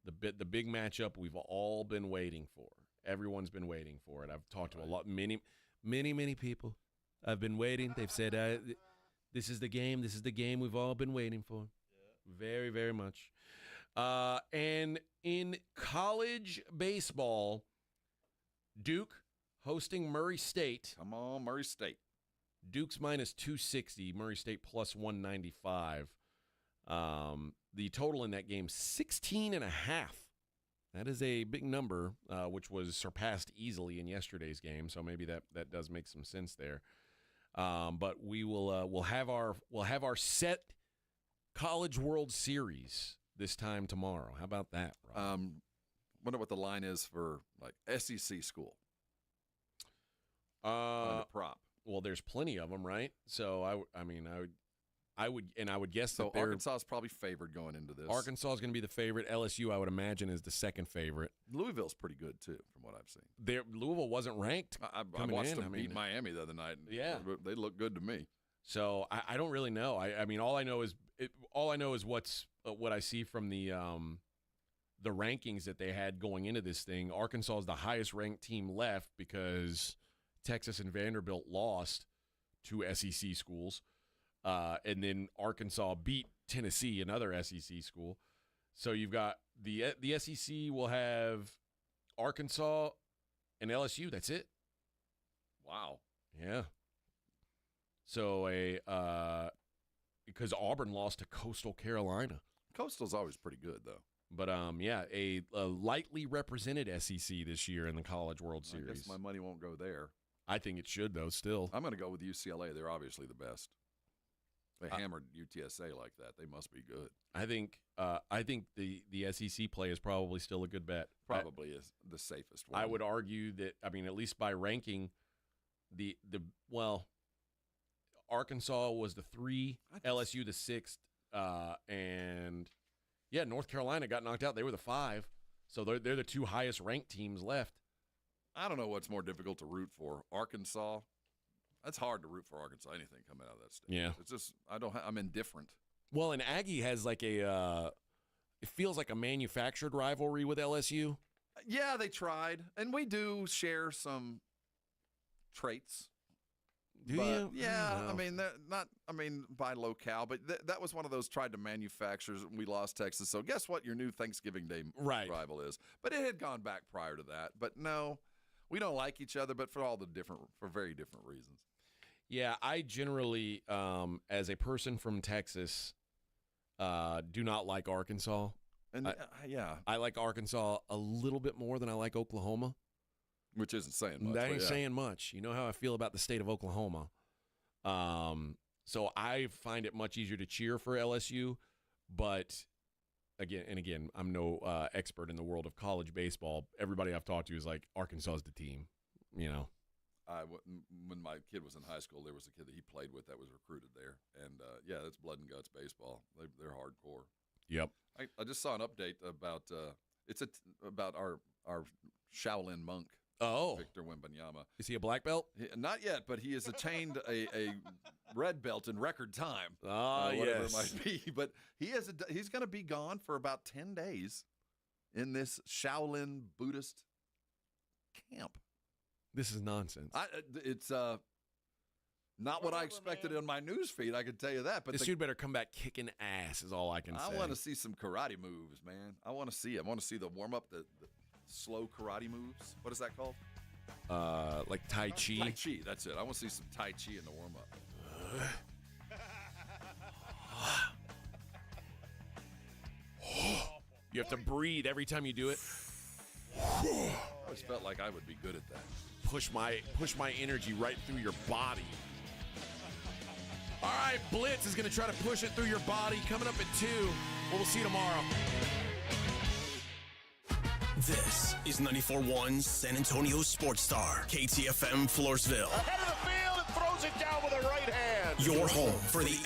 The big matchup we've all been waiting for. Everyone's been waiting for it. I've talked to many people. I've been waiting. They've said, this is the game. This is the game we've all been waiting for. Yeah. Very, very much. And in college baseball, Duke hosting Murray State. Come on, Murray State. Duke's minus 260, Murray State plus 195. The total in that game, 16.5. That is a big number, which was surpassed easily in yesterday's game. So maybe that does make some sense there. But we will we'll have our set College World Series this time tomorrow. How about that, Rob? Wonder what the line is for like SEC school. On the prop. Well, there's plenty of them, right? So I would guess that Arkansas is probably favored going into this. Arkansas is going to be the favorite. LSU, I would imagine, is the second favorite. Louisville's pretty good too, from what I've seen. Louisville wasn't ranked. I watched them beat Miami the other night. Yeah, they look good to me. So I don't really know. I mean, all I know is what I see from the rankings that they had going into this thing. Arkansas is the highest ranked team left because Texas and Vanderbilt lost to SEC schools. And then Arkansas beat Tennessee, another SEC school. So you've got the SEC will have Arkansas and LSU. That's it. Wow. Yeah. So because Auburn lost to Coastal Carolina. Coastal's always pretty good though. But a lightly represented SEC this year in the College World Series. I guess my money won't go there. I think it should though. Still, I'm going to go with UCLA. They're obviously the best. They hammered UTSA like that. They must be good. I think the SEC play is probably still a good bet. Probably is the safest one. I would argue that, I mean, at least by ranking, Arkansas was the 3, LSU the 6th, and North Carolina got knocked out. They were the 5, so they're the 2 highest ranked teams left. I don't know what's more difficult to root for, Arkansas. That's hard to root for Arkansas. Anything coming out of that state. Yeah. It's just I'm indifferent. Well, and Aggie has like it feels like a manufactured rivalry with LSU. Yeah, they tried, and we do share some traits. Do you? Yeah, I don't know. they're not. By locale, but that was one of those tried to manufacture. We lost Texas, so guess what? Your new Thanksgiving Day rival is. But it had gone back prior to that. But no, we don't like each other, but for very different reasons. Yeah, I generally, as a person from Texas, do not like Arkansas. And I like Arkansas a little bit more than I like Oklahoma. Which isn't saying much. That ain't saying much. You know how I feel about the state of Oklahoma. So I find it much easier to cheer for LSU. But again, I'm no expert in the world of college baseball. Everybody I've talked to is like, Arkansas is the team, you know. When my kid was in high school, there was a kid that he played with that was recruited there. And, that's blood and guts baseball. They're hardcore. Yep. I just saw an update about about our Shaolin monk. Oh. Victor Wembanyama. Is he a black belt? Not yet, but he has attained a red belt in record time. yes. Whatever it might be. But he's going to be gone for about 10 days in this Shaolin Buddhist camp. This is nonsense. It's not what I expected in my news feed, I can tell you that. But this dude better come back kicking ass is all I can say. I want to see some karate moves, man. I want to see it. I want to see the warm-up, the slow karate moves. What is that called? Like Tai Chi? Tai Chi, that's it. I want to see some Tai Chi in the warm-up. You have to breathe every time you do it. I always felt like I would be good at that. Push my energy right through your body. All right, Blitz is going to try to push it through your body. Coming up at 2. We'll see you tomorrow. This is 94.1 San Antonio Sports Star, KTFM Floresville. Ahead of the field and throws it down with a right hand. Your home for the